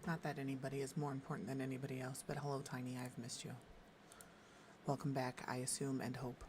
Not that anybody is more important than anybody else, but hello, Tiny, I've missed you. Welcome back, I assume and hope.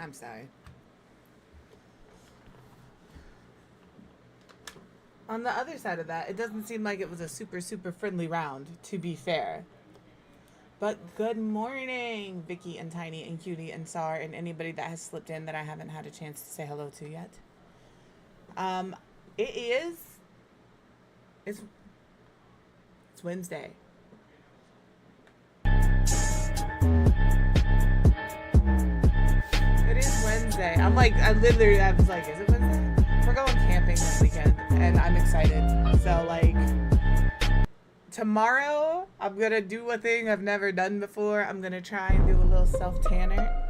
I'm sorry. On the other side of that, it doesn't seem like it was a super friendly round, to be fair. But good morning, Vicky and Tiny and Cutie and Sar and anybody that has slipped in that I haven't had a chance to say hello to yet. Um, it is. It's Wednesday. It is Wednesday. I was like, is it Wednesday? We're going camping this weekend, and I'm excited. So, like, tomorrow, I'm going to do a thing I've never done before. I'm going to try and do a little self-tanner.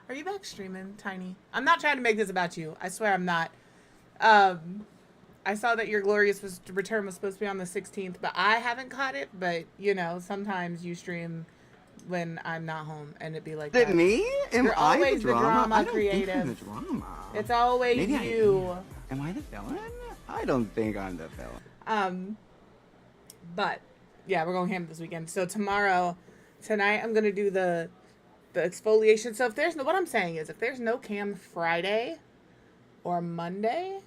Are you back streaming, Tiny? I'm not trying to make this about you. I swear I'm not. I saw that your glorious return was supposed to be on the 16th, but I haven't caught it. But, you know, sometimes you stream when I'm not home, and it'd be like Is it that. me? Am You're I always the drama? I don't creative. think I'm the drama. It's always Maybe you. Am I the villain? I don't think I'm the villain. But yeah, we're going ham this weekend. So tonight I'm gonna do the exfoliation. So what I'm saying is, if there's no cam Friday or Monday,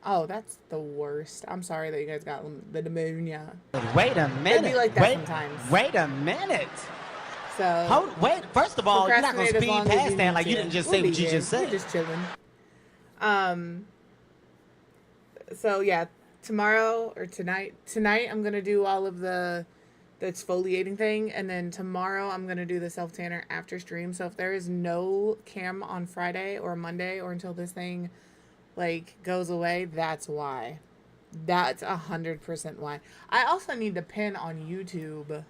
oh, that's the worst. I'm sorry that you guys got the pneumonia. Wait a minute. It'd be like that sometimes. Wait a minute. So Wait. First of all, you're not gonna speed past that like you didn't just say what you just said. We're just chilling. So yeah, tomorrow or tonight I'm gonna do all of the exfoliating thing, and then tomorrow I'm gonna do the self tanner after stream. So if there is no cam on Friday or Monday or until this thing like goes away, that's why. That's 100% why. I also need to pin on YouTube.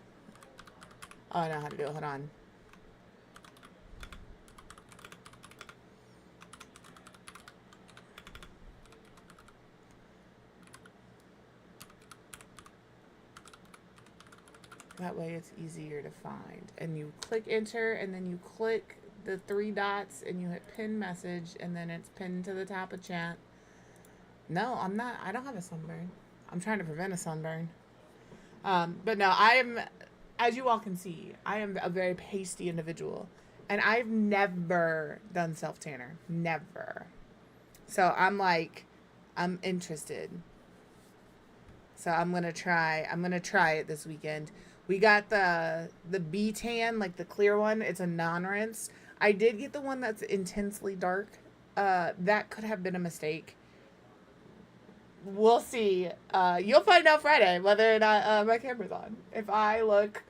Oh, I know how to do it. Hold on. That way it's easier to find. And you click enter, and then you click the 3 dots, and you hit pin message, and then it's pinned to the top of chat. No, I don't have a sunburn. I'm trying to prevent a sunburn. But no, as you all can see, I am a very pasty individual. And I've never done self-tanner. Never. So I'm interested. So I'm gonna try it this weekend. We got the B-tan, like the clear one. It's a non-rinse. I did get the one that's intensely dark. That could have been a mistake. We'll see. You'll find out Friday whether or not my camera's on. If I look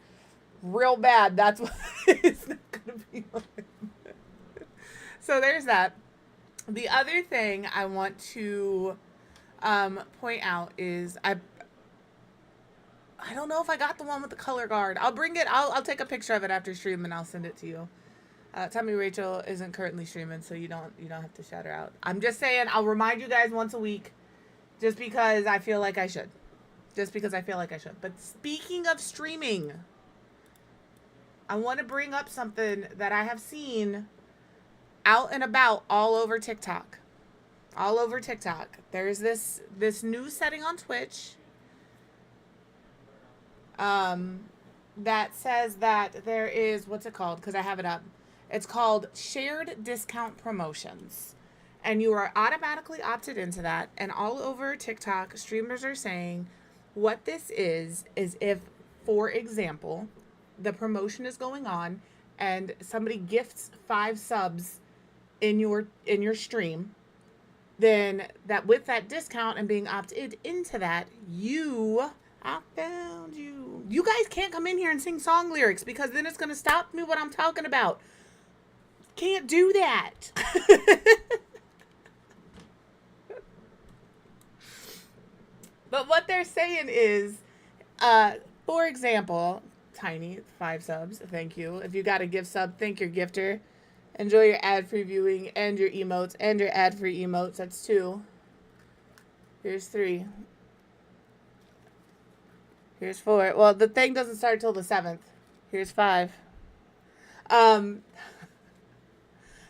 real bad, that's what it's not gonna be on. So there's that. The other thing I want to point out is I don't know if I got the one with the color guard. I'll bring it. I'll take a picture of it after stream and I'll send it to you. Tell me Rachel isn't currently streaming, so you don't have to shout her out. I'm just saying I'll remind you guys once a week, just because I feel like I should. But speaking of streaming, I want to bring up something that I have seen out and about all over TikTok. There's this new setting on Twitch that says that there is, what's it called? Because I have it up. It's called shared discount promotions. And you are automatically opted into that. And all over TikTok, streamers are saying what this is if, for example, the promotion is going on and somebody gifts 5 subs in your stream, then that with that discount and being opted into that, I found you. You guys can't come in here and sing song lyrics because then it's going to stop me what I'm talking about. Can't do that. But what they're saying is, for example, Tiny, 5 subs. Thank you. If you got a gift sub, thank your gifter. Enjoy your ad-free viewing and your emotes and your ad-free emotes. That's 2. Here's 3. Here's 4. Well, the thing doesn't start till the 7th. Here's 5.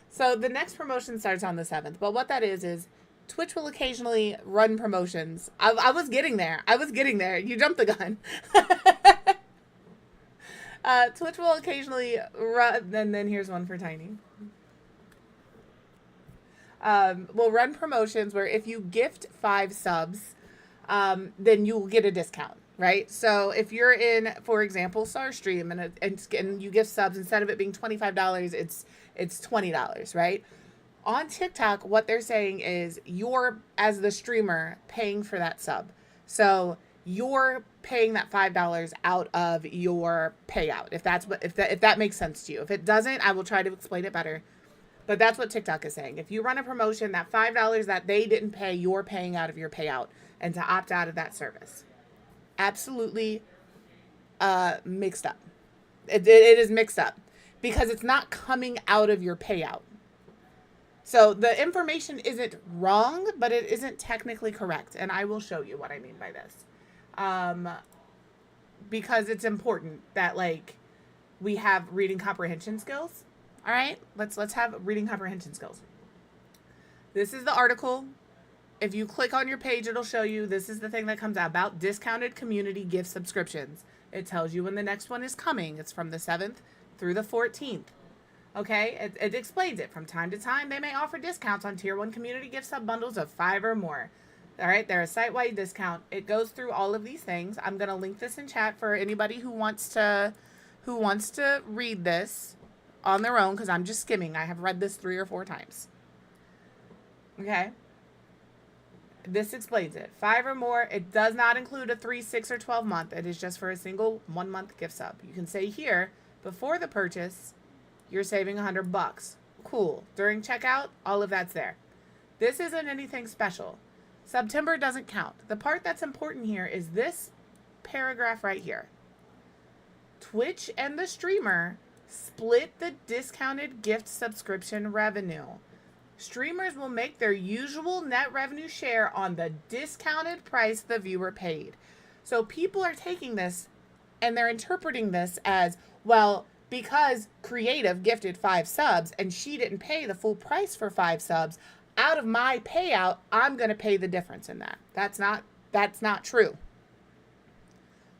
So the next promotion starts on the 7th. But what that is Twitch will occasionally run promotions. I was getting there. You jumped the gun. Twitch will occasionally run, and then here's one for Tiny. We'll run promotions where if you gift 5 subs, then you will get a discount, right? So if you're in, for example, Starstream and you give subs, instead of it being $25, it's $20, right? On TikTok, what they're saying is you're, as the streamer, paying for that sub. So you're paying that $5 out of your payout. If that makes sense to you. If it doesn't, I will try to explain it better. But that's what TikTok is saying. If you run a promotion, that $5 that they didn't pay, you're paying out of your payout, and to opt out of that service. Absolutely mixed up. It is mixed up because it's not coming out of your payout. So the information isn't wrong, but it isn't technically correct. And I will show you what I mean by this. Because it's important that, like, we have reading comprehension skills. All right, let's have reading comprehension skills. This is the article. If you click on your page, it'll show you, this is the thing that comes out about discounted community gift subscriptions. It tells you when the next one is coming. It's from the 7th through the 14th. Okay, it explains it. From time to time, they may offer discounts on Tier 1 community gift sub bundles of 5 or more. All right, they're a site-wide discount. It goes through all of these things. I'm going to link this in chat for anybody who wants to read this on their own, because I'm just skimming. I have read this 3 or 4 times. Okay. This explains it. 5 or more. It does not include a 3, 6, or 12 month. It is just for a single 1 month gift sub. You can say here, before the purchase, you're saving $100. Cool. During checkout, all of that's there. This isn't anything special. September doesn't count. The part that's important here is this paragraph right here. Twitch and the streamer split the discounted gift subscription revenue. Streamers will make their usual net revenue share on the discounted price the viewer paid. So people are taking this and they're interpreting this as, well, because Creative gifted 5 subs and she didn't pay the full price for 5 subs, out of my payout, I'm going to pay the difference in that. That's not true.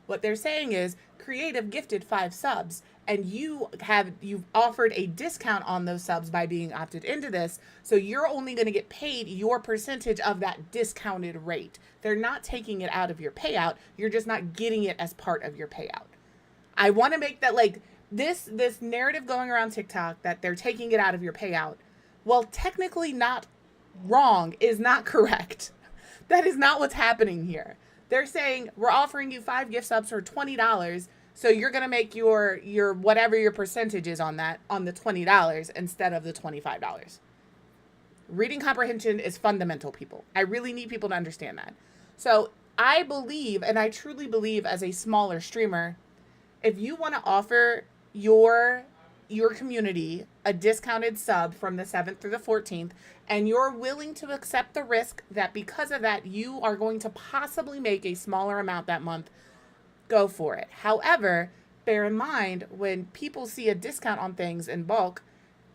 What they're saying is Creative gifted 5 subs and you've offered a discount on those subs by being opted into this, so you're only going to get paid your percentage of that discounted rate. They're not taking it out of your payout. You're just not getting it as part of your payout. I want to make that, like, this narrative going around TikTok that they're taking it out of your payout, well, technically not wrong, is not correct. That is not what's happening here. They're saying we're offering you 5 gift subs for $20, so you're going to make your whatever your percentage is on that, on the $20 instead of the $25. Reading comprehension is fundamental, people. I really need people to understand that. So I believe, and I truly believe as a smaller streamer, if you want to offer your community a discounted sub from the 7th through the 14th, and you're willing to accept the risk that because of that, you are going to possibly make a smaller amount that month, go for it. However, bear in mind, when people see a discount on things in bulk,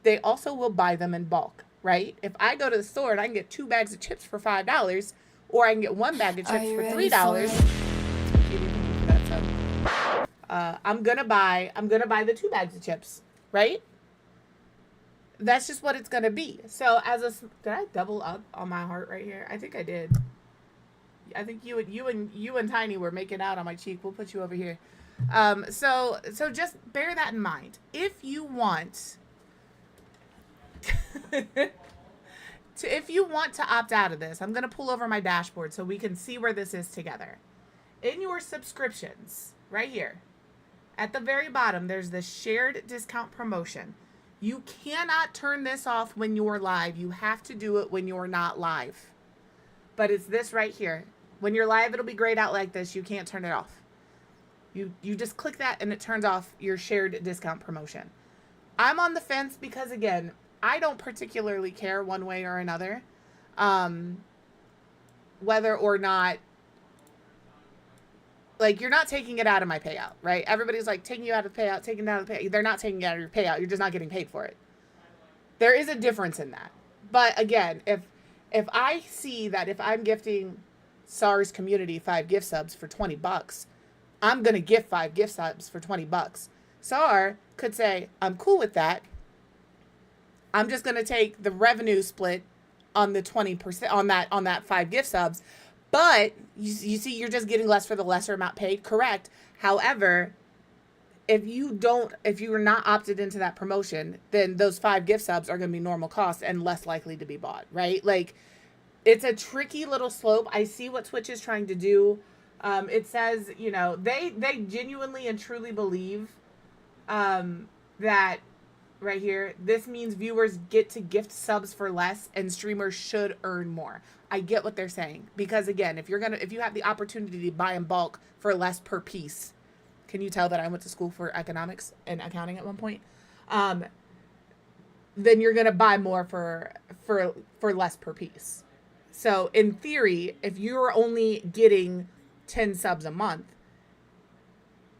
they also will buy them in bulk, right? If I go to the store and I can get 2 bags of chips for $5, or I can get 1 bag of chips for $3, I'm gonna buy the 2 bags of chips, right? That's just what it's gonna be. So did I double up on my heart right here? I think I did. I think you and Tiny were making out on my cheek. We'll put you over here. So just bear that in mind. If you want if you want to opt out of this, I'm gonna pull over my dashboard so we can see where this is together. In your subscriptions, right here, at the very bottom, there's the shared discount promotion. You cannot turn this off when you're live. You have to do it when you're not live. But it's this right here. When you're live, it'll be grayed out like this. You can't turn it off. You just click that and it turns off your shared discount promotion. I'm on the fence because, again, I don't particularly care one way or another whether or not, like, you're not taking it out of my payout, right? Everybody's like, taking you out of payout, taking it out of payout. They're not taking it out of your payout. You're just not getting paid for it. There is a difference in that. But again, if I see that if I'm gifting SARS community 5 gift subs for $20, I'm going to gift 5 gift subs for $20. SAR could say, I'm cool with that. I'm just going to take the revenue split on the 20% on that 5 gift subs. But you see, you're just getting less for the lesser amount paid. Correct. However, if you're not opted into that promotion, then those 5 gift subs are going to be normal costs and less likely to be bought, right? Like, it's a tricky little slope. I see what Twitch is trying to do. It says, they genuinely and truly believe that right here, this means viewers get to gift subs for less and streamers should earn more. I get what they're saying, because again, if you have the opportunity to buy in bulk for less per piece, can you tell that I went to school for economics and accounting at one point? Then you're gonna buy more for less per piece. So in theory, if you're only getting 10 subs a month,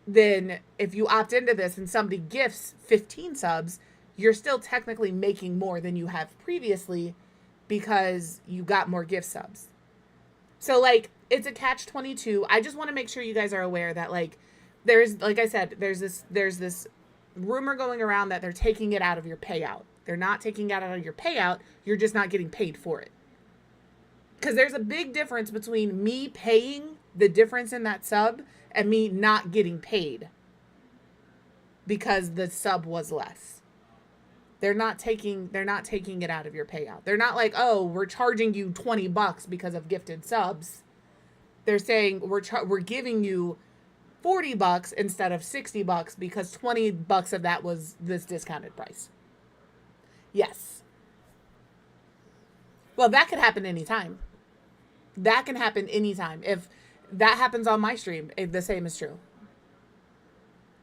then if you opt into this and somebody gifts 15 subs, you're still technically making more than you have previously because you got more gift subs. So like, it's a catch-22. I just want to make sure you guys are aware that like like I said, there's this rumor going around that they're taking it out of your payout. They're not taking it out of your payout. You're just not getting paid for it. Because there's a big difference between me paying the difference in that sub and me not getting paid because the sub was less. They're not taking it out of your payout. They're not like, oh, we're charging you $20 because of gifted subs. They're saying we're giving you $40 instead of $60 because $20 of that was this discounted price. Yes. Well, that could happen anytime. That can happen anytime. If that happens on my stream, the same is true.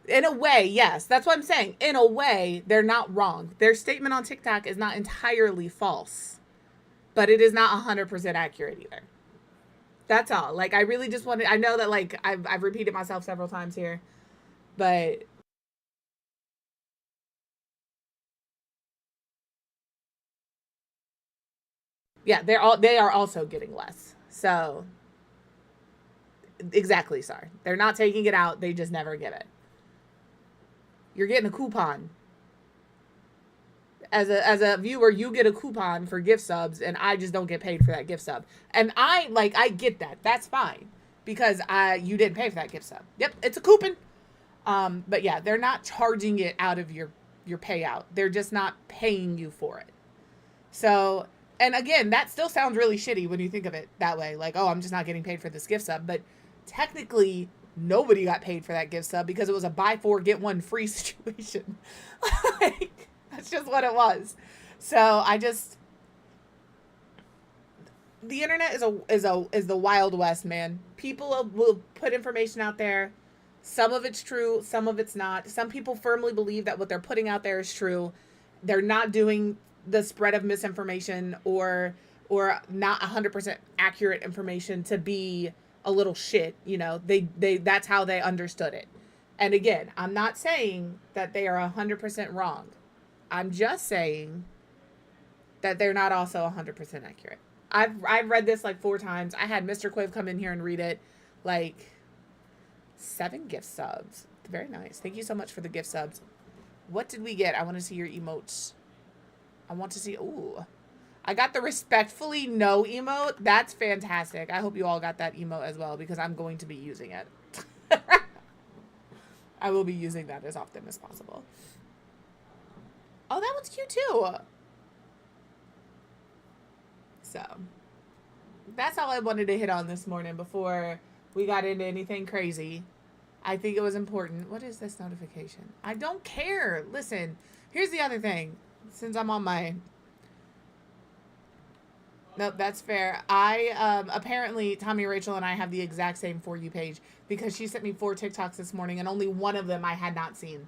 In a way, yes. That's what I'm saying. In a way, they're not wrong. Their statement on TikTok is not entirely false, but it is not 100% accurate either. That's all. Like, I really just wanted, I know that like I've repeated myself several times here, but yeah, they are also getting less. So exactly, sorry. They're not taking it out, they just never give it. You're getting a coupon. As a viewer, you get a coupon for gift subs, and I just don't get paid for that gift sub. And I get that. That's fine. Because you didn't pay for that gift sub. Yep, it's a coupon. But yeah, they're not charging it out of your payout. They're just not paying you for it. So, and again, that still sounds really shitty when you think of it that way. Like, oh, I'm just not getting paid for this gift sub. But technically, nobody got paid for that gift sub because it was a buy 4, get 1 free situation. Like, that's just what it was. So the internet is the Wild West, man. People will put information out there. Some of it's true, some of it's not. Some people firmly believe that what they're putting out there is true. They're not doing the spread of misinformation or not 100% accurate information to be a little shit, they that's how they understood it. And again, I'm not saying that they are 100% wrong. I'm just saying that they're not also 100% accurate. I've read this like 4 times. I had Mr. Quiv come in here and read it. Like 7 gift subs. Very nice. Thank you so much for the gift subs. What did we get? I want to see your emotes. I want to see. Ooh. I got the respectfully no emote. That's fantastic. I hope you all got that emote as well because I'm going to be using it. I will be using that as often as possible. Oh, that one's cute too. So, that's all I wanted to hit on this morning before we got into anything crazy. I think it was important. What is this notification? I don't care. Listen, here's the other thing. Since I'm on my... Nope, that's fair. Apparently, Tommy Rachel and I have the exact same For You page because she sent me 4 TikToks this morning and only one of them I had not seen.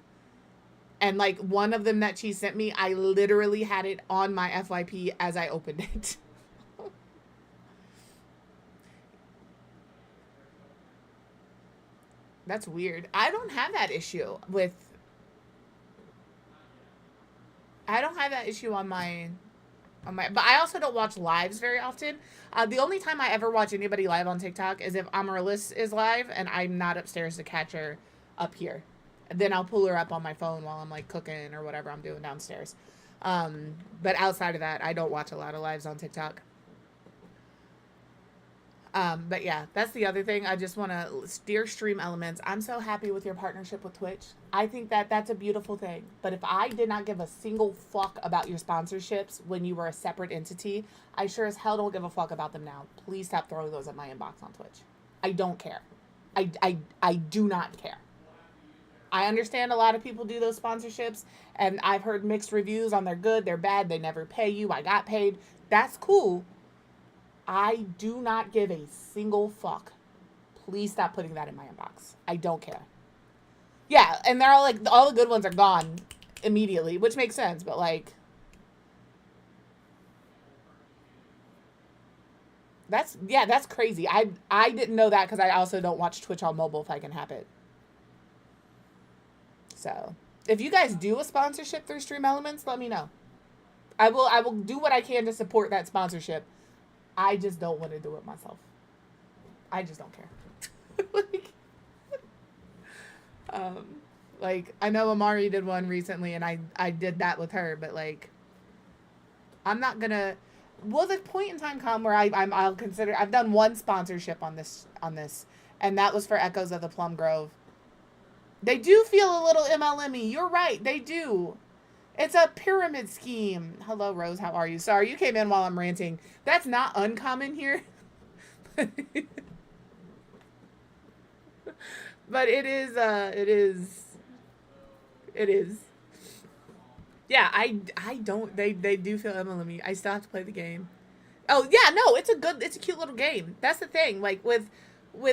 And like one of them that she sent me, I literally had it on my FYP as I opened it. That's weird. I don't have that issue with... I don't have that issue on my... But I also don't watch lives very often. The only time I ever watch anybody live on TikTok is if Amaryllis is live and I'm not upstairs to catch her up here. Then I'll pull her up on my phone while I'm like cooking or whatever I'm doing downstairs. But outside of that, I don't watch a lot of lives on TikTok. But yeah, that's the other thing. I just want to steer Stream Elements. I'm so happy with your partnership with Twitch. I think that that's a beautiful thing. But if I did not give a single fuck about your sponsorships when you were a separate entity, I sure as hell don't give a fuck about them now. Please stop throwing those at my inbox on Twitch. I don't care. I do not care. I understand a lot of people do those sponsorships, and I've heard mixed reviews on they're good, they're bad, they never pay you, I got paid. That's cool. I do not give a single fuck. Please stop putting that in my inbox. I don't care. Yeah, and they're all like, all the good ones are gone immediately, which makes sense, but like, that's crazy. I didn't know that because I also don't watch Twitch on mobile if I can have it. So, if you guys do a sponsorship through Stream Elements, let me know. I will do what I can to support that sponsorship. I just don't want to do it myself. I just don't care. like I know Amari did one recently, and I did that with her, but like, I'm not gonna. Will the point in time come where I'll consider? I've done one sponsorship on this, and that was for Echoes of the Plum Grove. They do feel a little MLM-y. You're right, they do. It's a pyramid scheme. Hello, Rose. How are you? Sorry, you came in while I'm ranting. That's not uncommon here. But it is. Yeah, I don't. They do feel MLM-y. I still have to play the game. Oh yeah, no, it's a cute little game. That's the thing. Like with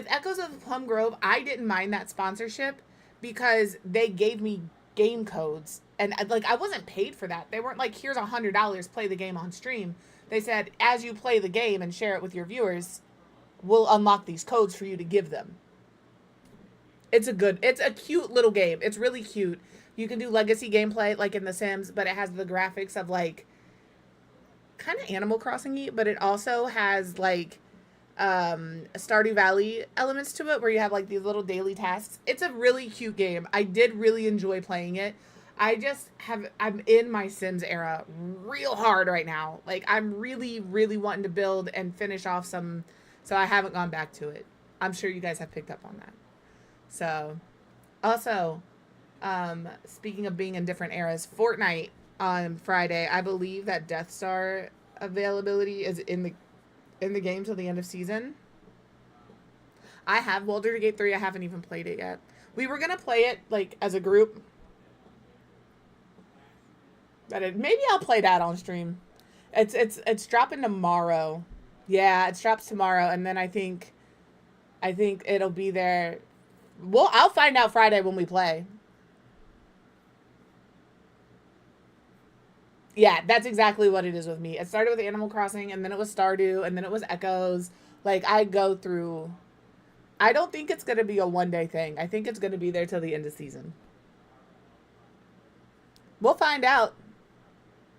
Echoes of the Plum Grove, I didn't mind that sponsorship because they gave me game codes, and like I wasn't paid for that. They weren't like, here's $100, play the game on stream. They said, as you play the game and share it with your viewers, we'll unlock these codes for you to give them. It's a cute little game. It's really cute. You can do legacy gameplay like in The Sims, but it has the graphics of like kind of Animal Crossing-y, but it also has like Stardew Valley elements to it where you have like these little daily tasks. It's a really cute game. I did really enjoy playing it. I'm in my Sims era real hard right now. Like I'm really, really wanting to build and finish off some, so I haven't gone back to it. I'm sure you guys have picked up on that. So, also, speaking of being in different eras, Fortnite on Friday, I believe that Death Star availability is in the game till the end of season. I have Baldur's Gate 3. I haven't even played it yet. We were going to play it like as a group. But maybe I'll play that on stream. It's dropping tomorrow. Yeah, it drops tomorrow, and then I think it'll be there. Well, I'll find out Friday when we play. Yeah, that's exactly what it is with me. It started with Animal Crossing, and then it was Stardew, and then it was Echoes. Like, I go through. I don't think it's going to be a one-day thing. I think it's going to be there till the end of season. We'll find out.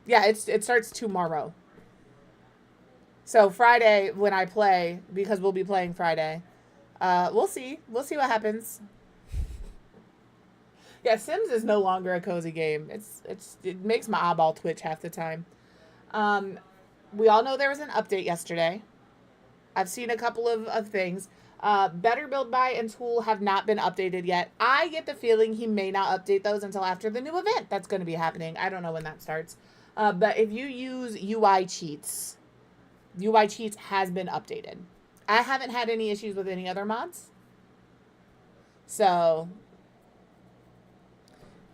Yeah, it starts tomorrow. So Friday, when I play, because we'll be playing Friday, we'll see. We'll see what happens. Yeah, Sims is no longer a cozy game. It makes my eyeball twitch half the time. We all know there was an update yesterday. I've seen a couple of things. Better Build Buy and Tool have not been updated yet. I get the feeling he may not update those until after the new event that's going to be happening. I don't know when that starts. But if you use UI Cheats has been updated. I haven't had any issues with any other mods. So,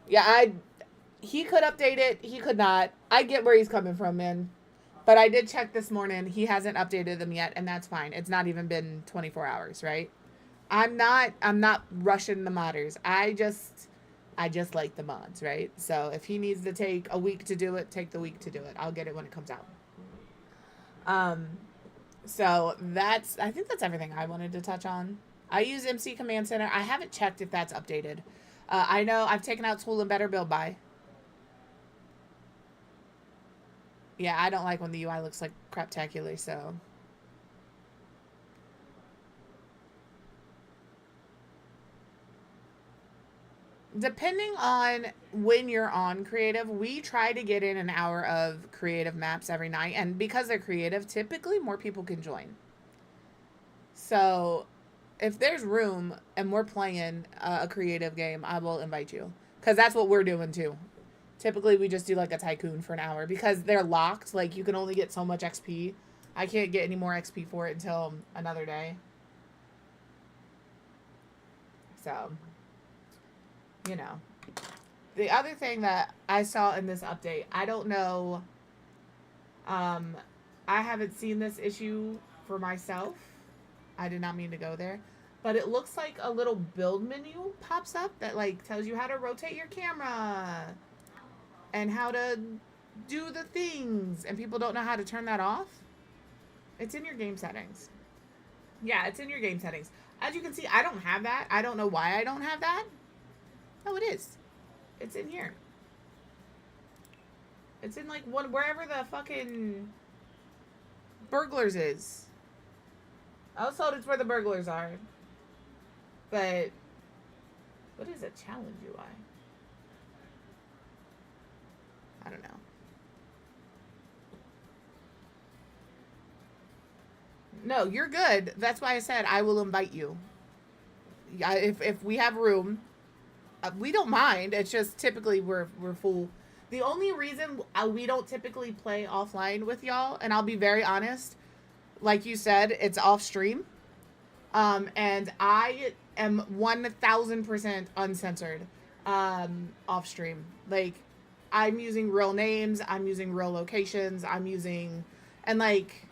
yeah, he could update it. He could not. I get where he's coming from, man. But I did check this morning. He hasn't updated them yet, and that's fine. It's not even been 24 hours, right? I'm not rushing the modders. I just like the mods, right? So if he needs to take a week to do it, take the week to do it. I'll get it when it comes out. So I think that's everything I wanted to touch on. I use MC Command Center. I haven't checked if that's updated. I know I've taken out Tool and Better Build Buy. Yeah, I don't like when the UI looks like craptacular, so. Depending on when you're on creative, we try to get in an hour of creative maps every night. And because they're creative, typically more people can join. So if there's room and we're playing a creative game, I will invite you. Because that's what we're doing too. Typically, we just do like a tycoon for an hour because they're locked. Like, you can only get so much XP. I can't get any more XP for it until another day. So, you know. The other thing that I saw in this update, I don't know. I haven't seen this issue for myself. I did not mean to go there. But it looks like a little build menu pops up that like tells you how to rotate your camera and how to do the things. And people don't know how to turn that off. It's in your game settings. Yeah, it's in your game settings. As you can see, I don't have that. I don't know why I don't have that. Oh, it is. It's in here. It's in like wherever the fucking burglars is. I was told it's where the burglars are. But what is a challenge UI? I don't know. No, you're good. That's why I said I will invite you. If we have room, we don't mind. It's just typically we're full. The only reason we don't typically play offline with y'all, and I'll be very honest, like you said, it's off stream. And I am 1000% uncensored off stream. Like, I'm using real names, I'm using real locations, and like,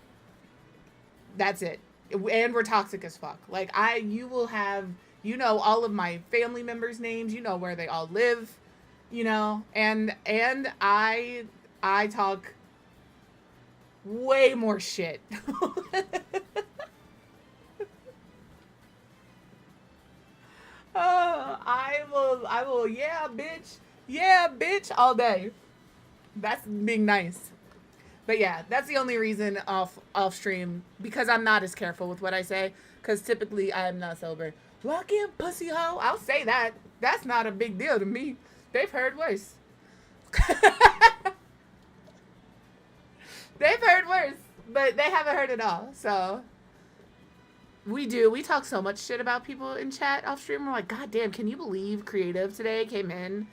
that's it. And we're toxic as fuck. Like, you will have, all of my family members' names, where they all live, and I talk way more shit. Oh, I will, yeah, bitch, all day. That's being nice. But yeah, that's the only reason off stream, because I'm not as careful with what I say, because typically I am not sober. Lock in, pussy hoe. I'll say that. That's not a big deal to me. They've heard worse. They've heard worse, but they haven't heard it all, so... We talk so much shit about people in chat off stream. We're like, God damn, can you believe Creative today came in?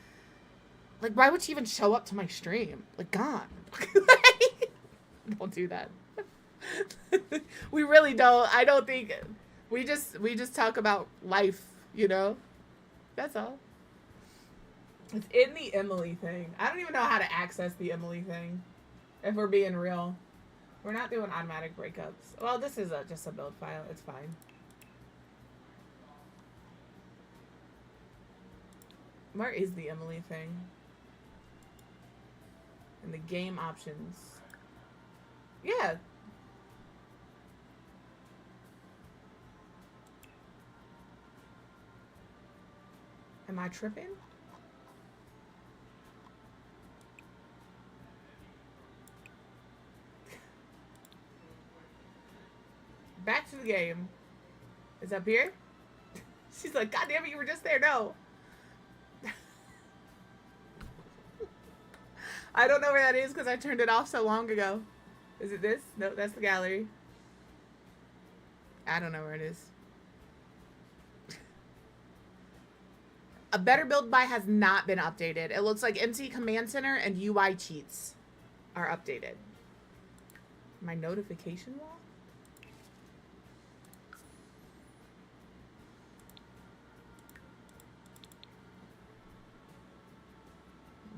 Like, why would she even show up to my stream? Like, gone. Don't do that. We really don't. I don't think we just talk about life, That's all. It's in the Emily thing. I don't even know how to access the Emily thing, if we're being real. We're not doing automatic breakups. Well, this is just a build file. It's fine. Where is the Emily thing? In the game options. Yeah. Am I tripping? Back to the game. It's up here? She's like, God damn it, you were just there. No. I don't know where that is because I turned it off so long ago. Is it this? No, that's the gallery. I don't know where it is. A better build by has not been updated. It looks like NC Command Center and UI cheats are updated. My notification wall?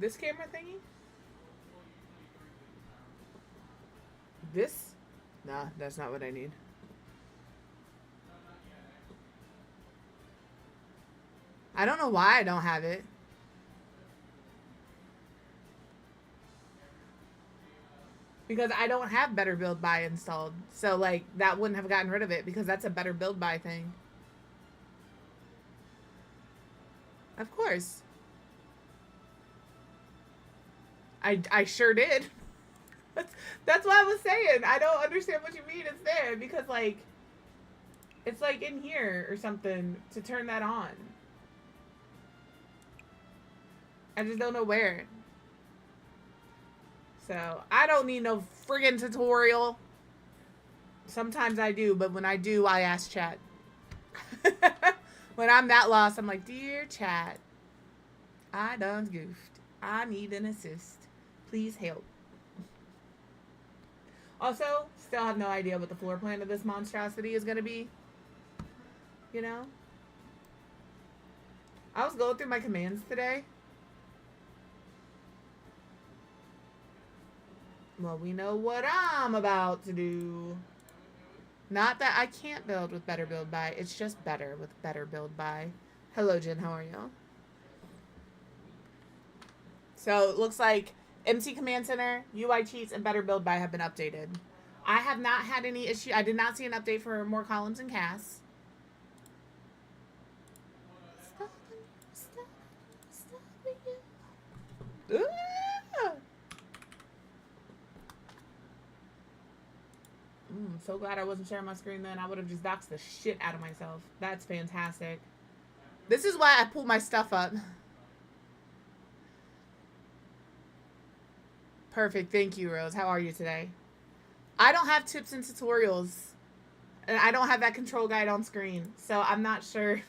This camera thingy? This? Nah, that's not what I need. I don't know why I don't have it. Because I don't have Better Build By installed. So, like, that wouldn't have gotten rid of it because that's a Better Build By thing. Of course. I sure did. That's what I was saying. I don't understand what you mean it's there because, like, it's like in here or something to turn that on. I just don't know where. So, I don't need no friggin' tutorial. Sometimes I do, but when I do, I ask chat. When I'm that lost, I'm like, dear chat, I done goofed. I need an assist. Please help. Also, still have no idea what the floor plan of this monstrosity is going to be. You know? I was going through my commands today. Well, we know what I'm about to do. Not that I can't build with better build by. It's just better with better build by. Hello, Jen. How are you? So it looks like MC Command Center, UI cheats, and better build by have been updated. I have not had any issue. I did not see an update for more columns and casts. So glad I wasn't sharing my screen then. I would have just doxed the shit out of myself. That's fantastic. This is why I pull my stuff up. Perfect. Thank you, Rose. How are you today? I don't have tips and tutorials. And I don't have that control guide on screen. So I'm not sure.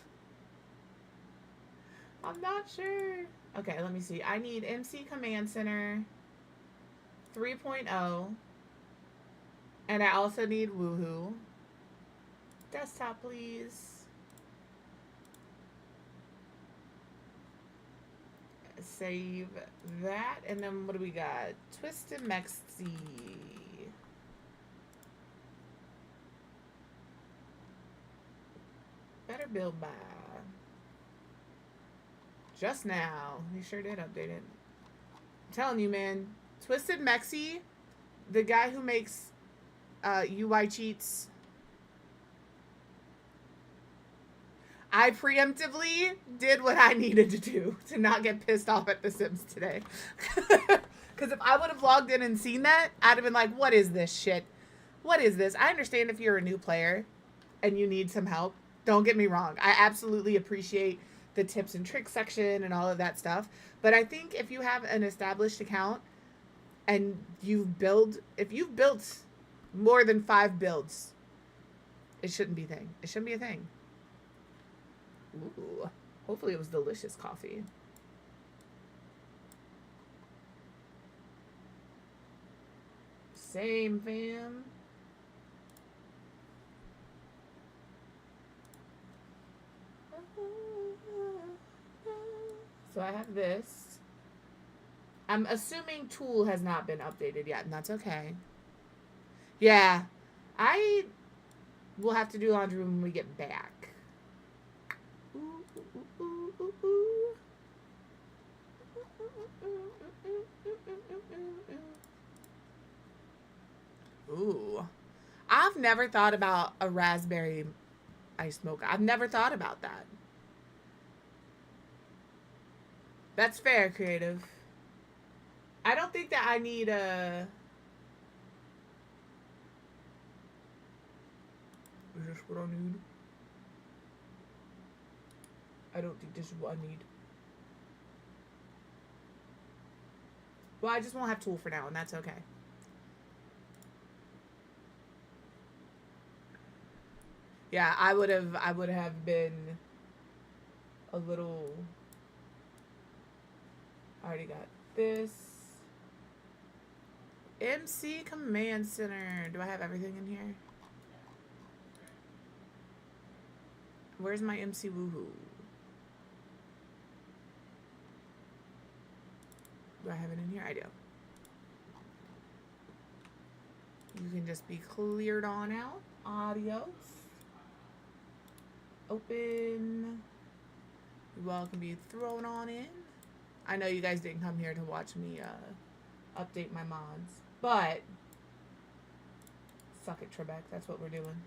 I'm not sure. Okay, let me see. I need MC Command Center 3.0. And I also need Woohoo. Desktop, please. Save that. And then what do we got? Twisted Mexi. Better build by. Just now. He sure did update it. I'm telling you, man. Twisted Mexi, the guy who makes UI cheats. I preemptively did what I needed to do to not get pissed off at The Sims today. Because if I would have logged in and seen that, I'd have been like, what is this shit? What is this? I understand if you're a new player and you need some help. Don't get me wrong. I absolutely appreciate the tips and tricks section and all of that stuff. But I think if you have an established account and if you've built more than 5 builds, it shouldn't be a thing. It shouldn't be a thing. Ooh. Hopefully it was delicious coffee. Same, fam. So I have this. I'm assuming Tool has not been updated yet, and that's okay. Yeah, I will have to do laundry when we get back. Ooh. I've never thought about a raspberry ice mocha. I've never thought about that. That's fair, creative. I don't think that I need a... Is this what I need? I don't think this is what I need. Well, I just won't have Tool for now, and that's okay. Yeah, I would have been a little... I already got this. MC Command Center. Do I have everything in here? Where's my MC Woohoo? Do I have it in here? I do. You can just be cleared on out. Adios. Open. You all can be thrown on in. I know you guys didn't come here to watch me update my mods, but suck it, Trebek. That's what we're doing.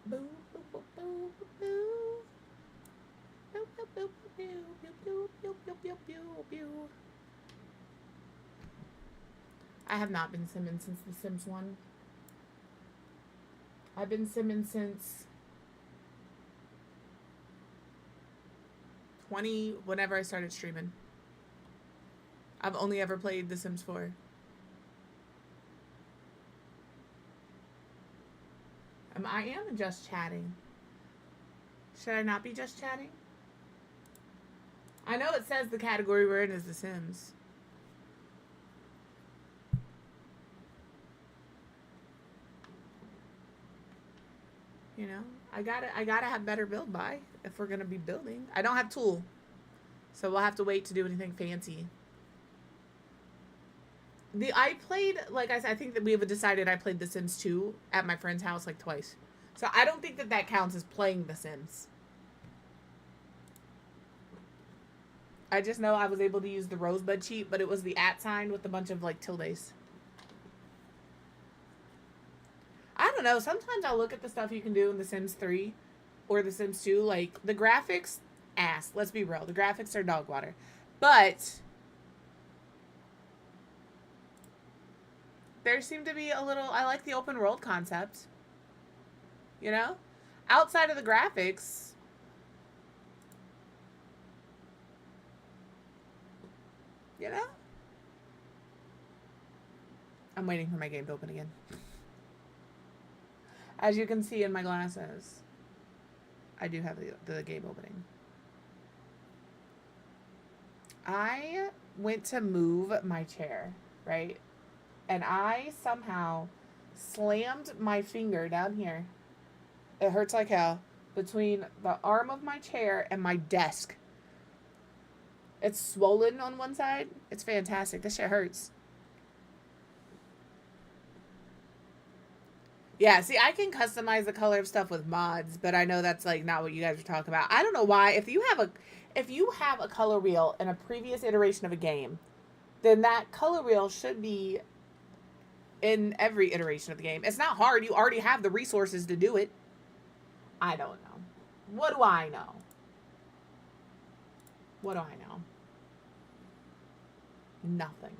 Boo, boo, boo, boo, boo. Boo, boo, boo, boo, boo, boo, boo, boo, boo, boo. I have not been simming since The Sims 1. I've been simming since 20 whenever I started streaming. I've only ever played The Sims 4. I am just chatting. Should I not be just chatting? I know it says the category we're in is The Sims. You know, I gotta have better build by if we're gonna be building. I don't have tool, so we'll have to wait to do anything fancy. I played, like I said, I think that we have decided I played The Sims 2 at my friend's house like twice. So I don't think that that counts as playing The Sims. I just know I was able to use the rosebud cheat, but it was the @ sign with a bunch of like tildes. I don't know. Sometimes I'll look at the stuff you can do in The Sims 3 or The Sims 2. Like, the graphics, ass. Let's be real. The graphics are dog water. But there seemed to be a little... I like the open world concept. You know? Outside of the graphics... You know? I'm waiting for my game to open again. As you can see in my glasses, I do have the game opening. I went to move my chair, right? And I somehow slammed my finger down here. It hurts like hell. Between the arm of my chair and my desk. It's swollen on one side. It's fantastic. This shit hurts. Yeah, see, I can customize the color of stuff with mods, but I know that's like not what you guys are talking about. I don't know why. If you have a color wheel in a previous iteration of a game, then that color wheel should be in every iteration of the game. It's not hard. You already have the resources to do it. I don't know. What do I know? What do I know? Nothing.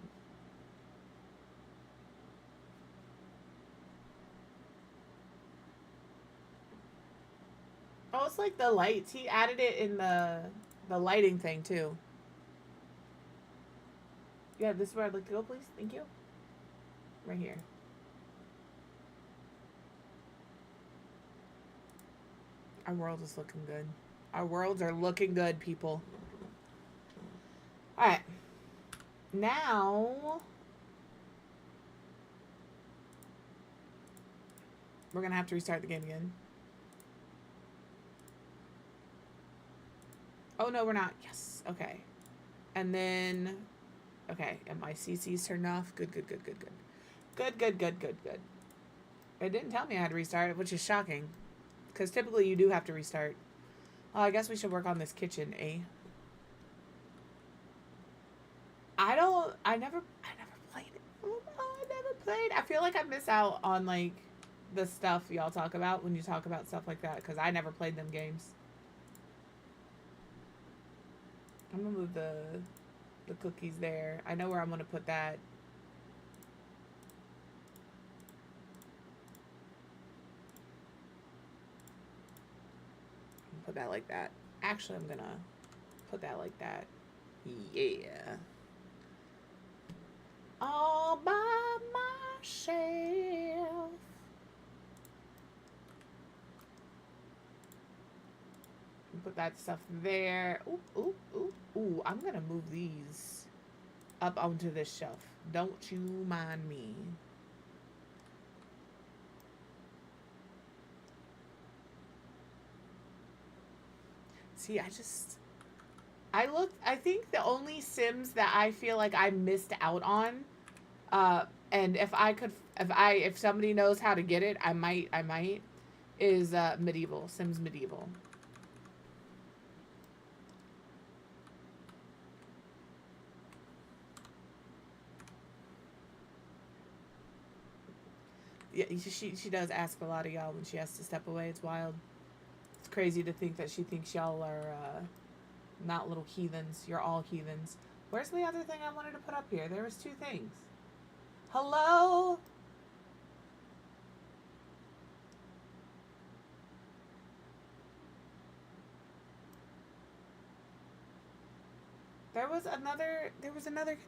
Oh, it's like the lights. He added it in the lighting thing, too. Yeah, this is where I'd like to go, please. Thank you. Right here. Our world is looking good. Our worlds are looking good, people. Alright. Now... we're gonna have to restart the game again. Oh, no, we're not. Yes. Okay. And then... okay. And my CC's turned off. Good, good, good, good, good. Good, good, good, good, good. It didn't tell me I had to restart it, which is shocking. Because typically you do have to restart. Oh, I guess we should work on this kitchen, eh? I never played it. Oh, I never played. I feel like I miss out on, like, the stuff y'all talk about when you talk about stuff like that. Because I never played them games. I'm going to move the cookies there. I know where I'm going to put that. Put that like that. Actually, I'm going to put that like that. Yeah. All by myself. Put that stuff there. Ooh, ooh, ooh, ooh. I'm going to move these up onto this shelf. Don't you mind me. See, I think the only Sims that I feel like I missed out on, and if somebody knows how to get it, I might, is Medieval, Sims Medieval. Yeah, she does ask a lot of y'all when she has to step away. It's wild. It's crazy to think that she thinks y'all are not little heathens. You're all heathens. Where's the other thing I wanted to put up here? There was 2 things. Hello? There was another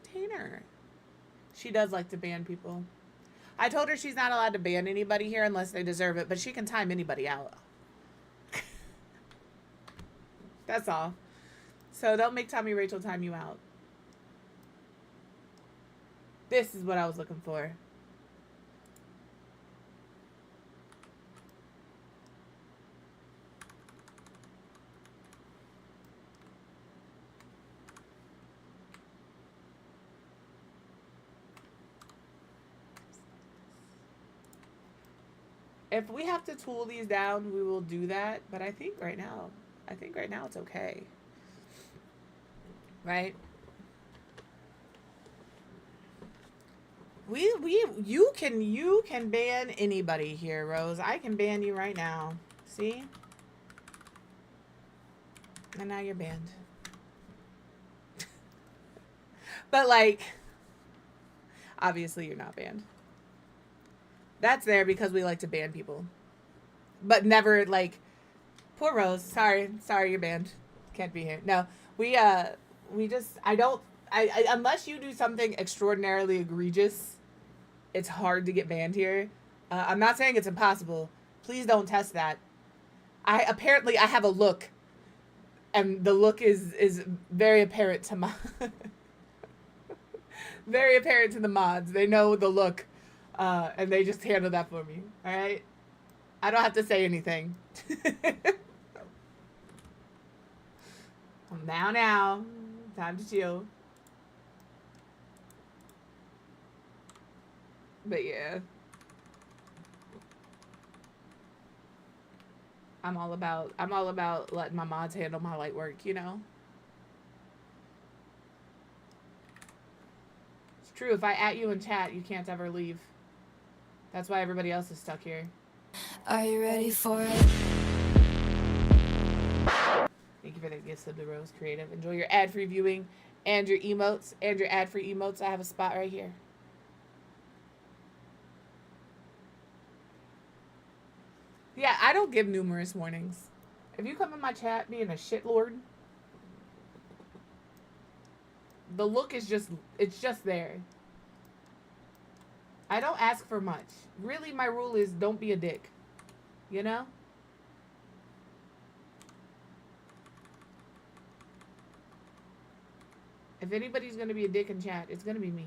container. She does like to ban people. I told her she's not allowed to ban anybody here unless they deserve it, but she can time anybody out. That's all. So don't make Tommy Rachel time you out. This is what I was looking for. If we have to tool these down, we will do that. But I think right now it's okay. Right? You can ban anybody here, Rose. I can ban you right now. See? And now you're banned. But like, obviously you're not banned. That's there because we like to ban people. But never like, poor Rose. Sorry you're banned. Can't be here. No, we just, I unless you do something extraordinarily egregious, it's hard to get banned here. I'm not saying it's impossible. Please don't test that. I have a look, and the look is very apparent to very apparent to the mods. They know the look, and they just handle that for me. All right, I don't have to say anything. Now, time to chill. But yeah, I'm all about letting my mods handle my light work, you know? It's true, if I at you in chat, you can't ever leave. That's why everybody else is stuck here. Are you ready for it? Thank you for the gifts of the Rose Creative. Enjoy your ad-free viewing and your emotes and your ad-free emotes. I have a spot right here. Yeah, I don't give numerous warnings. If you come in my chat being a shitlord, the look is it's just there. I don't ask for much. Really, my rule is don't be a dick. You know? If anybody's going to be a dick in chat, it's going to be me.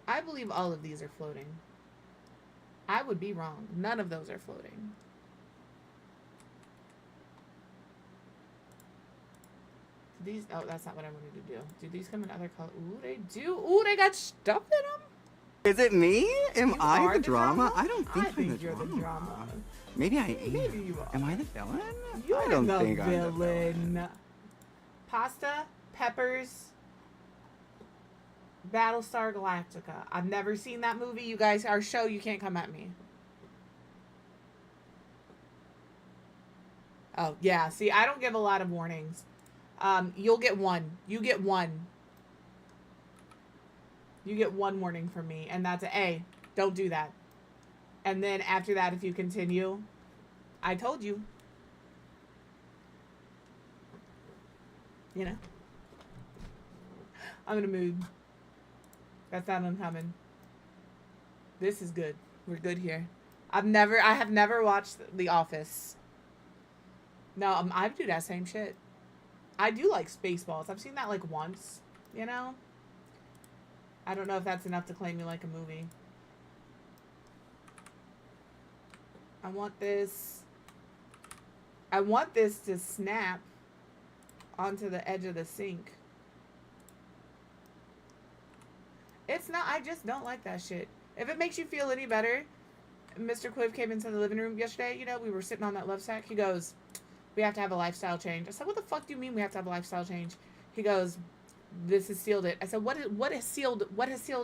I believe all of these are floating. I would be wrong. None of those are floating. These, oh, that's not what I wanted to do. Do these come in other colors? Ooh, they do. Ooh, they got stuff in them. Is it me? Am I the drama? I don't think, I think you're the drama. Maybe I am. Maybe you are. Am I the villain? You're I don't the think villain. I'm the villain. Pasta, peppers, Battlestar Galactica. I've never seen that movie. You guys, our show, you can't come at me. Oh, yeah. See, I don't give a lot of warnings. You'll get one. You get one. You get one warning from me, and that's A. Don't do that. And then after that, if you continue, I told you. You know. I'm in a mood. That's not uncommon. This is good. We're good here. I have never watched The Office. No, I do that same shit. I do like Spaceballs. I've seen that like once, you know? I don't know if that's enough to claim me like a movie. I want this to snap onto the edge of the sink. It's not, I just don't like that shit. If it makes you feel any better, Mr. Quiv came into the living room yesterday, you know, we were sitting on that love sack. He goes, we have to have a lifestyle change. I said, what the fuck do you mean we have to have a lifestyle change? He goes, this has sealed it. I said, what has sealed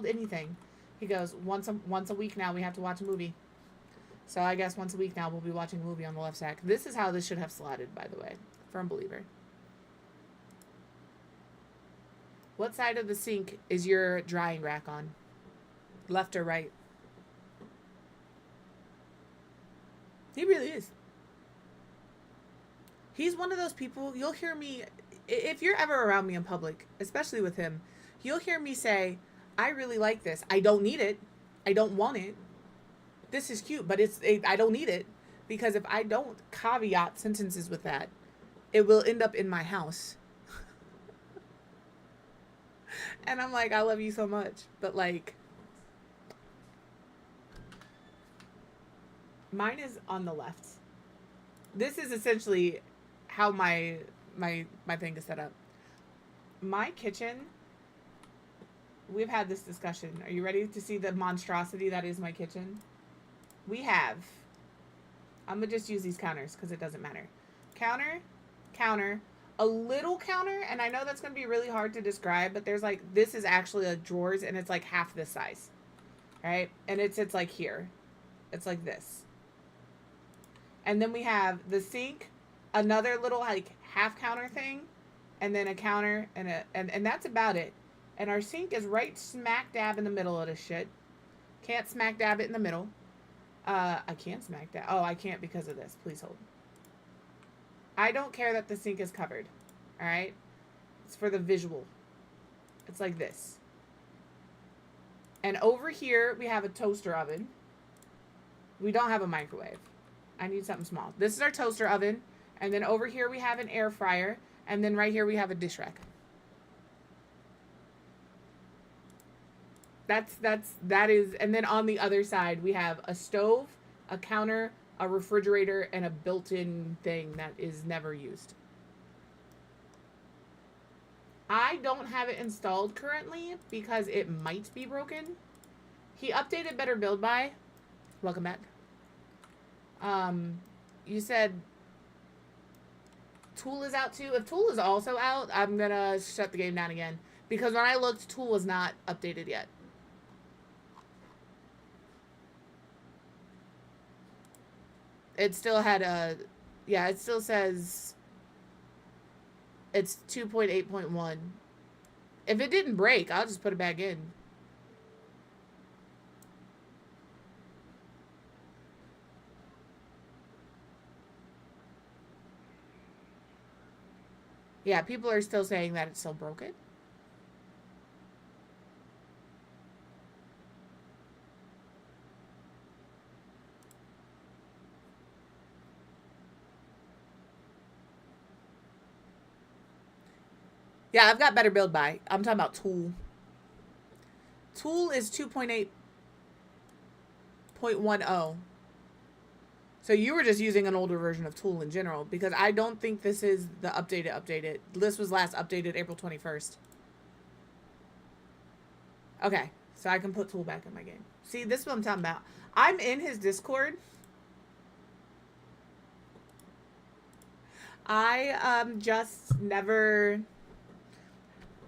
anything? He goes, once a week now we have to watch a movie. So I guess once a week now we'll be watching a movie on the left sack. This is how this should have slotted, by the way. Firm believer. What side of the sink is your drying rack on? Left or right? He really is. He's one of those people, you'll hear me if you're ever around me in public, especially with him, you'll hear me say, I really like this. I don't need it. I don't want it. This is cute, but I don't need it. Because if I don't caveat sentences with that, it will end up in my house. And I'm like, I love you so much. But like, mine is on the left. This is essentially how my thing is set up. My kitchen, we've had this discussion. Are you ready to see the monstrosity that is my kitchen? We have, I'm going to just use these counters because it doesn't matter. Counter, counter, a little counter, and I know that's going to be really hard to describe, but there's like, this is actually a drawers, and it's like half this size. Right? And it's like here. It's like this. And then we have the sink, another little like half counter thing, and then a counter, and that's about it. And our sink is right smack dab in the middle of this shit. Can't smack dab it in the middle. I can't smack dab. Oh, I can't because of this. Please hold. I don't care that the sink is covered. All right? It's for the visual. It's like this. And over here, we have a toaster oven. We don't have a microwave. I need something small. This is our toaster oven. And then over here, we have an air fryer. And then right here, we have a dish rack. That is, and then on the other side, we have a stove, a counter, a refrigerator, and a built-in thing that is never used. I don't have it installed currently because it might be broken. He updated Better Build By. Welcome back. You said Tool is out too. If Tool is also out, I'm gonna shut the game down again. Because when I looked, Tool was not updated yet. It still had a, yeah, it still says it's 2.8.1. If it didn't break, I'll just put it back in. Yeah, people are still saying that it's still broken. Yeah, I've got Better Build By. I'm talking about Tool. Tool is 2.8.10. So you were just using an older version of Tool in general, because I don't think this is the updated. This was last updated April 21st. Okay, so I can put Tool back in my game. See, this is what I'm talking about. I'm in his Discord. I just never...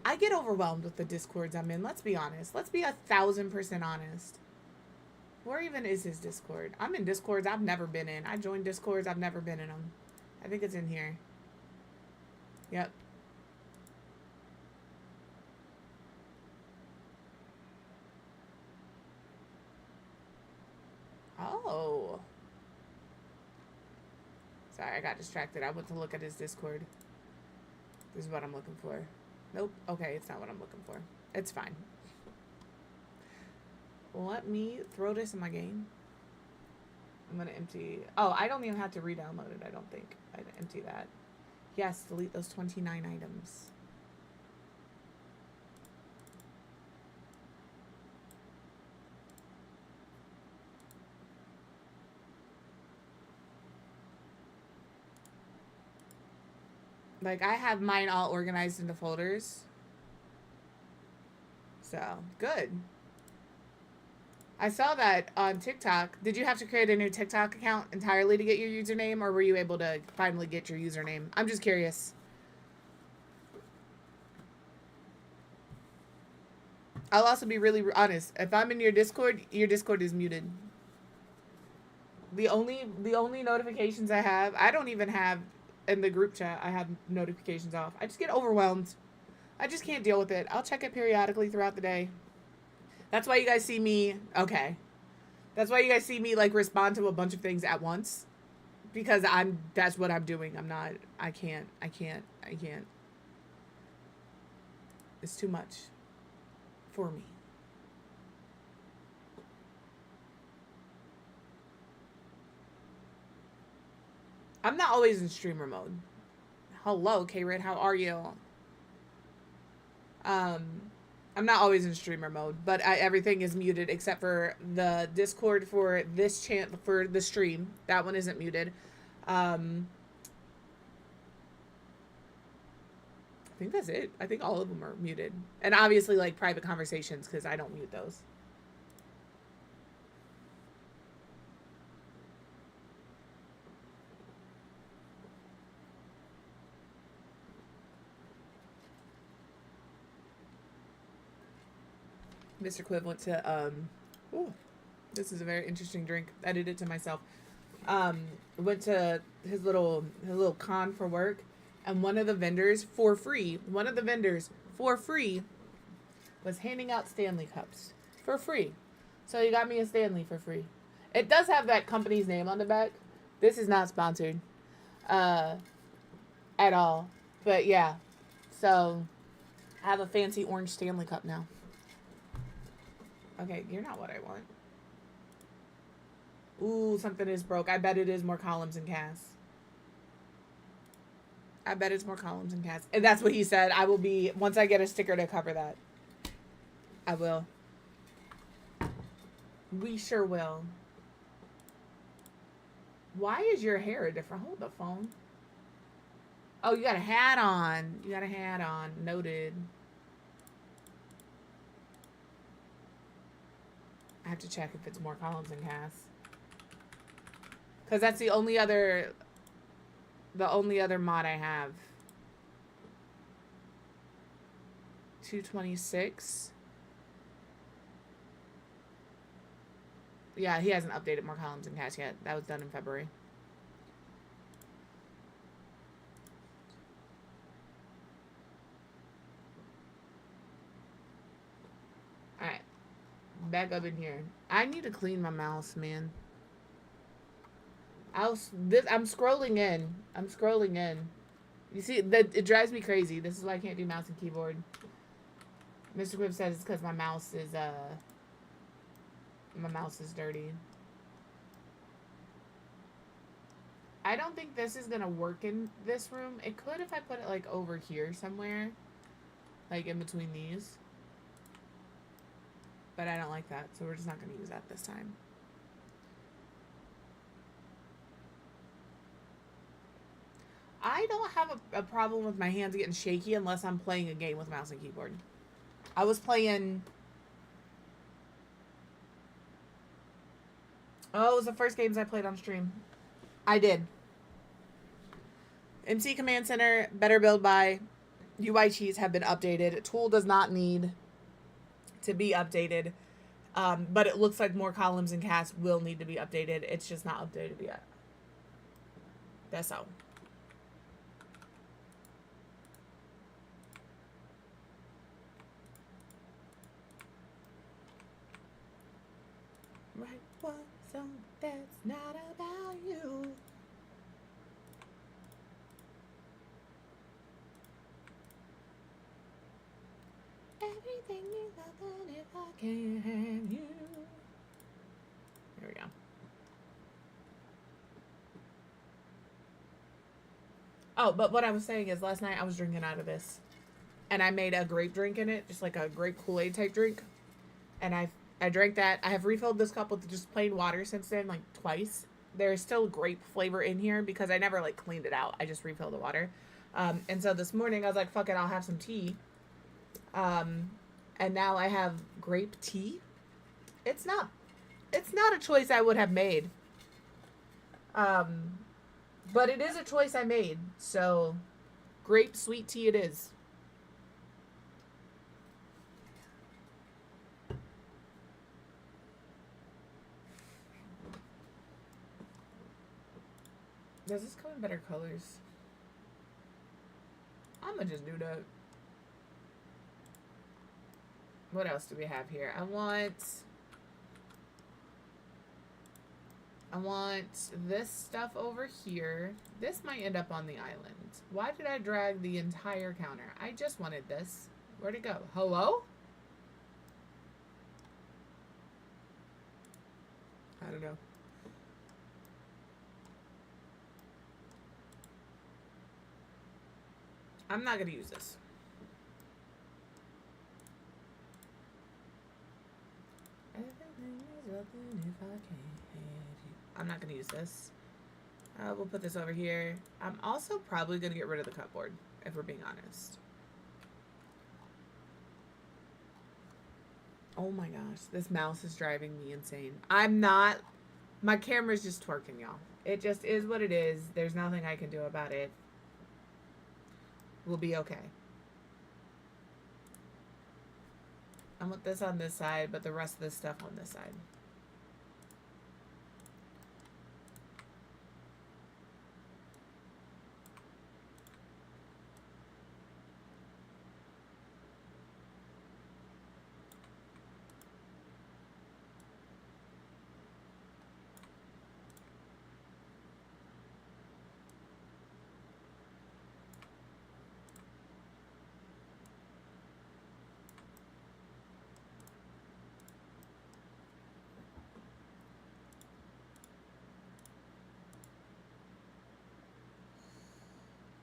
I get overwhelmed with the Discords I'm in. Let's be honest. Let's be 1,000% honest. Where even is his Discord? I'm in Discords I've never been in. I joined Discords I've never been in them. I think it's in here. Yep. Oh. Sorry, I got distracted. I went to look at his Discord. This is what I'm looking for. Nope. Okay, it's not what I'm looking for. It's fine. Let me throw this in my game. I'm going to empty... Oh, I don't even have to re-download it, I don't think. I'd empty that. Yes, delete those 29 items. Like, I have mine all organized into folders. So, good. I saw that on TikTok. Did you have to create a new TikTok account entirely to get your username, or were you able to finally get your username? I'm just curious. I'll also be really honest. If I'm in your Discord is muted. The only notifications I have, I don't even have in the group chat, I have notifications off. I just get overwhelmed. I just can't deal with it. I'll check it periodically throughout the day. That's why you guys see me, okay. That's why you guys see me, like, respond to a bunch of things at once. Because that's what I'm doing. I can't. is too much for me. I'm not always in streamer mode. Hello, K-Red, how are you? I'm not always in streamer mode, but everything is muted except for the Discord for this for the stream. That one isn't muted. I think that's it. I think all of them are muted. And obviously, like, private conversations, because I don't mute those. Mr. Quiv went to, ooh, this is a very interesting drink. I did it to myself. Went to his little con for work. And one of the vendors for free was handing out Stanley cups for free. So he got me a Stanley for free. It does have that company's name on the back. This is not sponsored at all. But yeah, so I have a fancy orange Stanley cup now. Okay, you're not what I want. Ooh, something is broke. I bet it is more columns and casts. I bet it's more columns and casts. And that's what he said. I will be, once I get a sticker to cover that. I will. We sure will. Why is your hair different? Hold the phone. Oh, you got a hat on. You got a hat on. Noted. I have to check if it's more columns and casts. Because that's the only other mod I have. 226. Yeah, he hasn't updated more columns and casts yet. That was done in February. Alright. Back up in here. I need to clean my mouse, man. I'm scrolling in. You see, it drives me crazy. This is why I can't do mouse and keyboard. Mr. Quibb says it's because my mouse is dirty. I don't think this is gonna work in this room. It could if I put it like over here somewhere, like in between these. But I don't like that, so we're just not gonna use that this time. I don't have a problem with my hands getting shaky unless I'm playing a game with mouse and keyboard. I was playing... Oh, it was the first games I played on stream. I did. MC Command Center, better build by. UI cheats have been updated. Tool does not need to be updated. But it looks like more columns and casts will need to be updated. It's just not updated yet. That's all. Write one song that's not about you. Everything is nothing if I can't have you. There we go. Oh, but what I was saying is last night I was drinking out of this. And I made a grape drink in it, just like a grape Kool-Aid type drink. And I drank that. I have refilled this cup with just plain water since then, like twice. There's still grape flavor in here because I never like cleaned it out. I just refilled the water. And so this morning I was like, fuck it, I'll have some tea. And now I have grape tea. It's not a choice I would have made. But it is a choice I made. So grape sweet tea it is. Does this come in better colors? I'm gonna just do that. What else do we have here? I want this stuff over here. This might end up on the island. Why did I drag the entire counter? I just wanted this. Where'd it go? Hello? I don't know. I'm not going to use this. I'm not going to use this. We'll put this over here. I'm also probably going to get rid of the cupboard, if we're being honest. Oh my gosh, this mouse is driving me insane. I'm not... My camera's just twerking, y'all. It just is what it is. There's nothing I can do about it. We'll be okay. I want this on this side, but the rest of this stuff on this side.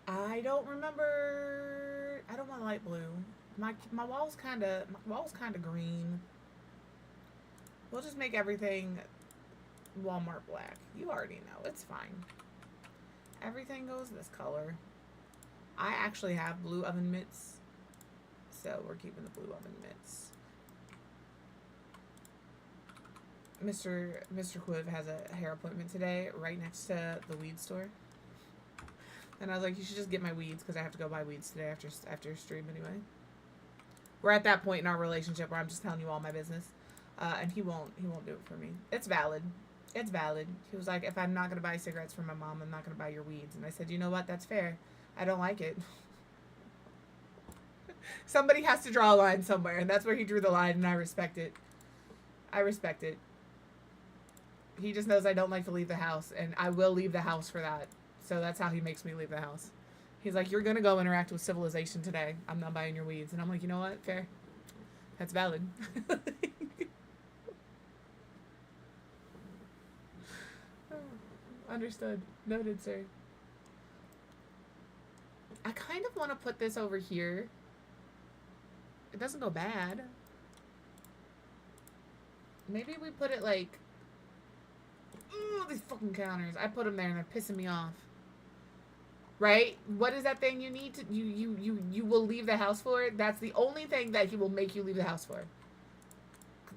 I don't remember. I don't want light blue. My wall's kind of green. We'll just make everything Walmart black. You already know. It's fine. Everything goes this color. I actually have blue oven mitts, so we're keeping the blue oven mitts. Mr. Quiv has a hair appointment today right next to the weed store. And I was like, you should just get my weeds because I have to go buy weeds today after stream anyway. We're at that point in our relationship where I'm just telling you all my business. And he won't do it for me. It's valid. It's valid. He was like, if I'm not going to buy cigarettes for my mom, I'm not going to buy your weeds. And I said, you know what? That's fair. I don't like it. Somebody has to draw a line somewhere. And that's where he drew the line. And I respect it. I respect it. He just knows I don't like to leave the house. And I will leave the house for that. So that's how he makes me leave the house. He's like, you're going to go interact with civilization today. I'm not buying your weeds. And I'm like, you know what? Fair. That's valid. Understood. Noted, sir. I kind of want to put this over here. It doesn't go bad. Maybe we put it like... Ooh, these fucking counters. I put them there and they're pissing me off. Right? What is that thing you need to... You will leave the house for? That's the only thing that he will make you leave the house for.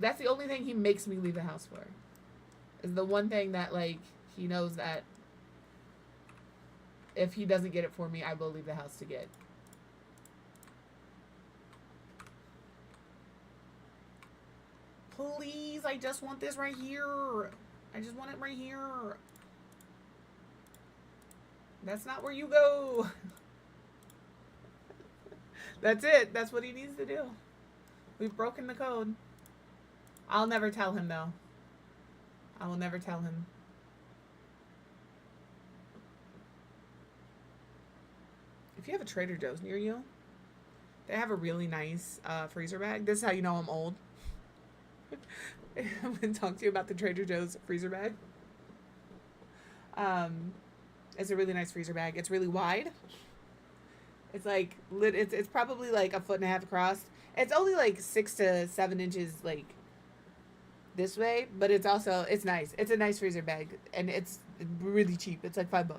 That's the only thing he makes me leave the house for. Is the one thing that, like, he knows that if he doesn't get it for me, I will leave the house to get. Please, I just want this right here. I just want it right here. That's not where you go. That's it. That's what he needs to do. We've broken the code. I'll never tell him, though. I will never tell him. If you have a Trader Joe's near you, they have a really nice freezer bag. This is how you know I'm old. I'm going to talk to you about the Trader Joe's freezer bag. It's a really nice freezer bag. It's really wide. It's like, it's probably like 1.5 feet across. It's only like 6 to 7 inches like this way, but it's also, it's nice. It's a nice freezer bag and it's really cheap. It's like $5.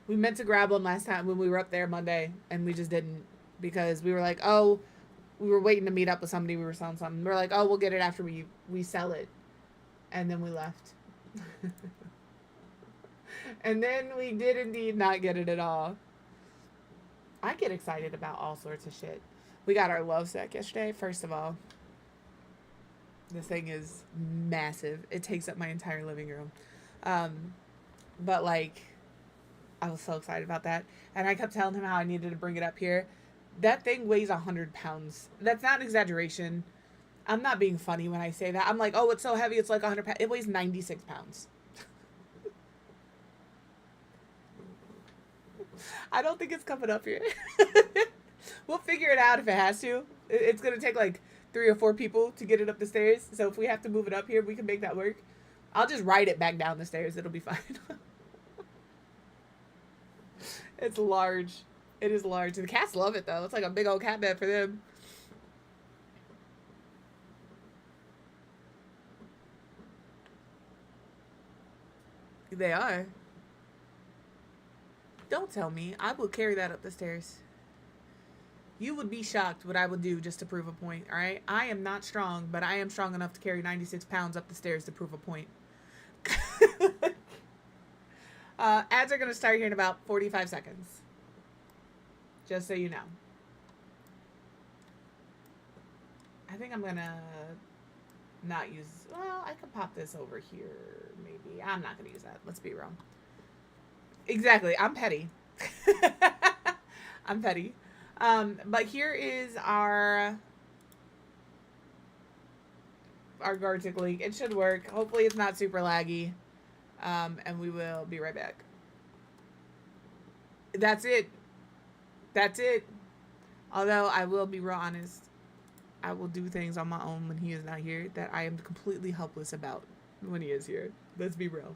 We meant to grab one last time when we were up there Monday and we just didn't because we were like, oh, we were waiting to meet up with somebody. We were selling something. We were like, oh, we'll get it after we sell it. And then we left. And then we did indeed not get it at all. I get excited about all sorts of shit. We got our love set yesterday. First of all, this thing is massive. It takes up my entire living room. But like, I was so excited about that. And I kept telling him how I needed to bring it up here. That thing weighs 100 pounds. That's not an exaggeration. I'm not being funny when I say that. I'm like, oh, it's so heavy. It's like 100 pounds. It weighs 96 pounds. I don't think it's coming up here. We'll figure it out if it has to. It's gonna take like 3 or 4 people to get it up the stairs. So if we have to move it up here, we can make that work. I'll just ride it back down the stairs. It'll be fine. It's large. It is large. The cats love it though. It's like a big old cat bed for them. They are. Don't tell me. I will carry that up the stairs. You would be shocked what I would do just to prove a point, alright? I am not strong, but I am strong enough to carry 96 pounds up the stairs to prove a point. Ads are going to start here in about 45 seconds. Just so you know. I think I'm going to not use... Well, I could pop this over here, maybe. I'm not going to use that. Let's be real. Exactly. I'm petty. I'm petty. But here is our guard tick link. It should work. Hopefully it's not super laggy. And we will be right back. That's it. That's it. Although I will be real honest, I will do things on my own when he is not here that I am completely helpless about when he is here. Let's be real.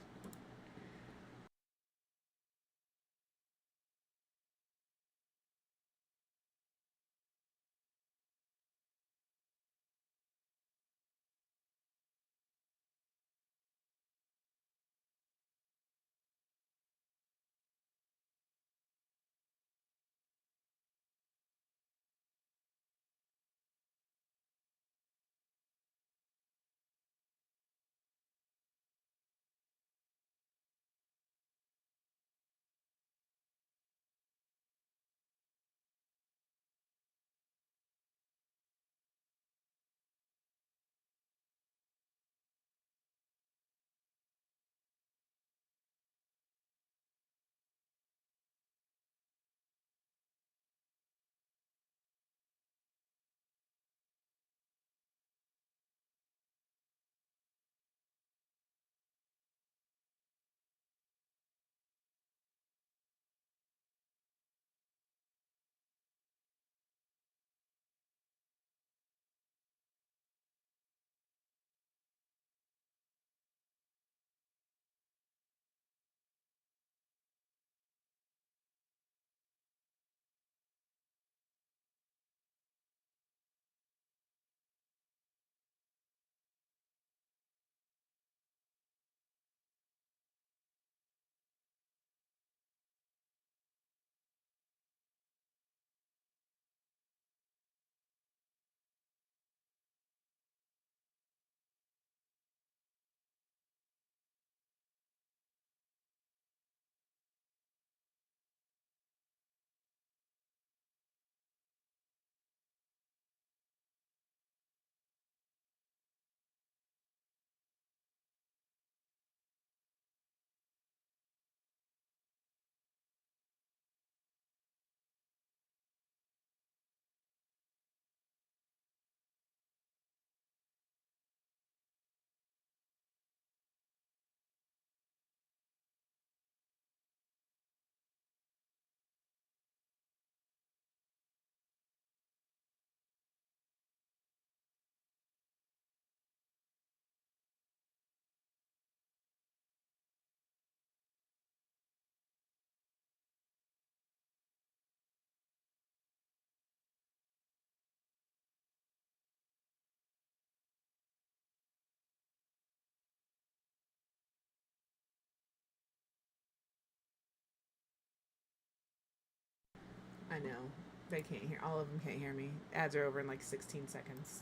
I know. They can't hear. All of them can't hear me. Ads are over in like 16 seconds.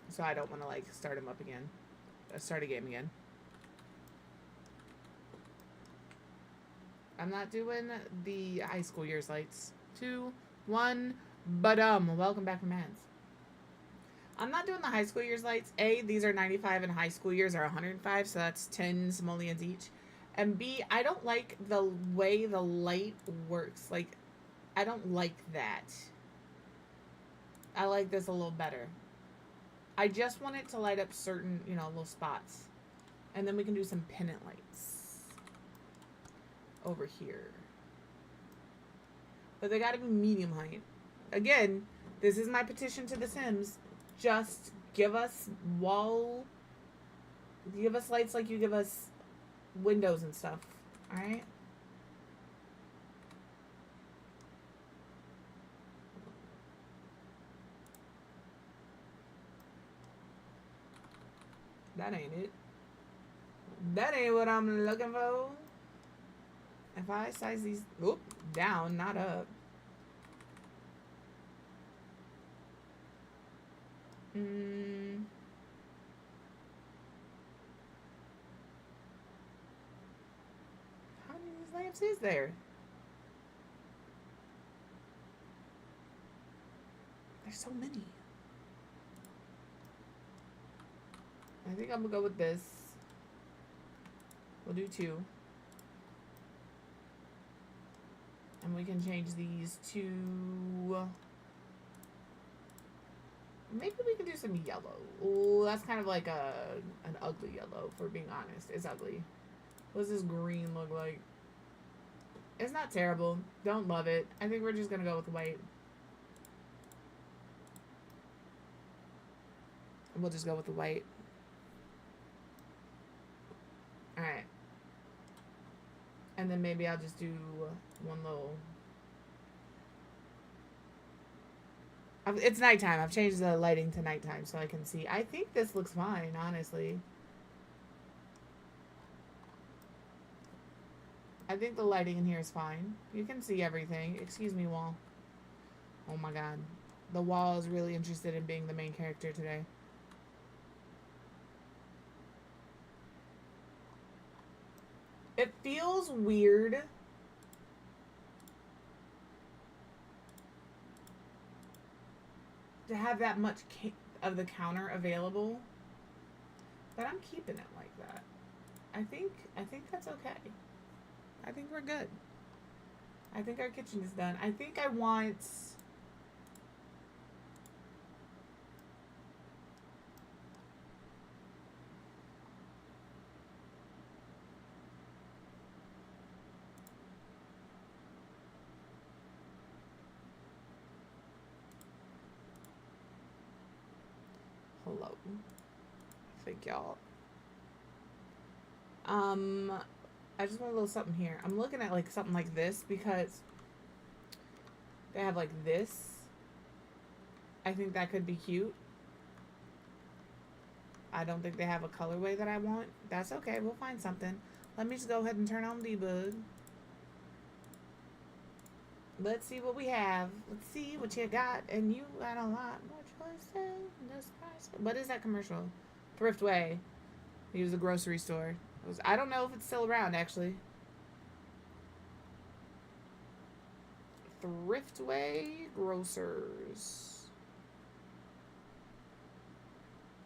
So I don't want to like start them up again. Start a game again. I'm not doing the high school years lights. 2, 1, welcome back from ads. I'm not doing the high school years lights. A, these are 95 and high school years are 105, so that's 10 simoleons each. And B, I don't like the way the light works. Like, I don't like that. I like this a little better. I just want it to light up certain, you know, little spots. And then we can do some pennant lights over here. but they gotta be medium height. Again, this is my petition to The Sims. Just give us lights like you give us windows and stuff. Alright? That ain't it. That ain't what I'm looking for. If I size these down, not up. How many of these lamps is there? There's so many. I think I'm gonna go with this. We'll do 2. And we can change these to... Maybe we can do some yellow. Oh, that's kind of like an ugly yellow, if we're being honest. It's ugly. What does this green look like? It's not terrible. Don't love it. I think we're just gonna go with white. We'll just go with the white. Alright. And then maybe I'll just do one little... It's nighttime. I've changed the lighting to nighttime so I can see. I think this looks fine, honestly. I think the lighting in here is fine. You can see everything. Excuse me, wall. Oh my god. The wall is really interested in being the main character today. It feels weird to have that much of the counter available, but I'm keeping it like that. I think that's okay. I think we're good. I think our kitchen is done. I think I want... Hello. Thank y'all. I just want a little something here. I'm looking at like something like this because they have like this. I think that could be cute. I don't think they have a colorway that I want. That's okay. We'll find something. Let me just go ahead and turn on debug. Let's see what we have. Let's see what you got. And you got a lot more choices. What is that commercial? Thriftway. He was a grocery store. I don't know if it's still around, actually. Thriftway Grocers.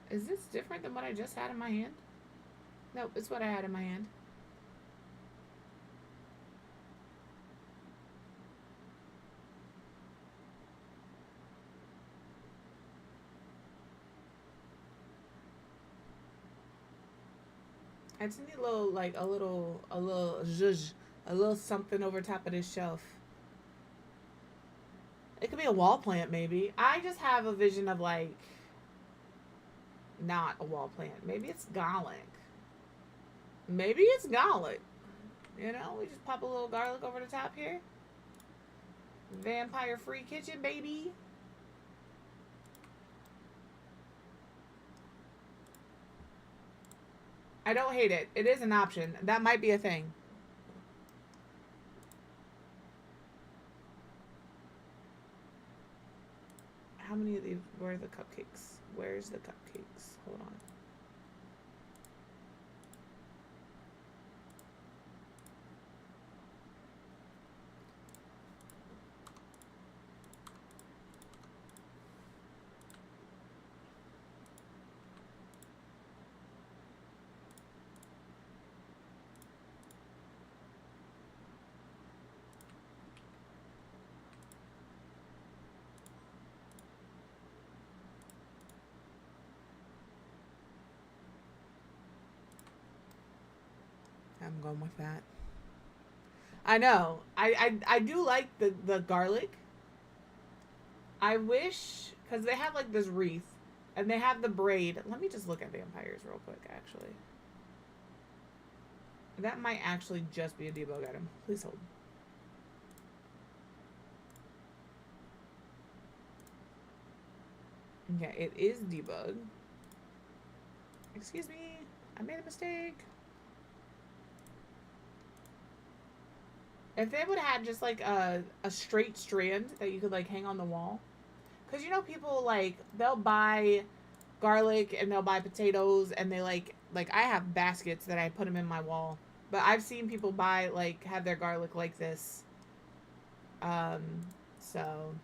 Is this different than what I just had in my hand? Nope, it's what I had in my hand. I just need a little, like, a little zhuzh, a little something over top of this shelf. It could be a wall plant, maybe. I just have a vision of, like, not a wall plant. Maybe it's garlic. Maybe it's garlic. You know, we just pop a little garlic over the top here. Vampire-free kitchen, baby. I don't hate it. It is an option. That might be a thing. How many of these? Where are the cupcakes? Where's the cupcakes? Hold on. I'm going with that. I know. I do like the garlic. I wish, because they have like this wreath and they have the braid. Let me just look at vampires real quick, actually. That might actually just be a debug item. Please hold. Okay, it is debug. Excuse me, I made a mistake. If they would have had just like a straight strand that you could like hang on the wall. Because you know people like, they'll buy garlic and they'll buy potatoes and they like I have baskets that I put them in my wall. But I've seen people buy like, have their garlic like this. So.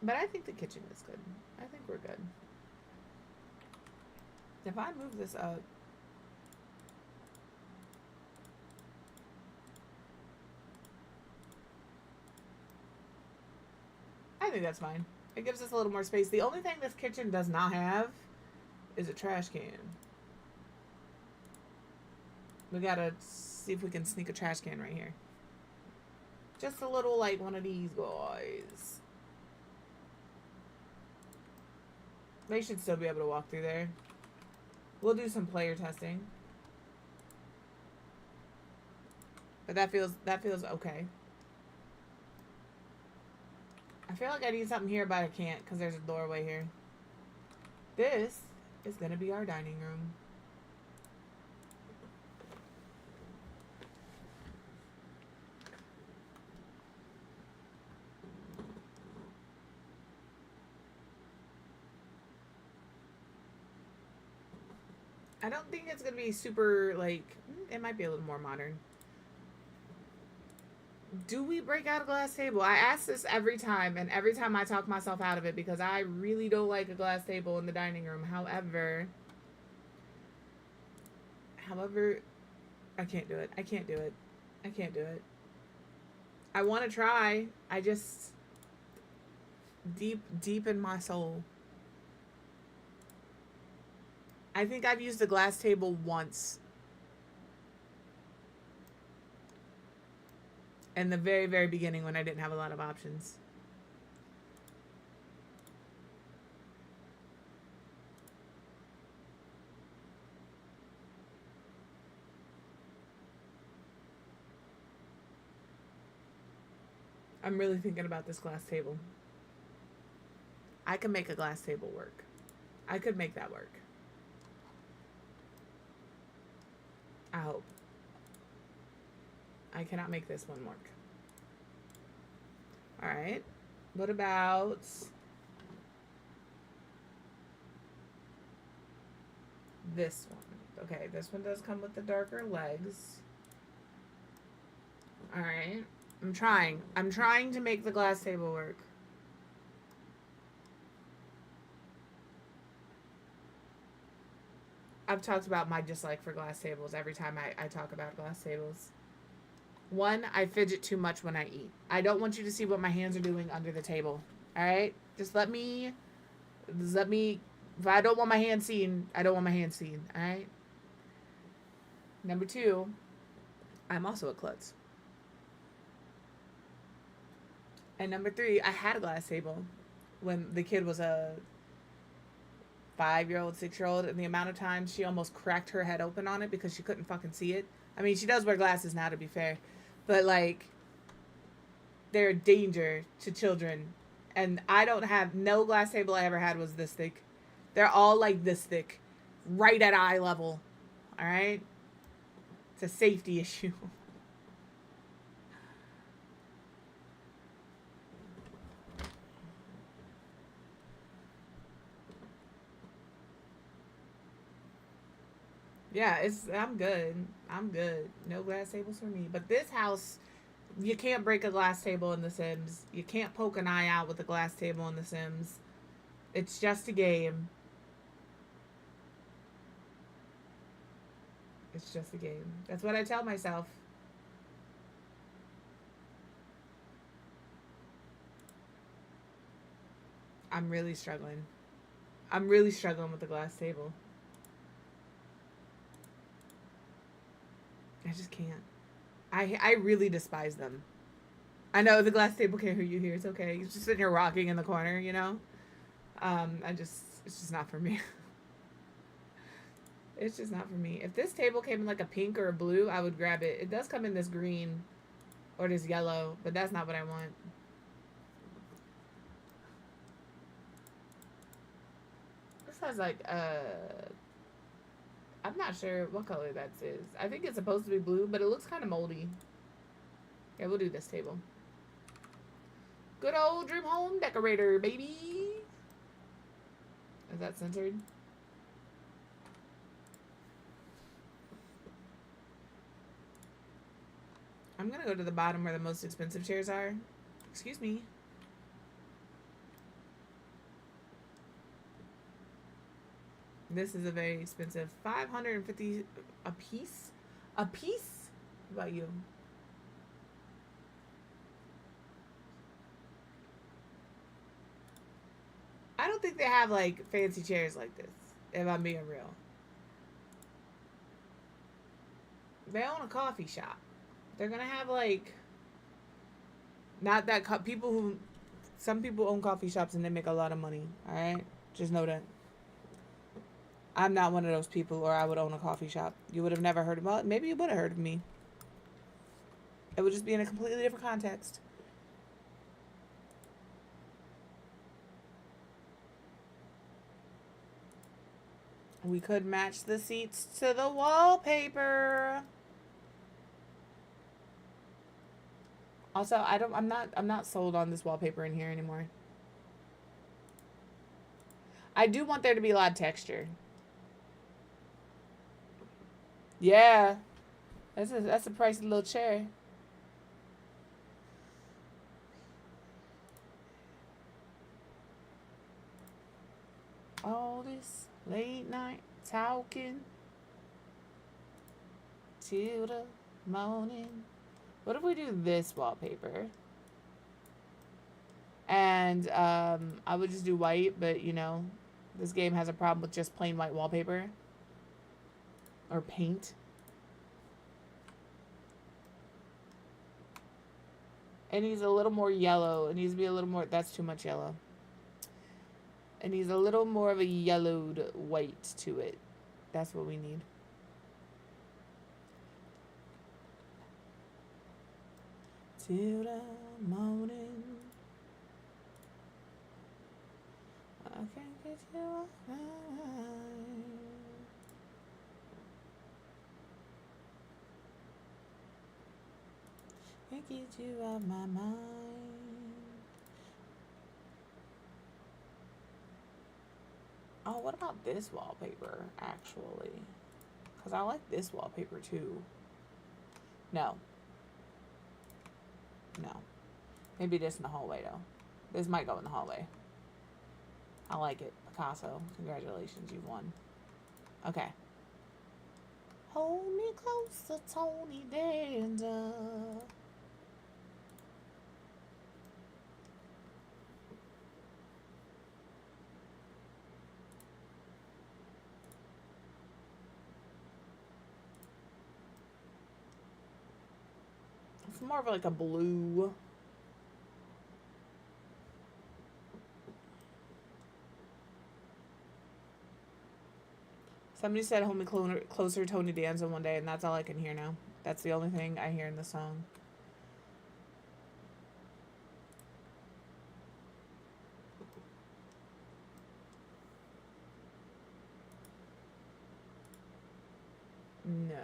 But I think the kitchen is good. I think we're good. If I move this up. I think that's fine. It gives us a little more space. The only thing this kitchen does not have is a trash can. We gotta see if we can sneak a trash can right here. Just a little like one of these guys. They should still be able to walk through there. We'll do some player testing. But that feels okay. I feel like I need something here, but I can't because there's a doorway here. This is going to be our dining room. I don't think it's going to be super, like, it might be a little more modern. Do we break out a glass table? I ask this every time, and every time I talk myself out of it because I really don't like a glass table in the dining room. However, I can't do it. I can't do it. I can't do it. I want to try. I just, deep in my soul, I think I've used a glass table once. In the very, very beginning when I didn't have a lot of options. I'm really thinking about this glass table. I can make a glass table work. I could make that work. I hope. I cannot make this one work. Alright. What about... this one? Okay, this one does come with the darker legs. Alright. I'm trying. I'm trying to make the glass table work. I've talked about my dislike for glass tables every time I talk about glass tables. One, I fidget too much when I eat. I don't want you to see what my hands are doing under the table. Alright? Just let me, if I don't want my hands seen, I don't want my hands seen. Alright? Number two, I'm also a klutz. And number three, I had a glass table when the kid was a 5-year-old, 6-year-old, and the amount of times she almost cracked her head open on it because she couldn't fucking see it. I mean, she does wear glasses now, to be fair. But, like, they're a danger to children. And I don't have... no glass table I ever had was this thick. They're all, like, this thick. Right at eye level. Alright? It's a safety issue. Yeah, I'm good. I'm good. No glass tables for me. But this house, you can't break a glass table in The Sims. You can't poke an eye out with a glass table in The Sims. It's just a game. It's just a game. That's what I tell myself. I'm really struggling. I'm really struggling with the glass table. I just can't. I really despise them. I know the glass table can't hear you here. It's okay. You're just sitting here rocking in the corner, you know? It's just not for me. It's just not for me. If this table came in like a pink or a blue, I would grab it. It does come in this green or this yellow, but that's not what I want. This has like, I'm not sure what color that is. I think it's supposed to be blue, but it looks kind of moldy. Yeah, we'll do this table. Good old Dream Home Decorator, baby. Is that centered? I'm gonna go to the bottom where the most expensive chairs are. Excuse me. This is a very expensive, $550 a piece. A piece? What about you? I don't think they have like fancy chairs like this, if I'm being real. They own a coffee shop. They're gonna have like, not that some people own coffee shops and they make a lot of money. All right, just know that. I'm not one of those people, or I would own a coffee shop. You would have never heard of, well, maybe you would have heard of me. It would just be in a completely different context. We could match the seats to the wallpaper. Also, I'm not sold on this wallpaper in here anymore. I do want there to be a lot of texture. Yeah. That's a pricey little chair. All this late night talking till the morning. What if we do this wallpaper? And I would just do white, but you know, this game has a problem with just plain white wallpaper. Or paint. It needs a little more yellow. It needs to be a little more, that's too much yellow. It needs a little more of a yellowed white to it. That's what we need. Till the morning, I can't get you off my mind. Can't get you off my mind. Oh, what about this wallpaper, actually? Because I like this wallpaper, too. No. No. Maybe this in the hallway, though. This might go in the hallway. I like it. Picasso, congratulations, you've won. Okay. Hold me closer, Tony Danza. It's more of like a blue. Somebody said hold me closer, Tony Danza one day, and that's all I can hear now. That's the only thing I hear in the song. No.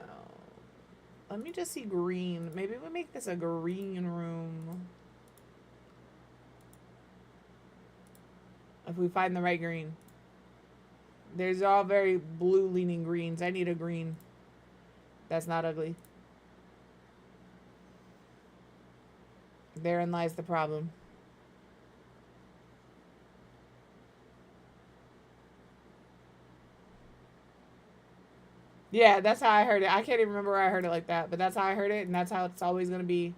Let me just see green. Maybe we make this a green room. If we find the right green. There's all very blue leaning greens. I need a green. That's not ugly. Therein lies the problem. Yeah, that's how I heard it. I can't even remember where I heard it like that, but that's how I heard it, and that's how it's always going to be.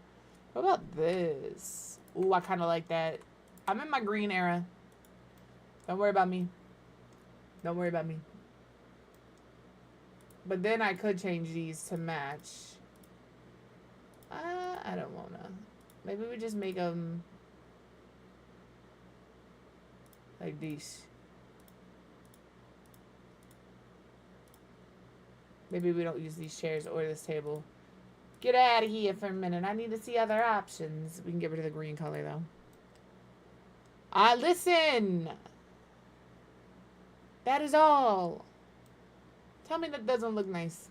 What about this? Ooh, I kind of like that. I'm in my green era. Don't worry about me. Don't worry about me. But then I could change these to match. I don't wanna. Maybe we just make them like these. Maybe we don't use these chairs or this table. Get out of here for a minute. I need to see other options. We can get rid of the green color, though. Listen! That is all. Tell me that doesn't look nice.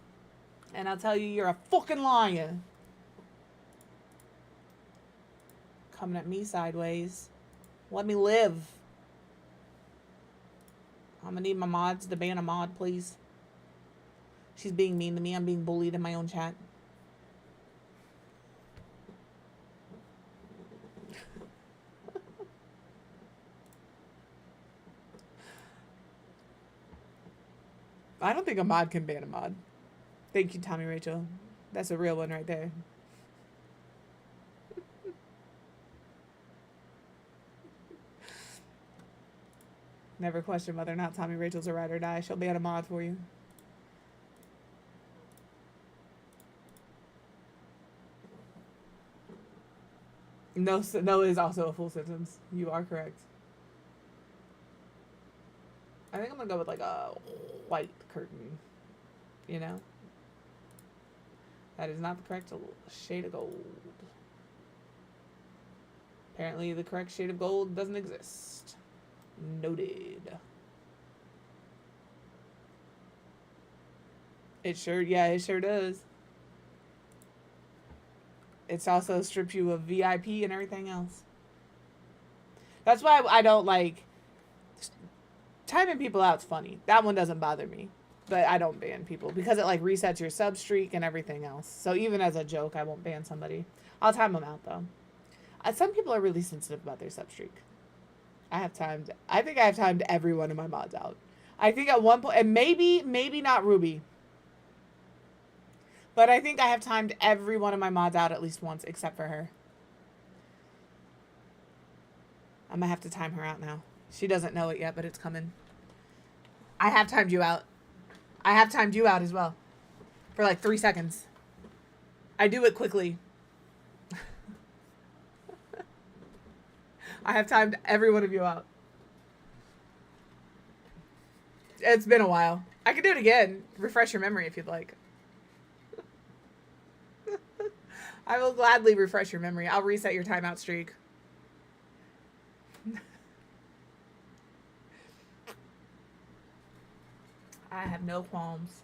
And I'll tell you you're a fucking liar. Coming at me sideways. Let me live. I'm gonna need my mods to ban a mod, please. She's being mean to me. I'm being bullied in my own chat. I don't think a mod can ban a mod. Thank you, Tommy Rachel. That's a real one right there. Never question whether or not Tommy Rachel's a ride or die. She'll ban a mod for you. No, no is also a full sentence. You are correct. I think I'm gonna go with like a white curtain. You know? That is not the correct shade of gold. Apparently the correct shade of gold doesn't exist. Noted. It sure does. It's also stripped you of VIP and everything else. That's why I don't like... Timing people out's funny. That one doesn't bother me. But I don't ban people. Because it like resets your sub streak and everything else. So even as a joke, I won't ban somebody. I'll time them out though. Some people are really sensitive about their sub streak. I think I have timed every one of my mods out. I think at one point... And maybe not Ruby. But I think I have timed every one of my mods out at least once, except for her. I'm gonna have to time her out now. She doesn't know it yet, but it's coming. I have timed you out. I have timed you out as well. For like 3 seconds. I do it quickly. I have timed every one of you out. It's been a while. I can do it again. Refresh your memory if you'd like. I will gladly refresh your memory. I'll reset your timeout streak. I have no qualms.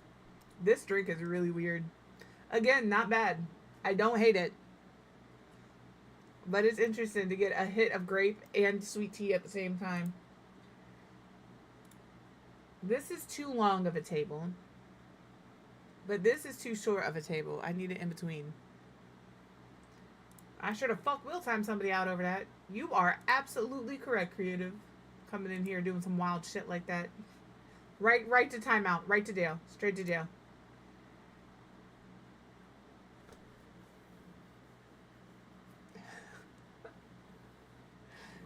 This drink is really weird. Again, not bad. I don't hate it. But it's interesting to get a hit of grape and sweet tea at the same time. This is too long of a table. But this is too short of a table. I need it in between. I should have will time somebody out over that. You are absolutely correct, Creative. Coming in here doing some wild shit like that. Right to timeout. Right to jail. Straight to jail.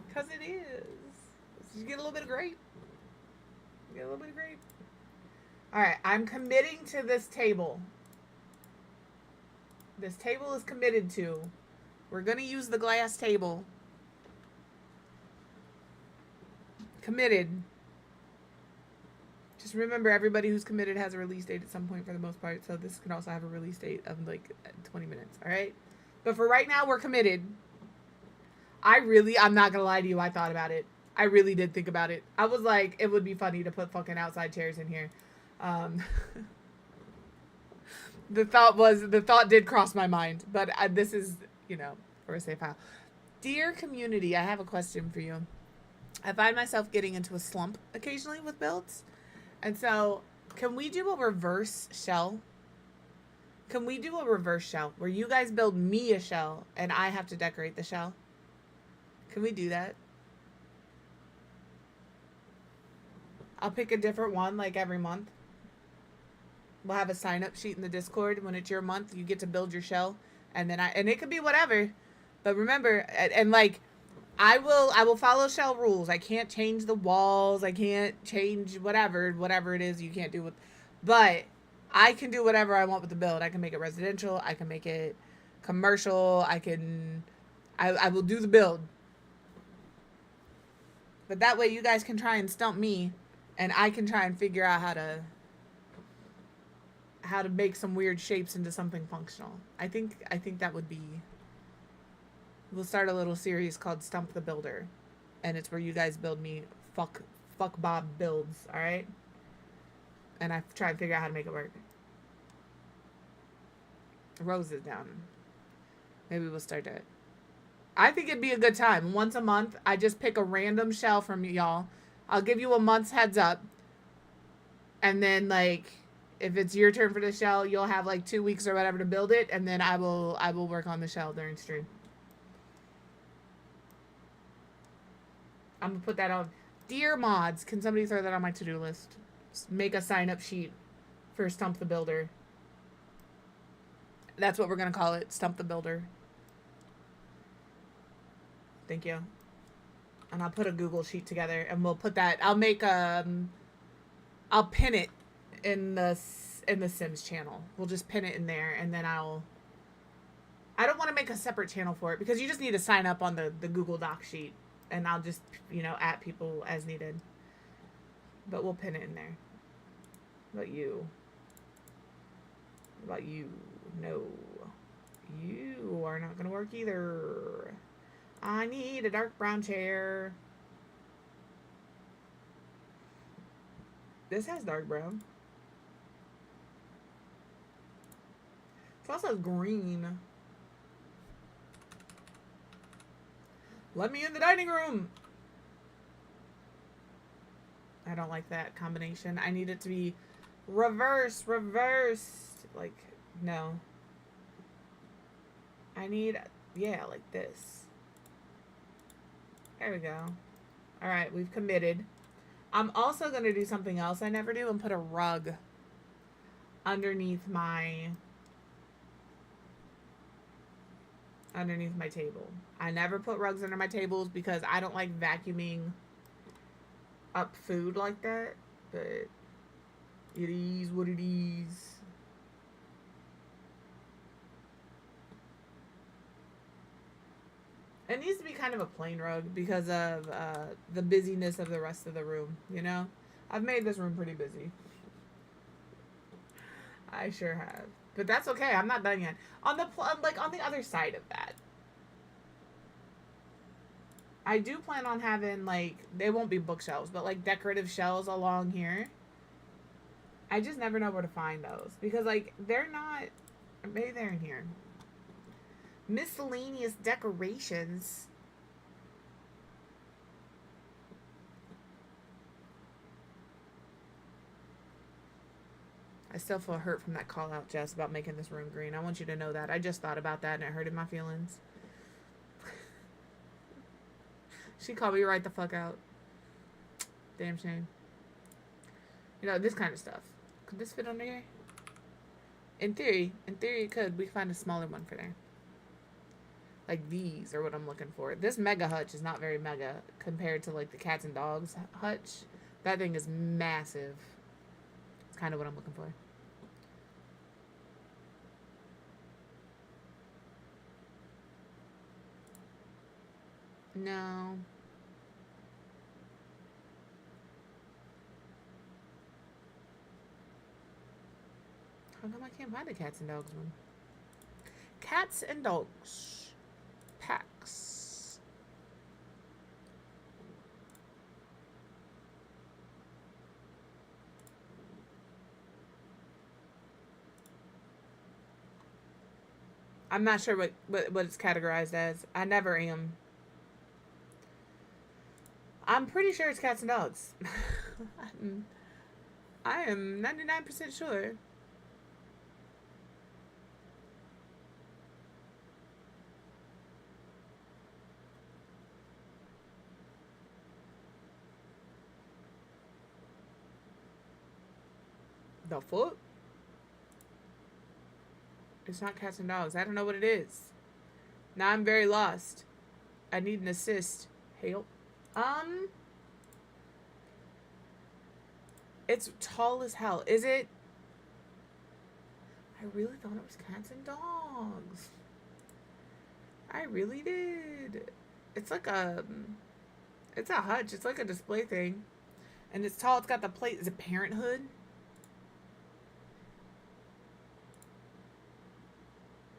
Because it is. You get a little bit of grape. Get a little bit of grape. Alright, I'm committing to this table. This table is committed to. We're going to use the glass table. Committed. Just remember, everybody who's committed has a release date at some point for the most part. So this can also have a release date of like 20 minutes. All right? But for right now, we're committed. I'm not going to lie to you. I thought about it. I really did think about it. I was like, it would be funny to put fucking outside chairs in here. The thought did cross my mind. But this is... you know, for a safe file. Dear community, I have a question for you. I find myself getting into a slump occasionally with builds. And so, can we do a reverse shell? Can we do a reverse shell where you guys build me a shell and I have to decorate the shell? Can we do that? I'll pick a different one like every month. We'll have a sign-up sheet in the Discord. When it's your month, you get to build your shell. And it could be whatever, but remember, and like, I will follow shell rules. I can't change the walls. I can't change whatever it is you can't do with, but I can do whatever I want with the build. I can make it residential. I can make it commercial. I will do the build. But that way you guys can try and stump me, and I can try and figure out how to make some weird shapes into something functional. I think that would be. We'll start a little series called Stump the Builder, and it's where you guys build me fuck Bob builds, all right? And I try and figure out how to make it work. Rose is down. Maybe we'll start it. I think it'd be a good time. Once a month, I just pick a random shell from y'all. I'll give you a month's heads up. And then, like, if it's your turn for the shell, you'll have, like, 2 weeks or whatever to build it. And then I will work on the shell during stream. I'm going to put that on. Dear mods, can somebody throw that on my to-do list? Make a sign-up sheet for Stump the Builder. That's what we're going to call it, Stump the Builder. Thank you. And I'll put a Google sheet together, and we'll put that. I'll make I'll pin it in the Sims channel. We'll just pin it in there, and then I don't want to make a separate channel for it because you just need to sign up on the Google Doc sheet, and I'll just, you know, at people as needed. But we'll pin it in there. What about you? What about you? No. You are not going to work either. I need a dark brown chair. This has dark brown. It also has green. Let me in the dining room. I don't like that combination. I need it to be reversed. Like, no. I need, yeah, like this. There we go. All right, we've committed. I'm also going to do something else I never do and put a rug underneath my table. I never put rugs under my tables because I don't like vacuuming up food like that, but it is what it is. It needs to be kind of a plain rug because of the busyness of the rest of the room, you know? I've made this room pretty busy. I sure have. But that's okay. I'm not done yet. On the other side of that, I do plan on having, like, they won't be bookshelves, but, like, decorative shelves along here. I just never know where to find those. Because, like, they're not, maybe they're in here. Miscellaneous decorations. I still feel hurt from that call out, Jess, about making this room green. I want you to know that. I just thought about that and it hurted my feelings. She called me right the fuck out. Damn shame. You know, this kind of stuff. Could this fit under here? In theory it could. We can find a smaller one for there. Like these are what I'm looking for. This mega hutch is not very mega compared to like the cats and dogs hutch. That thing is massive. It's kind of what I'm looking for. No. How come I can't find the cats and dogs one? Cats and dogs. Packs. I'm not sure what it's categorized as. I never am. I'm pretty sure it's cats and dogs. I am 99% sure. The fuck? It's not cats and dogs. I don't know what it is. Now I'm very lost. I need an assist. Help. It's tall as hell. Is it? I really thought it was cats and dogs. I really did. It's like a, it's a hutch. It's like a display thing. And it's tall. It's got the plate. Is it Parenthood?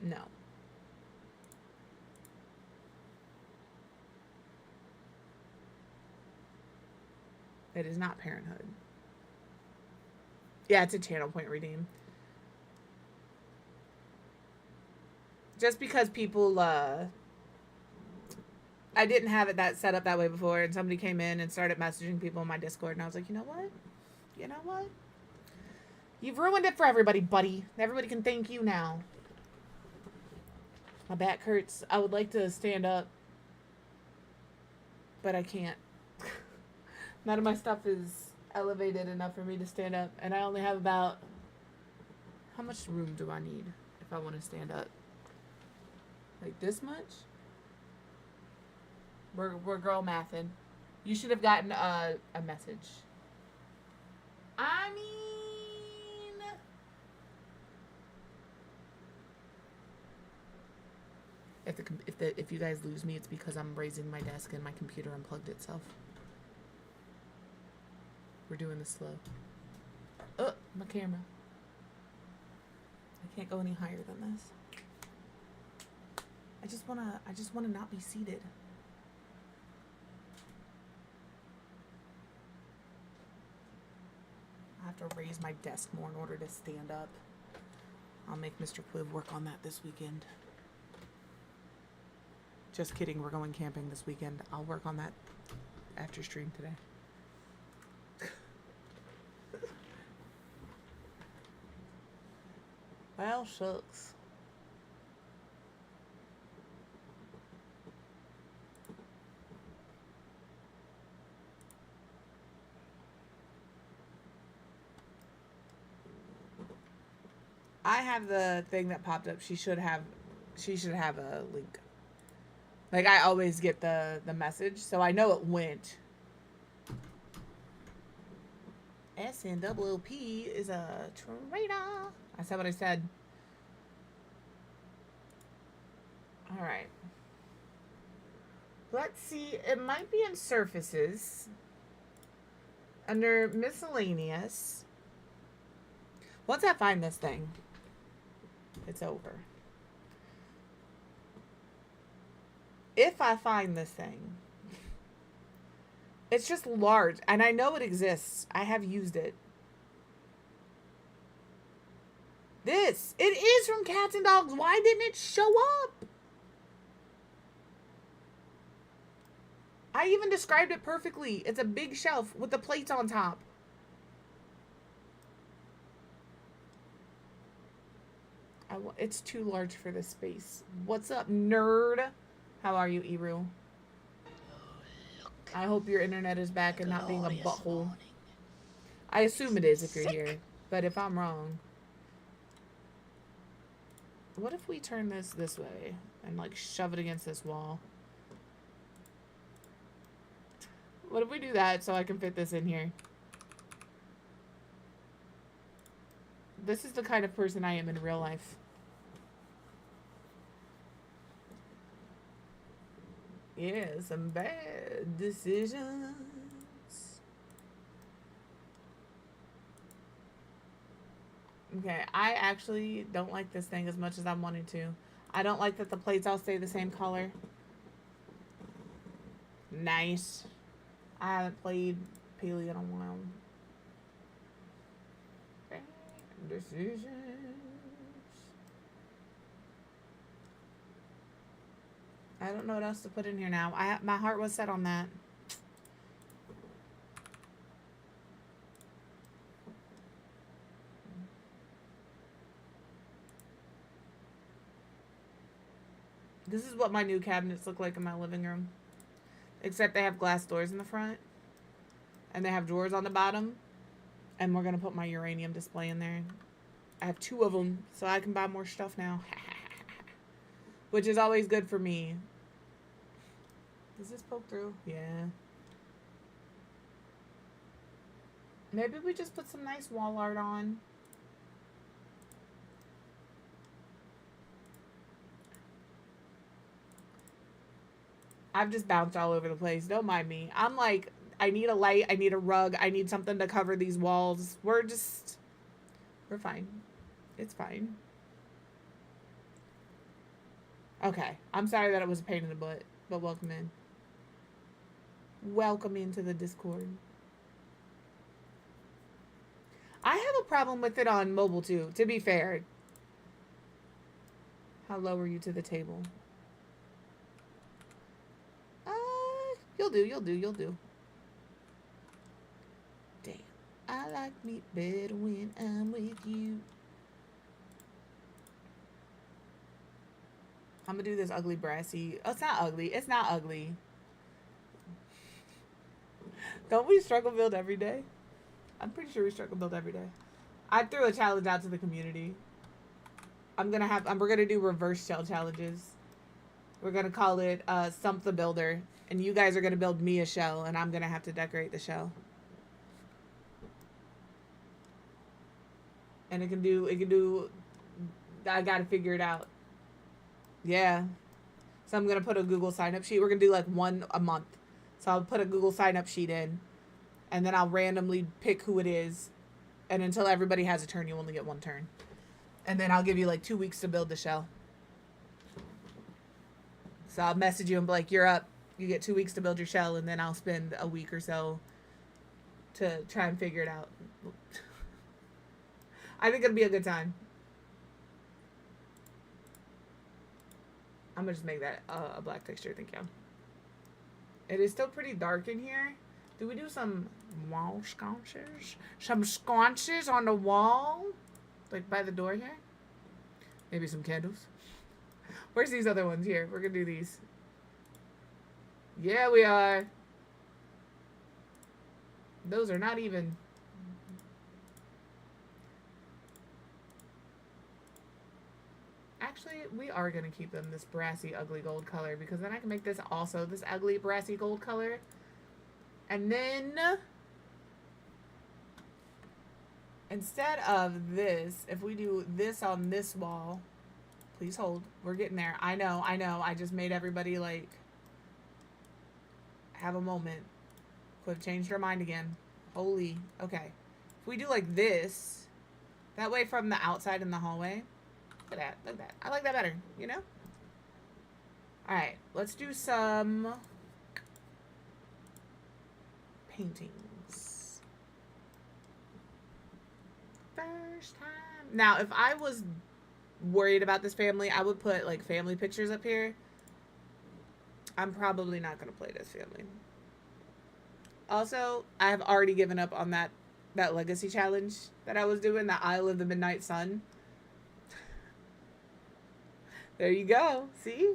No. It is not Parenthood. Yeah, it's a channel point redeem. Just because people, I didn't have it that set up that way before, and somebody came in and started messaging people in my Discord, and I was like, you know what? You know what? You've ruined it for everybody, buddy. Everybody can thank you now. My back hurts. I would like to stand up, but I can't. None of my stuff is elevated enough for me to stand up, and I only have about... How much room do I need if I want to stand up? Like this much? We're girl mathing. You should have gotten a message. I mean... If you guys lose me, it's because I'm raising my desk and my computer unplugged itself. We're doing this slow. Oh, my camera. I can't go any higher than this. I just wanna not be seated. I have to raise my desk more in order to stand up. I'll make Mr. Quiv work on that this weekend. Just kidding, we're going camping this weekend. I'll work on that after stream today. Well, shucks. I have the thing that popped up. She should have a link. Like, I always get the message, so I know it went. SNWP is a traitor. I said what I said. Alright. Let's see. It might be in surfaces. Under miscellaneous. Once I find this thing, it's over. If I find this thing, it's just large, and I know it exists. I have used it. This, it is from Cats and Dogs. Why didn't it show up? I even described it perfectly. It's a big shelf with the plates on top. It's too large for this space. What's up, nerd? How are you, Eru? I hope your internet is back and not being a butthole. I assume it is if you're here, but if I'm wrong. What if we turn this way and like shove it against this wall? What if we do that so I can fit this in here? This is the kind of person I am in real life. Yeah, some bad decisions. Okay, I actually don't like this thing as much as I'm wanting to. I don't like that the plates all stay the same color. Nice. I haven't played Paleo in a while. Bad decisions. I don't know what else to put in here now. My heart was set on that. This is what my new cabinets look like in my living room. Except they have glass doors in the front. And they have drawers on the bottom. And we're going to put my uranium display in there. I have 2 of them, so I can buy more stuff now. Which is always good for me. Does this poke through? Yeah. Maybe we just put some nice wall art on. I've just bounced all over the place. Don't mind me. I'm like, I need a light. I need a rug. I need something to cover these walls. We're fine. It's fine. Okay. I'm sorry that it was a pain in the butt, but welcome in. Welcome into the Discord. I have a problem with it on mobile too, to be fair. How low are you to the table? You'll do. Damn. I like me better when I'm with you. I'm gonna do this ugly brassy. Oh, it's not ugly. It's not ugly. Don't we struggle build every day? I'm pretty sure we struggle build every day. I threw a challenge out to the community. We're gonna do reverse shell challenges. We're gonna call it Stump the Builder. And you guys are gonna build me a shell, and I'm gonna have to decorate the shell. And it can do. I gotta figure it out. Yeah. So I'm gonna put a Google sign up sheet. We're gonna do like one a month. So I'll put a Google sign up sheet in, and then I'll randomly pick who it is. And until everybody has a turn, you only get one turn. And then I'll give you like 2 weeks to build the shell. So I'll message you and be like, you're up. You get 2 weeks to build your shell, and then I'll spend a week or so to try and figure it out. I think it'll be a good time. I'm gonna just make that a black texture, thank you. It is still pretty dark in here. Do we do some wall sconces? Some sconces on the wall? Like by the door here? Maybe some candles. Where's these other ones here? We're gonna do these. Yeah, we are. Those are not even. Actually, we are going to keep them this brassy, ugly gold color, because then I can make this also this ugly, brassy gold color. And then, instead of this, if we do this on this wall, please hold. We're getting there. I know. I just made everybody, like, have a moment. Could have changed our mind again. Holy. Okay. If we do like this, that way from the outside in the hallway. Look at that. Look at that. I like that better, you know? Alright. Let's do some paintings. First time. Now, if I was worried about this family, I would put, like, family pictures up here. I'm probably not going to play this family. Also, I have already given up on that legacy challenge that I was doing, the Isle of the Midnight Sun. There you go. See?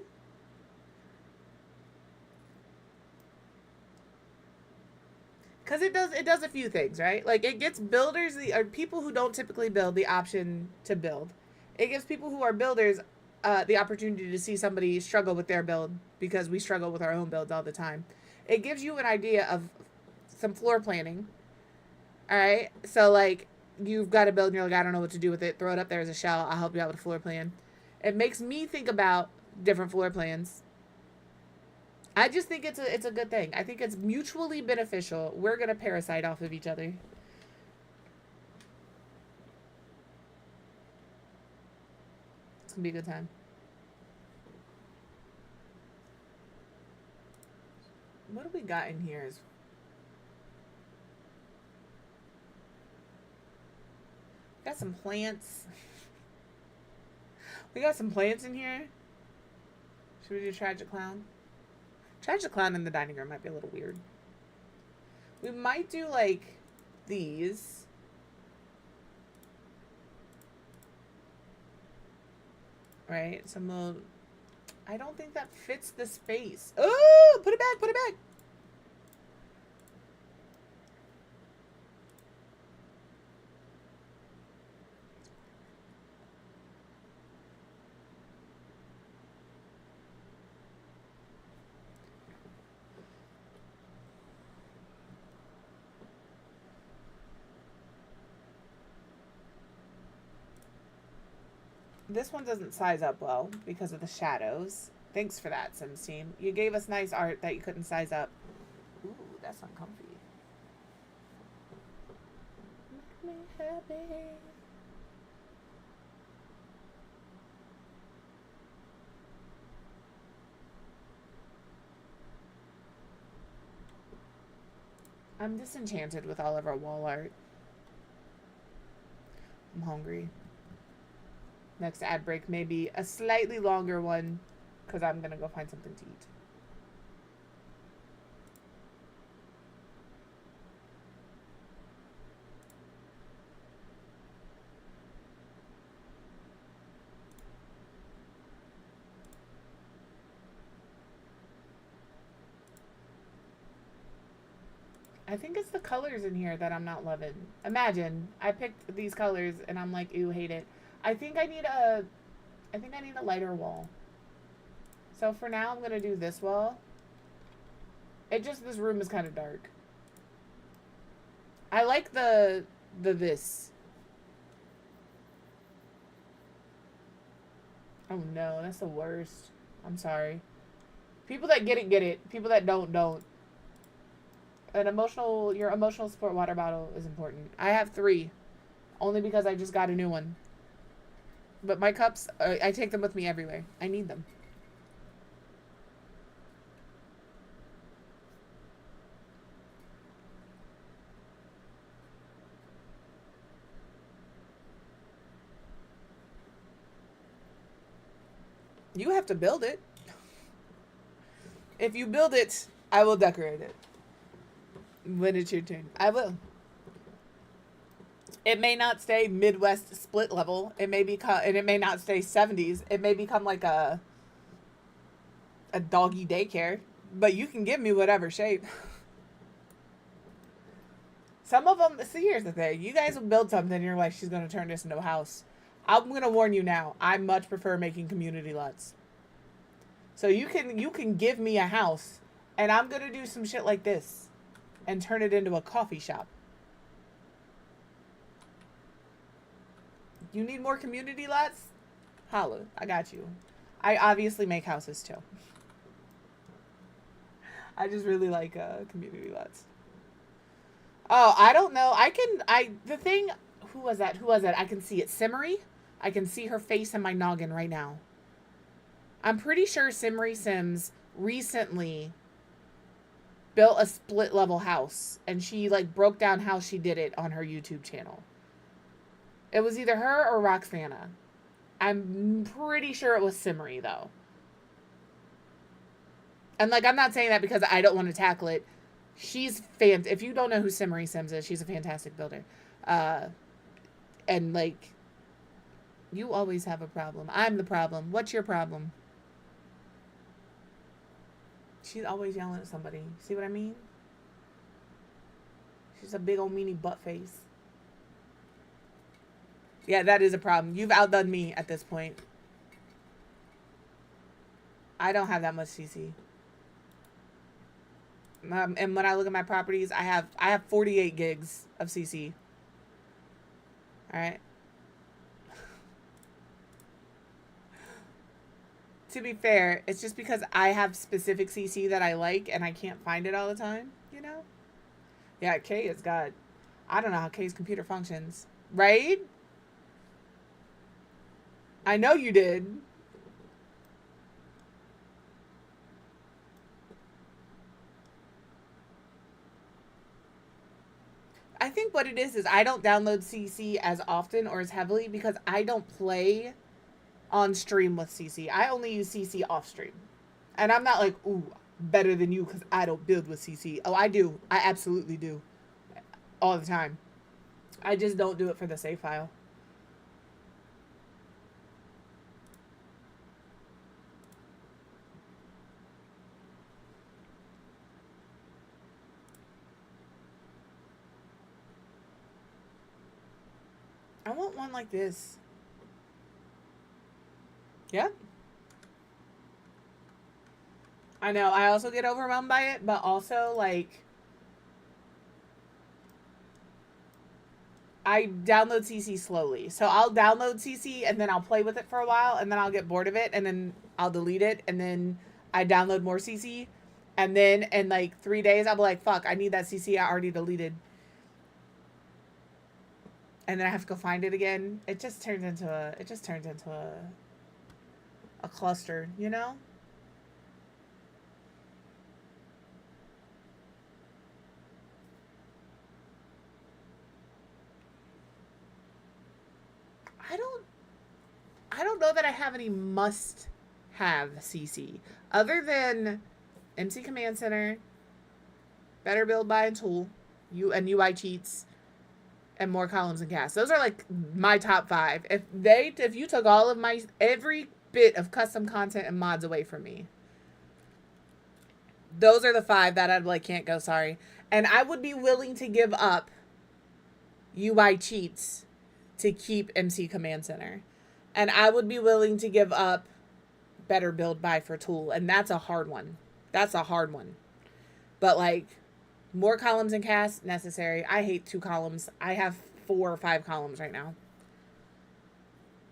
Because it does a few things, right? Like, it gets builders, or people who don't typically build, the option to build. It gives people who are builders the opportunity to see somebody struggle with their build, because we struggle with our own builds all the time. It gives you an idea of some floor planning. All right? So, like, you've got a build and you're like, I don't know what to do with it. Throw it up there as a shell. I'll help you out with a floor plan. It makes me think about different floor plans. I just think it's a good thing. I think it's mutually beneficial. We're going to parasite off of each other. It's going to be a good time. What do we got in here? Got some plants. We got some plants in here. Should we do Tragic Clown? Tragic Clown in the dining room might be a little weird. We might do, like, these. Right? Some little... I don't think that fits the space. Oh! Put it back! Put it back! This one doesn't size up well because of the shadows. Thanks for that, Sims team. You gave us nice art that you couldn't size up. Ooh, that's uncomfy. Make me happy. I'm disenchanted with all of our wall art. I'm hungry. Next ad break, maybe a slightly longer one, because I'm going to go find something to eat. I think it's the colors in here that I'm not loving. Imagine I picked these colors and I'm like, ew, hate it. I think I need a lighter wall. So for now, I'm gonna do this wall. This room is kind of dark. I like this. Oh no, that's the worst. I'm sorry. People that get it, get it. People that don't. Your emotional support water bottle is important. I have 3. Only because I just got a new one. But my cups, I take them with me everywhere. I need them. You have to build it. If you build it, I will decorate it. When it's your turn. I will. It may not stay Midwest split level. It may become, and it may not stay 70s. It may become like a doggy daycare. But you can give me whatever shape. Some of them, see, here's the thing. You guys will build something and you're like, she's going to turn this into a house. I'm going to warn you now. I much prefer making community lots. So you can give me a house and I'm going to do some shit like this. And turn it into a coffee shop. You need more community lots? Holla, I got you. I obviously make houses too. I just really like community lots. Oh, I don't know. Who was that? I can see it. Simmery? I can see her face in my noggin right now. I'm pretty sure Simmery Sims recently built a split level house and she like broke down how she did it on her YouTube channel. It was either her or Roxana. I'm pretty sure it was Simmery though. And like, I'm not saying that because I don't want to tackle it. She's if you don't know who Simmery Sims is, she's a fantastic builder. And like, you always have a problem. I'm the problem. What's your problem? She's always yelling at somebody. See what I mean? She's a big old meanie butt face. Yeah, that is a problem. You've outdone me at this point. I don't have that much CC. And when I look at my properties, I have 48 gigs of CC. All right. To be fair, it's just because I have specific CC that I like and I can't find it all the time, you know? Yeah, Kay has got... I don't know how Kay's computer functions. Right? I know you did. I think what it is I don't download CC as often or as heavily because I don't play on stream with CC. I only use CC off stream. And I'm not like, ooh, better than you because I don't build with CC. Oh, I do. I absolutely do. All the time. I just don't do it for the save file. I want one like this. Yep. I know. I also get overwhelmed by it, but also, like, I download CC slowly. So I'll download CC and then I'll play with it for a while and then I'll get bored of it and then I'll delete it and then I download more CC and then in like 3 days I'll be like, fuck, I need that CC I already deleted. And then I have to go find it again. It just turns into a cluster, you know? I don't know that I have any must-have CC other than MC Command Center, Better Build Buy and Tool, and UI cheats, and more columns and casts. Those are like my top 5. If you took all of every bit of custom content and mods away from me, those are the 5 that I'd like can't go. Sorry, and I would be willing to give up UI cheats to keep MC Command Center. And I would be willing to give up Better Build Buy for Tool. And that's a hard one. That's a hard one. But like, more columns and casts, necessary. I hate 2 columns. I have 4 or 5 columns right now.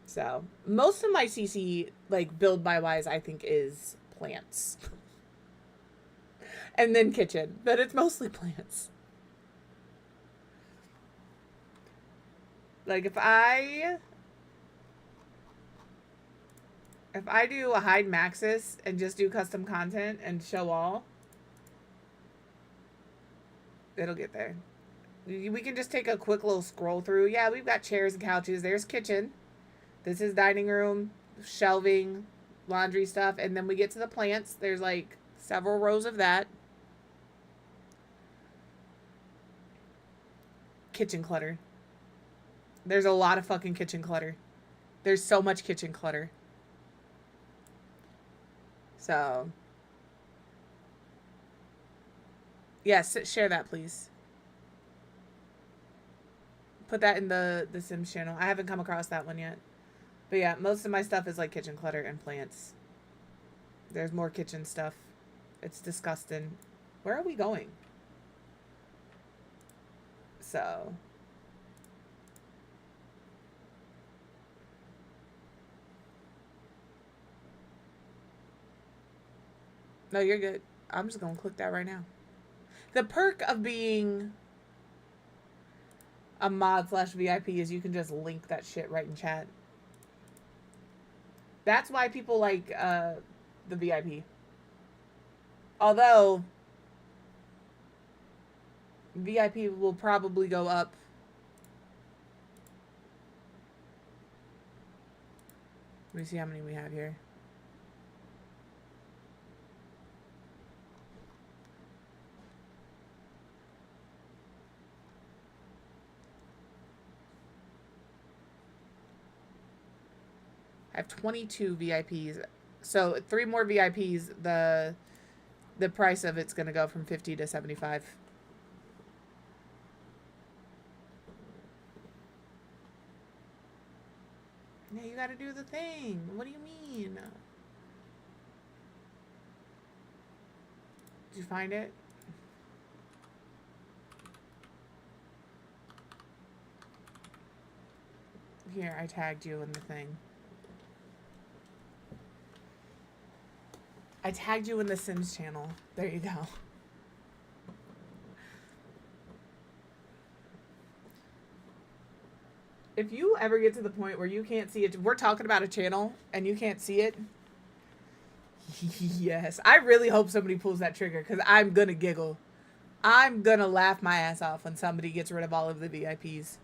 So, most of my CC, like, build by wise, I think is plants. And then kitchen. But it's mostly plants. Like, if I do a hide Maxis and just do custom content and show all, it'll get there. We can just take a quick little scroll through. Yeah, we've got chairs and couches. There's kitchen. This is dining room, shelving, laundry stuff. And then we get to the plants. There's like several rows of that. Kitchen clutter. There's a lot of fucking kitchen clutter. There's so much kitchen clutter. So, yes, share that, please. Put that in the Sims channel. I haven't come across that one yet. But yeah, most of my stuff is like kitchen clutter and plants. There's more kitchen stuff. It's disgusting. Where are we going? So, no, you're good. I'm just going to click that right now. The perk of being a mod / VIP is you can just link that shit right in chat. That's why people like the VIP. Although, VIP will probably go up. Let me see how many we have here. I have 22 VIPs. So 3 more VIPs, the price of it's going to go from 50 to 75. Yeah, you got to do the thing. What do you mean? Did you find it? Here, I tagged you in the thing. I tagged you in the Sims channel. There you go. If you ever get to the point where you can't see it, we're talking about a channel and you can't see it. Yes. I really hope somebody pulls that trigger because I'm going to giggle. I'm going to laugh my ass off when somebody gets rid of all of the VIPs.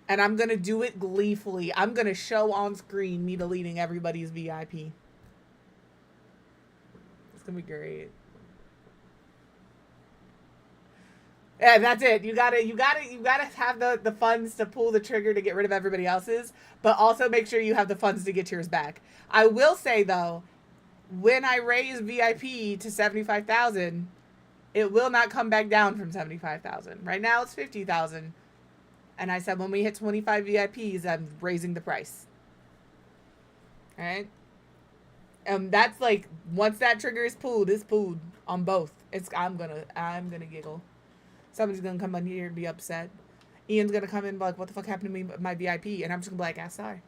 And I'm going to do it gleefully. I'm going to show on screen me deleting everybody's VIP. It's gonna be great. Yeah, that's it. You gotta have the funds to pull the trigger to get rid of everybody else's, but also make sure you have the funds to get yours back. I will say though, when I raise VIP to 75,000, it will not come back down from 75,000. Right now it's 50,000, and I said when we hit 25 VIPs, I'm raising the price. All right. That's like once that trigger is pulled, it's pulled on both. I'm gonna giggle. Somebody's gonna come on here and be upset. Ian's gonna come in and be like, what the fuck happened to me, my VIP? And I'm just gonna be like, ask Sai.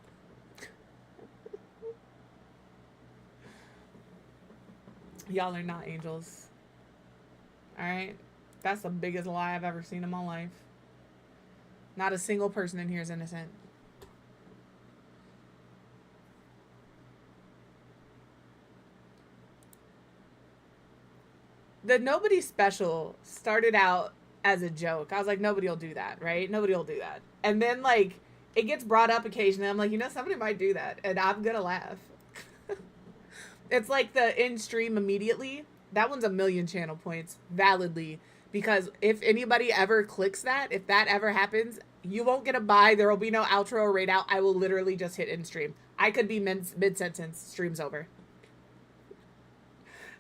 Y'all are not angels. Alright? That's the biggest lie I've ever seen in my life. Not a single person in here is innocent. The nobody special started out as a joke. I was like, nobody will do that, right? Nobody will do that. And then, like, it gets brought up occasionally. I'm like, you know, somebody might do that. And I'm going to laugh. It's like the in stream immediately. That one's 1,000,000 channel points, validly. Because if anybody ever clicks that, if that ever happens, you won't get a buy. There will be no outro or raid out. I will literally just hit in stream. I could be mid-sentence. Stream's over.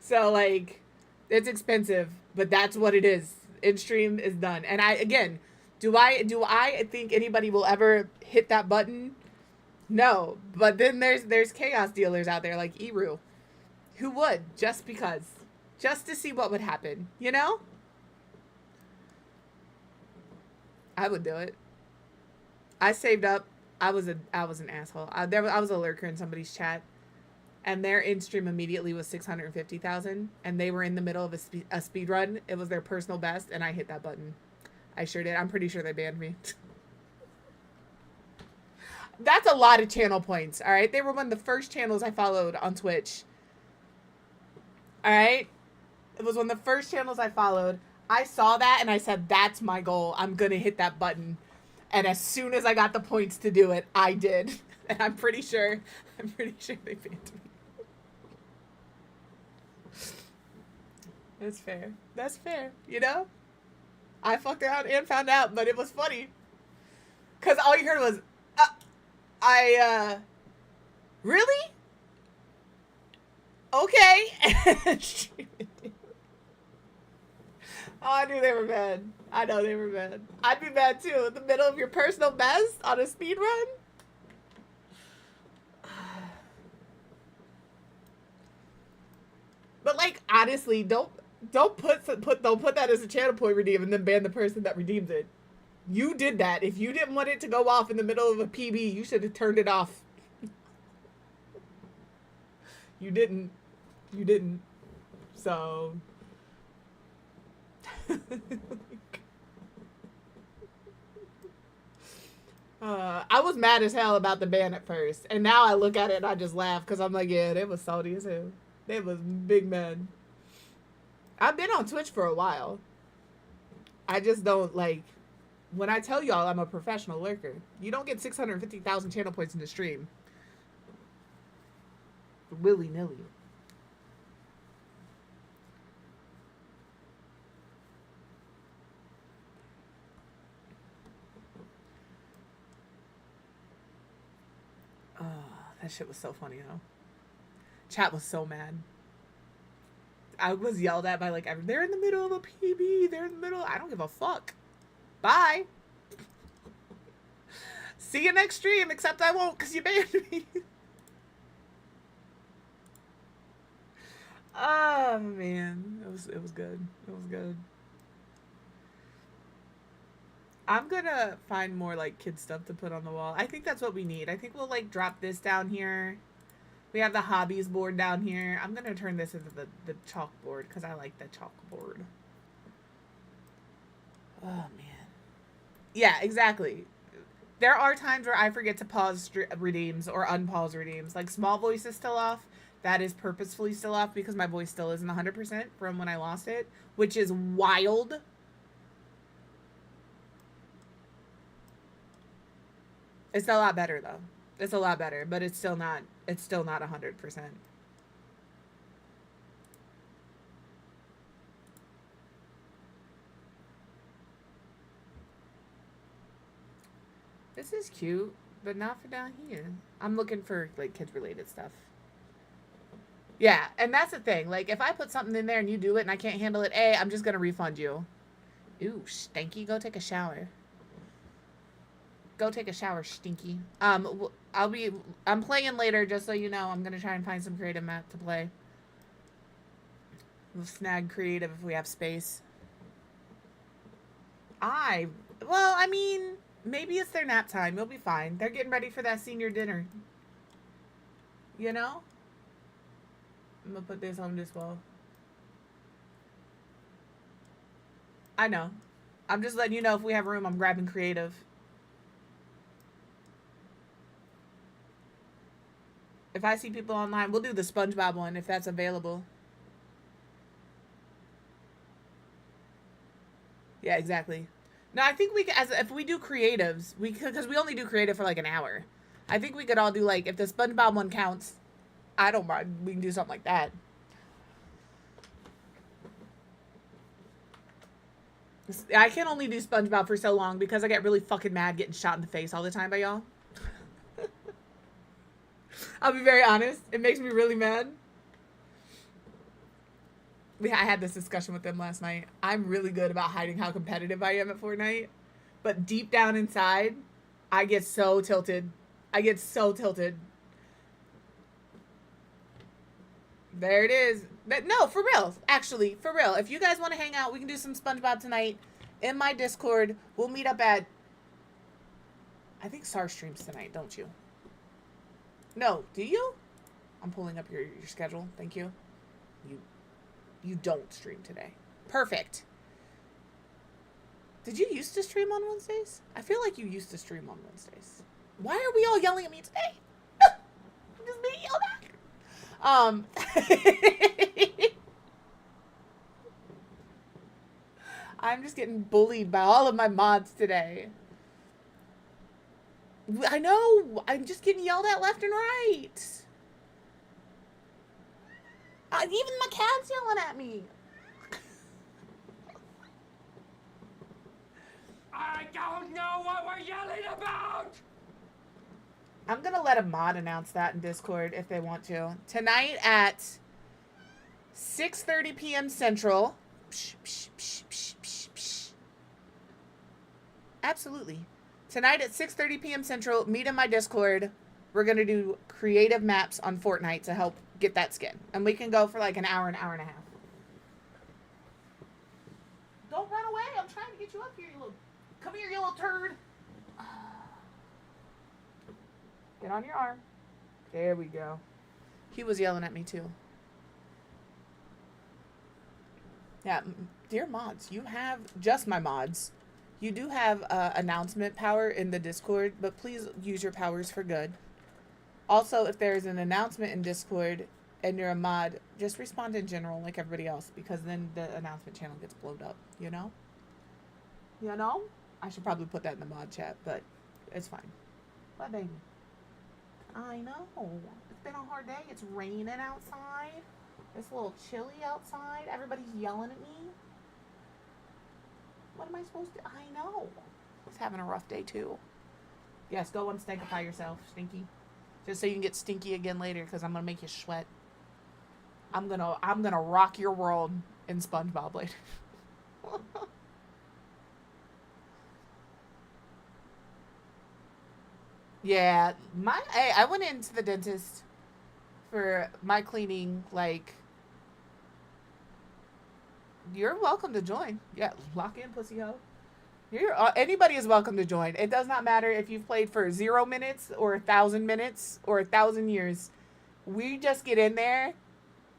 So, like, it's expensive, but that's what it is. In stream is done. And do I think anybody will ever hit that button? No. But then there's chaos dealers out there like Eru who would, just because. Just to see what would happen, you know? I would do it. I saved up. I was an asshole. I was a lurker in somebody's chat, and their in stream immediately was 650,000, and they were in the middle of a speed run. It was their personal best, and I hit that button. I sure did. I'm pretty sure they banned me. That's a lot of channel points. All right, they were one of the first channels I followed on Twitch. All right, it was one of the first channels I followed. I saw that and I said, that's my goal. I'm going to hit that button. And as soon as I got the points to do it, I did. And I'm pretty sure they banned me. That's fair. That's fair. You know? I fucked around and found out, but it was funny. Because all you heard was, really? Okay. Oh, I knew they were mad. I know they were mad. I'd be mad too. In the middle of your personal best on a speed run? But like, honestly, don't put that as a channel point redeem and then ban the person that redeems it. You did that. If you didn't want it to go off in the middle of a PB, you should have turned it off. You didn't. You didn't. So... I was mad as hell about the ban at first, and now I look at it and I just laugh because I'm like, yeah, they was salty as hell. They was big mad. I've been on Twitch for a while. I just don't, like, when I tell y'all I'm a professional lurker, you don't get 650,000 channel points in the stream willy-nilly. That shit was so funny, though. Chat was so mad. I was yelled at by, like, they're in the middle of a PB. They're in the middle. I don't give a fuck. Bye. See you next stream, except I won't because you banned me. Oh, man. It was good. It was good. I'm gonna find more, like, kid stuff to put on the wall. I think that's what we need. I think we'll, like, drop this down here. We have the hobbies board down here. I'm gonna turn this into the chalkboard because I like the chalkboard. Oh, man. Yeah, exactly. There are times where I forget to pause redeems or unpause redeems. Like, small voice is still off. That is purposefully still off because my voice still isn't 100% from when I lost it, which is wild. It's a lot better though. It's a lot better, but it's still not 100%. This is cute, but not for down here. I'm looking for, like, kids related stuff. Yeah, and that's the thing. Like, if I put something in there and you do it and I can't handle it, I'm just gonna refund you. Ooh, Stanky, go take a shower. Go take a shower, Stinky. I'm playing later, just so you know. I'm gonna try and find some creative map to play. We'll snag creative if we have space. I Well, I mean, maybe it's their nap time. You'll be fine. They're getting ready for that senior dinner. You know? I'm gonna put this on this wall. I know. I'm just letting you know if we have room, I'm grabbing creative. If I see people online, we'll do the SpongeBob one if that's available. Yeah, exactly. No, I think we if we do creatives, we could, because we only do creative for like an hour. I think we could all do like, if the SpongeBob one counts, I don't mind. We can do something like that. I can only do SpongeBob for so long because I get really fucking mad getting shot in the face all the time by y'all. I'll be very honest. It makes me really mad. I had this discussion with them last night. I'm really good about hiding how competitive I am at Fortnite. But deep down inside, I get so tilted. I get so tilted. There it is. No, for real. Actually, for real. If you guys want to hang out, we can do some SpongeBob tonight in my Discord. We'll meet up at... I think SAR streams tonight, don't you? No, do you? I'm pulling up your schedule. Thank you. You don't stream today. Perfect. Did you used to stream on Wednesdays? I feel like you used to stream on Wednesdays. Why are we all yelling at me today? I'm just being yelled at. I'm just getting bullied by all of my mods today. I know. I'm just getting yelled at left and right. Even my cat's yelling at me. I don't know what we're yelling about! I'm going to let a mod announce that in Discord if they want to. Tonight at 6:30 p.m. Central. Psh, psh, psh, psh, psh, psh. Absolutely. Tonight at 6:30 p.m. Central, meet in my Discord. We're going to do creative maps on Fortnite to help get that skin. And we can go for like an hour and a half. Don't run away. I'm trying to get you up here, you little... Come here, you little turd. Get on your arm. There we go. He was yelling at me too. Yeah, dear mods, you have... Just my mods. You do have announcement power in the Discord, but please use your powers for good. Also, if there's an announcement in Discord and you're a mod, just respond in general like everybody else, because then the announcement channel gets blown up, you know? You know? I should probably put that in the mod chat, but it's fine. What, baby? I know. It's been a hard day. It's raining outside. It's a little chilly outside. Everybody's yelling at me. What am I supposed to... I know. It's having a rough day, too. Yes, go unstinkify yourself, Stinky. Just so you can get stinky again later, because I'm going to make you sweat. I'm gonna rock your world in SpongeBob later. Yeah, I went into the dentist for my cleaning, like... You're welcome to join. Yeah, lock in, pussy hoe. Anybody is welcome to join. It does not matter if you've played for 0 minutes or 1,000 minutes or 1,000 years. We just get in there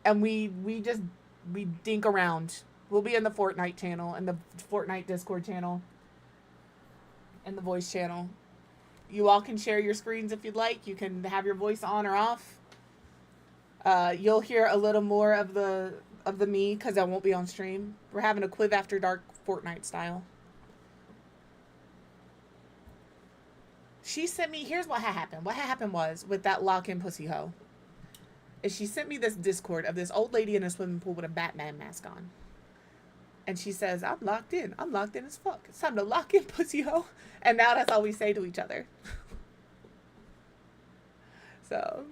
and we dink around. We'll be in the Fortnite channel and the Fortnite Discord channel and the voice channel. You all can share your screens if you'd like. You can have your voice on or off. You'll hear a little more of the me because I won't be on stream. We're having a Quiv After Dark Fortnite style. She sent me, here's what happened. What happened was, with that lock-in pussy hoe, is she sent me this Discord of this old lady in a swimming pool with a Batman mask on. And she says, I'm locked in. I'm locked in as fuck. It's time to lock in, pussy hoe. And now that's all we say to each other. So,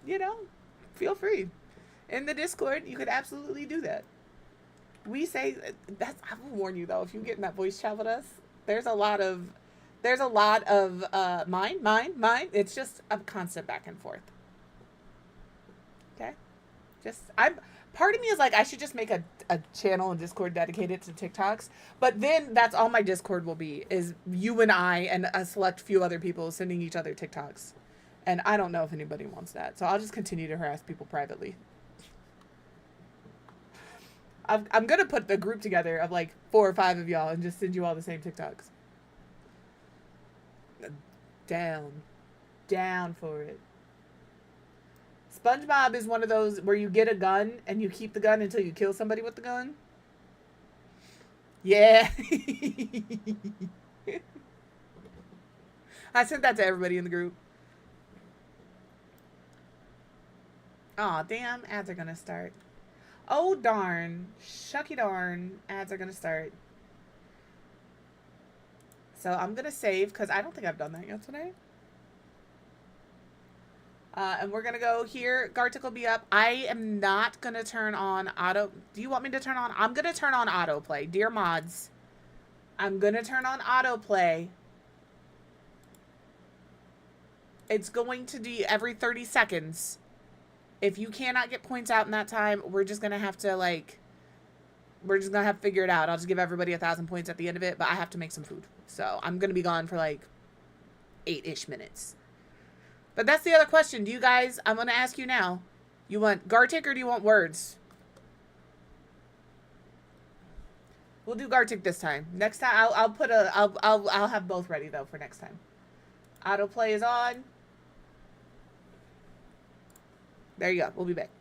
you know, feel free. In the Discord, you could absolutely do that. We say, I will warn you though, if you get in that voice chat with us, there's a lot of mine. It's just a constant back and forth. Okay? part of me is like, I should just make a channel and Discord dedicated to TikToks. But then that's all my Discord will be, is you and I and a select few other people sending each other TikToks. And I don't know if anybody wants that. So I'll just continue to harass people privately. I'm going to put the group together of like 4 or 5 of y'all and just send you all the same TikToks. Down for it. SpongeBob is one of those where you get a gun and you keep the gun until you kill somebody with the gun. Yeah. I sent that to everybody in the group. Aw, damn, ads are gonna start. Oh, darn. Shucky darn. Ads are gonna start. So I'm gonna save, because I don't think I've done that yet today. And we're gonna go here. Gartic will be up. I am not gonna turn on auto. Do you want me to turn on? I'm gonna turn on autoplay. Dear mods, I'm gonna turn on autoplay. It's going to be every 30 seconds. If you cannot get points out in that time, we're just gonna have to figure it out. I'll just give everybody 1,000 points at the end of it, but I have to make some food. So I'm gonna be gone for like 8-ish minutes. But that's the other question. Do you guys, I'm going to ask you now. You want Gartic or do you want words? We'll do Gartic this time. Next time, I'll have both ready though for next time. Autoplay is on. There you go. We'll be back.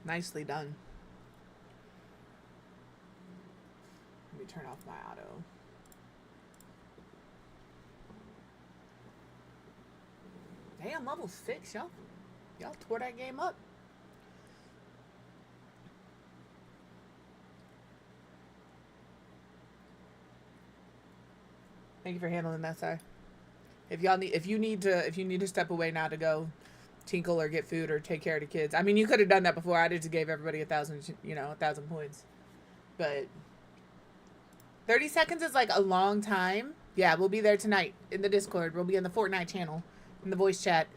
Nicely done. Let me turn off my auto. Damn, level 6, y'all. Y'all tore that game up. Thank you for handling that, sorry. If you need to step away now to go tinkle or get food or take care of the kids. I mean, you could have done that before. I just gave everybody 1,000, 1,000 points. But 30 seconds is like a long time. Yeah, we'll be there tonight in the Discord. We'll be in the Fortnite channel, in the voice chat.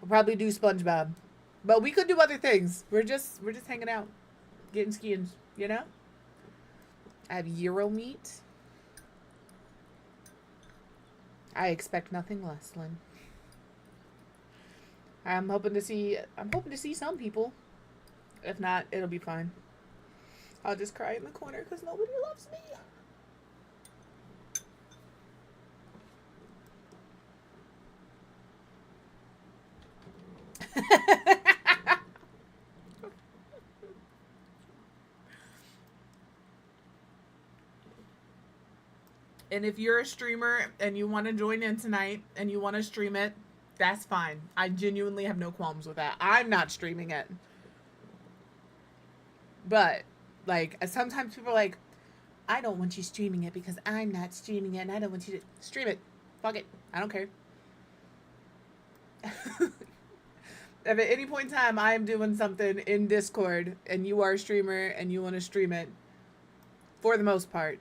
We'll probably do SpongeBob. But we could do other things. We're just hanging out, getting skins, you know? I have Euro meat. I expect nothing less, Lynn. I'm hoping to see some people. If not, it'll be fine. I'll just cry in the corner because nobody loves me. And if you're a streamer and you want to join in tonight and you want to stream it, that's fine. I genuinely have no qualms with that. I'm not streaming it. But, like, sometimes people are like, I don't want you streaming it because I'm not streaming it and I don't want you to stream it. Fuck it. I don't care. If at any point in time I am doing something in Discord and you are a streamer and you want to stream it, for the most part,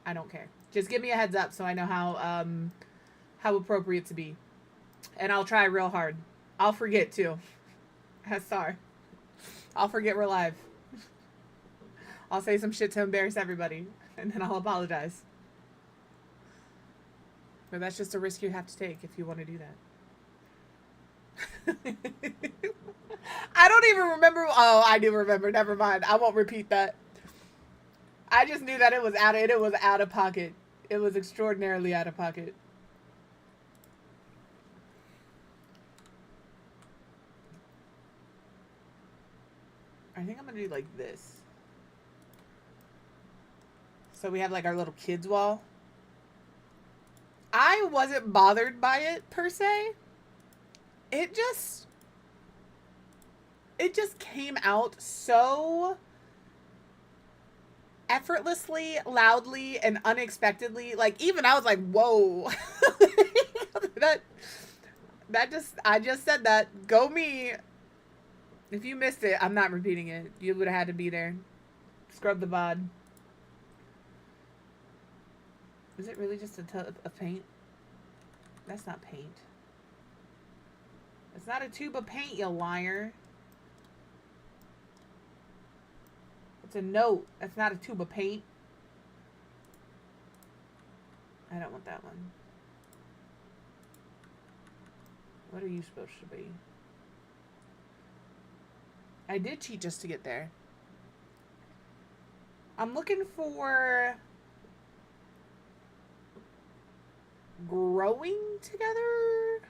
I don't care. Just give me a heads up so I know how appropriate to be. And I'll try real hard. I'll forget too. Sorry. I'll forget we're live. I'll say some shit to embarrass everybody. And then I'll apologize. But that's just a risk you have to take if you want to do that. I don't even remember. Oh, I do remember. Never mind. I won't repeat that. I just knew that it was out of pocket. It was extraordinarily out of pocket. I think I'm gonna do like this. So we have like our little kids wall. I wasn't bothered by it per se. It just came out so effortlessly, loudly, and unexpectedly. Like, even I was like, whoa. I just said that. Go me. If you missed it, I'm not repeating it. You would have had to be there. Scrub the VOD. Is it really just a tub of paint? That's not paint. It's not a tube of paint, you liar. It's a note. That's not a tube of paint. I don't want that one. What are you supposed to be? I did cheat just to get there. I'm looking for growing together.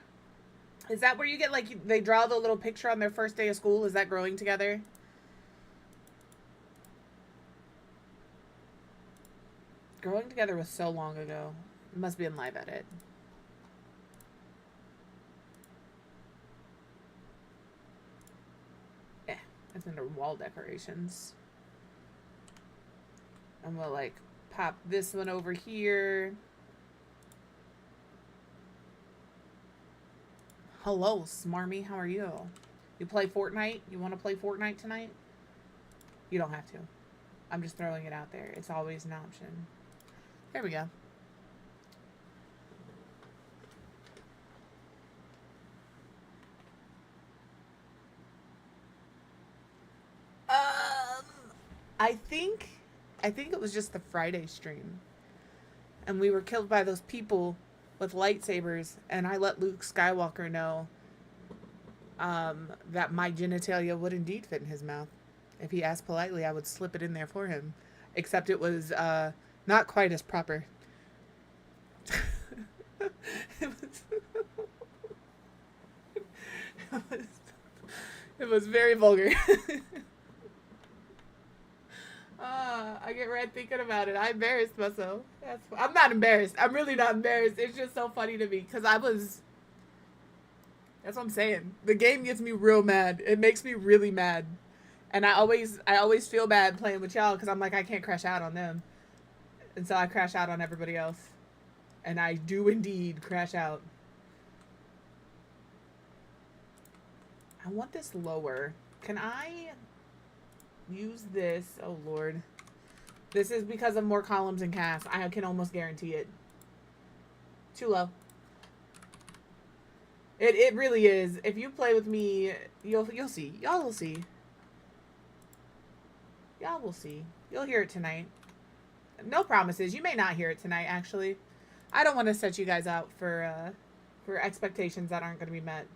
Is that where you get, like, they draw the little picture on their first day of school? Is that growing together? Growing together was so long ago. It must be in live edit. Yeah, it's under wall decorations. I'm gonna, like, pop this one over here. Hello, Smarmy. How are you? You play Fortnite? You want to play Fortnite tonight? You don't have to. I'm just throwing it out there. It's always an option. There we go. I think it was just the Friday stream. And we were killed by those people with lightsabers, and I let Luke Skywalker know that my genitalia would indeed fit in his mouth. If he asked politely, I would slip it in there for him. Except it was not quite as proper. It was very vulgar. thinking about it. I embarrassed myself. I'm not embarrassed. I'm really not embarrassed. It's just so funny to me because I was. That's what I'm saying. The game gets me real mad. It makes me really mad, and I always feel bad playing with y'all because I'm like I can't crash out on them, and so I crash out on everybody else, and I do indeed crash out. I want this lower. Can I use this? Oh Lord. This is because of more columns and casts. I can almost guarantee it. Too low. It really is. If you play with me, you'll see. Y'all will see. Y'all will see. You'll hear it tonight. No promises. You may not hear it tonight, actually. I don't want to set you guys out for expectations that aren't going to be met.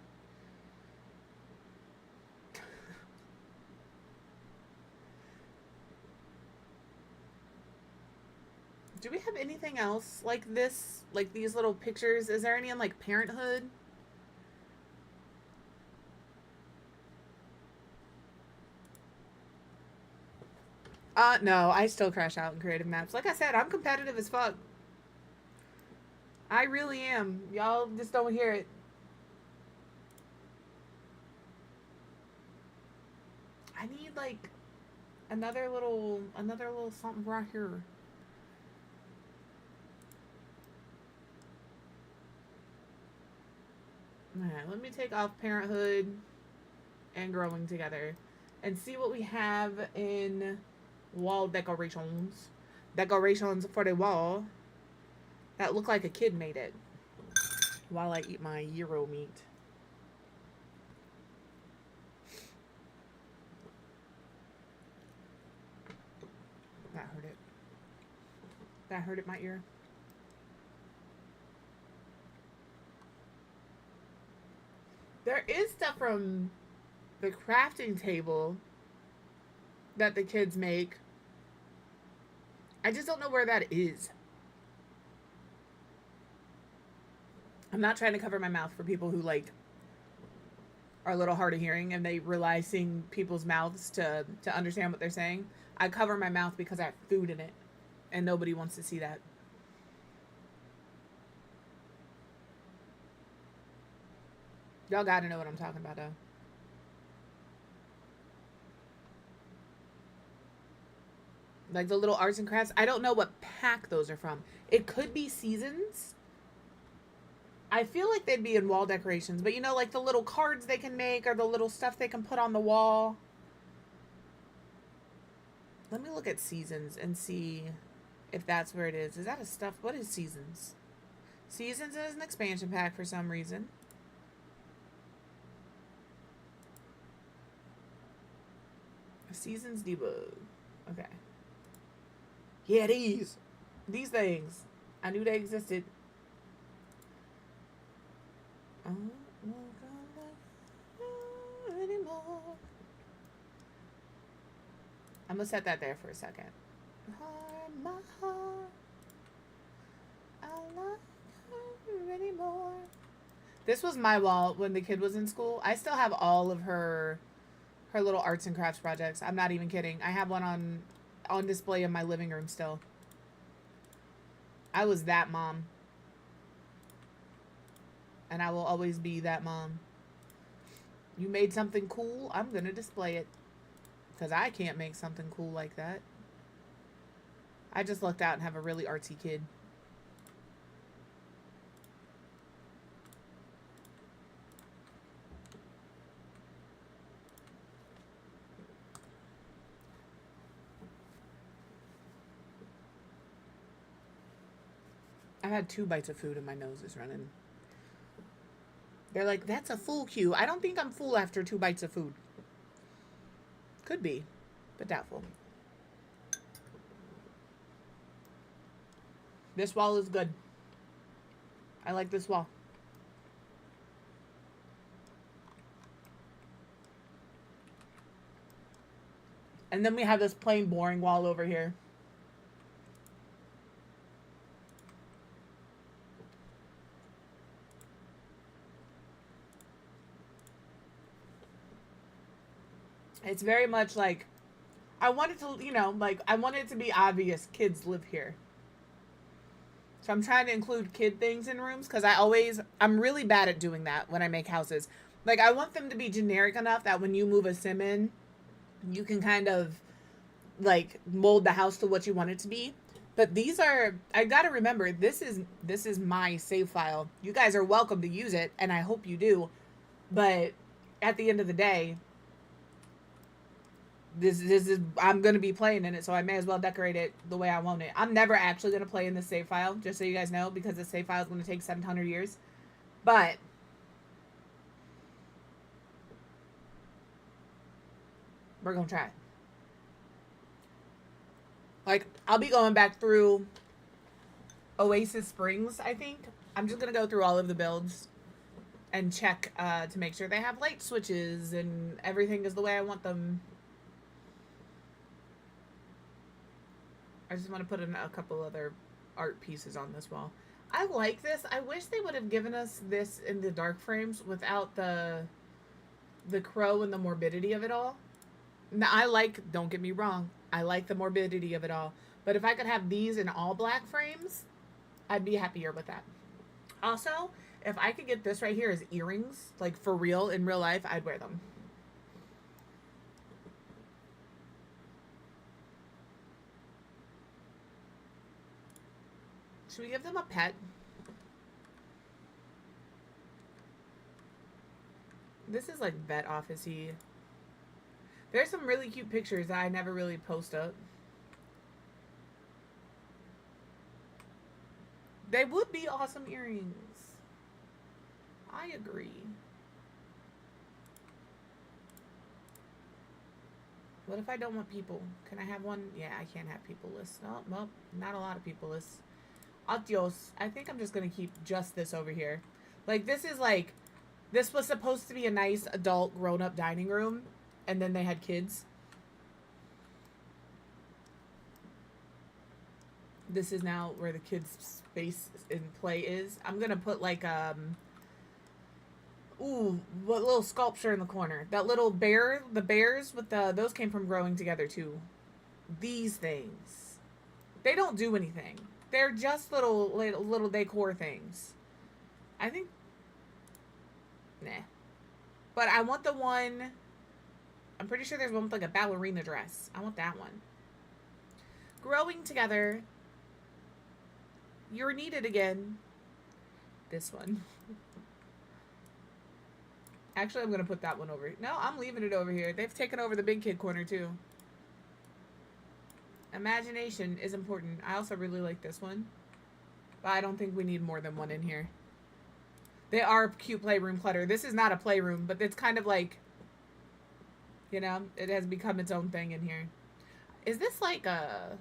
Do we have anything else like this? Like these little pictures? Is there any in like Parenthood? No, I still crash out in creative maps. Like I said, I'm competitive as fuck. I really am. Y'all just don't hear it. I need like another little something right here. Alright, let me take off Parenthood and Growing Together and see what we have in wall decorations. Decorations for the wall that look like a kid made it while I eat my gyro meat. That hurt it. That hurt at my ear. There is stuff from the crafting table that the kids make. I just don't know where that is. I'm not trying to cover my mouth for people who like are a little hard of hearing and they rely seeing people's mouths to understand what they're saying. I cover my mouth because I have food in it and nobody wants to see that. Y'all gotta know what I'm talking about, though. Like the little arts and crafts. I don't know what pack those are from. It could be Seasons. I feel like they'd be in wall decorations. But you know, like the little cards they can make or the little stuff they can put on the wall. Let me look at Seasons and see if that's where it is. Is that a stuff? What is Seasons? Seasons is an expansion pack for some reason. Seasons debug. Okay. Yeah, these things. I knew they existed. I won't go anymore. I'm gonna set that there for a second. My heart, I love her anymore. This was my wall when the kid was in school. I still have all of her little arts and crafts projects. I'm not even kidding. I have one on display in my living room still. I was that mom. And I will always be that mom. You made something cool, I'm gonna display it. Because I can't make something cool like that. I just lucked out and have a really artsy kid. I've had 2 bites of food and my nose is running. They're like, that's a full cue. I don't think I'm full after 2 bites of food. Could be, but doubtful. This wall is good. I like this wall. And then we have this plain boring wall over here. It's very much like, I wanted to, you know, like, I wanted it to be obvious kids live here. So I'm trying to include kid things in rooms because I'm really bad at doing that when I make houses. Like, I want them to be generic enough that when you move a sim in, you can kind of, like, mold the house to what you want it to be. But these are, I gotta remember, this is my save file. You guys are welcome to use it, and I hope you do. But at the end of the day, this is, I'm gonna be playing in it, so I may as well decorate it the way I want it. I'm never actually gonna play in this save file, just so you guys know, because the save file is gonna take 700 years. But we're gonna try. Like, I'll be going back through Oasis Springs, I think. I'm just gonna go through all of the builds and check to make sure they have light switches and everything is the way I want them. I just want to put in a couple other art pieces on this wall. I like this. I wish they would have given us this in the dark frames without the crow and the morbidity of it all. Now, don't get me wrong, I like the morbidity of it all. But if I could have these in all black frames, I'd be happier with that. Also, if I could get this right here as earrings, like for real, in real life, I'd wear them. Should we give them a pet? This is like vet office-y. There's some really cute pictures that I never really post up. They would be awesome earrings. I agree. What if I don't want people? Can I have one? Yeah, I can't have people lists. Oh, well, not a lot of people lists. Adios. I think I'm just going to keep just this over here. Like, this was supposed to be a nice adult grown-up dining room, and then they had kids. This is now where the kids' space in play is. I'm going to put, like, ooh, what little sculpture in the corner. That little bear, the bears with those came from growing together, too. These things. They don't do anything. They're just little decor things. I think, nah. But I want the one, I'm pretty sure there's one with like a ballerina dress. I want that one. Growing together. You're needed again. This one. Actually, I'm going to put that one over. No, I'm leaving it over here. They've taken over the big kid corner too. Imagination is important. I also really like this one. But I don't think we need more than one in here. They are cute playroom clutter. This is not a playroom, but it's kind of like, you know, it has become its own thing in here. Is this like a...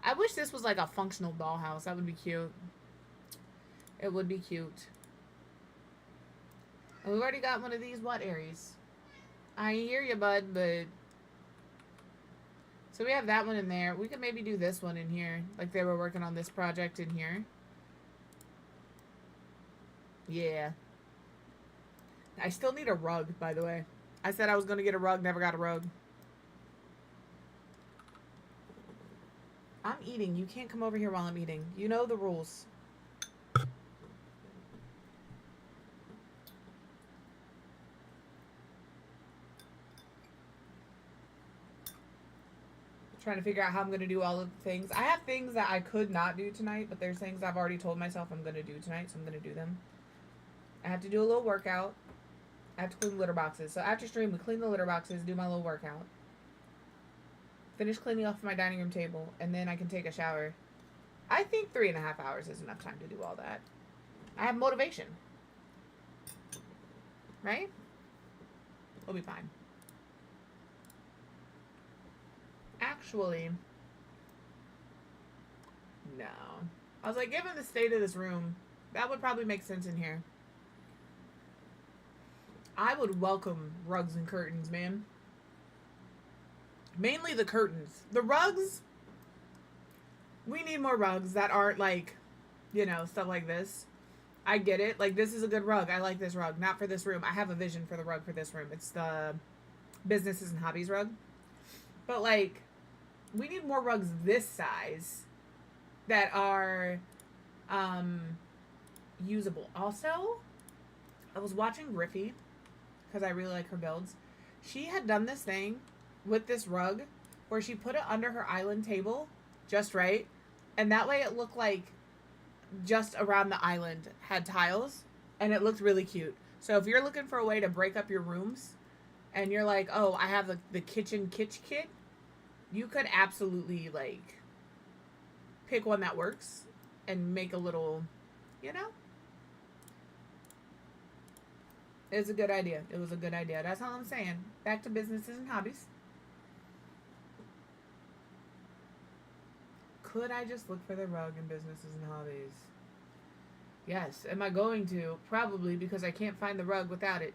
I wish this was like a functional dollhouse. That would be cute. It would be cute. And we've already got one of these. What, Aries? I hear you, bud, but... So we have that one in there. We could maybe do this one in here. Like they were working on this project in here. Yeah. I still need a rug, by the way. I said I was going to get a rug, never got a rug. I'm eating. You can't come over here while I'm eating. You know the rules. Trying to figure out how I'm going to do all of the things. I have things that I could not do tonight, but there's things I've already told myself I'm going to do tonight, so I'm going to do them. I have to do a little workout. I have to clean litter boxes. So after stream, we clean the litter boxes, do my little workout. Finish cleaning off my dining room table, and then I can take a shower. I think 3.5 hours is enough time to do all that. I have motivation. Right? We'll be fine. Actually, no. I was like, given the state of this room, that would probably make sense in here. I would welcome rugs and curtains, man. Mainly the curtains. The rugs, we need more rugs that aren't like, you know, stuff like this. I get it. Like, this is a good rug. I like this rug. Not for this room. I have a vision for the rug for this room. It's the businesses and hobbies rug. But like, we need more rugs this size that are usable. Also, I was watching Griffey because I really like her builds. She had done this thing with this rug where she put it under her island table just right, and that way it looked like just around the island had tiles, and it looked really cute. So if you're looking for a way to break up your rooms and you're like, oh, I have the kitchen kitsch kit, you could absolutely like pick one that works and make a little, you know. It's a good idea. It was a good idea. That's all I'm saying. Back to businesses and hobbies. Could I just look for the rug in businesses and hobbies? Yes. Am I going to? Probably, because I can't find the rug without it.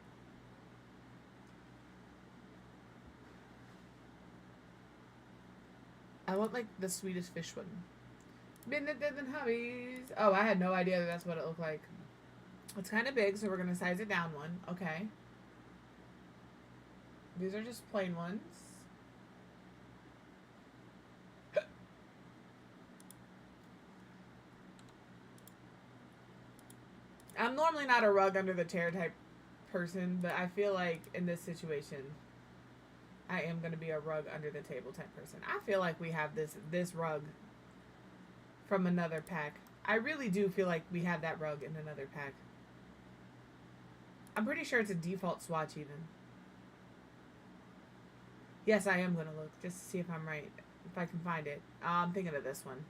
I want like the Swedish fish one. Businesses and hobbies. Oh, I had no idea that that's what it looked like. It's kind of big, so we're going to size it down one. Okay. These are just plain ones. I'm normally not a rug under the chair type person, but I feel like in this situation, I am going to be a rug under the table type person. I feel like we have this rug from another pack. I really do feel like we have that rug in another pack. I'm pretty sure it's a default swatch even. Yes, I am going to look just to see if I'm right. If I can find it. I'm thinking of this one.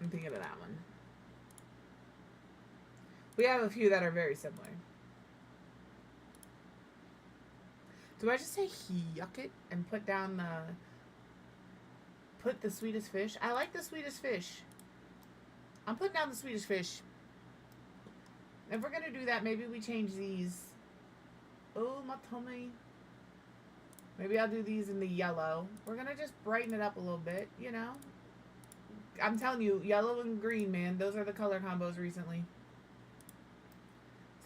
I'm thinking of that one. We have a few that are very similar. Do I just say yuck it and put down the Swedish fish? I like the Swedish fish. I'm putting down the Swedish fish. If we're gonna do that, maybe we change these. Oh, my tummy. Maybe I'll do these in the yellow. We're gonna just brighten it up a little bit, you know? I'm telling you, yellow and green, man. Those are the color combos recently.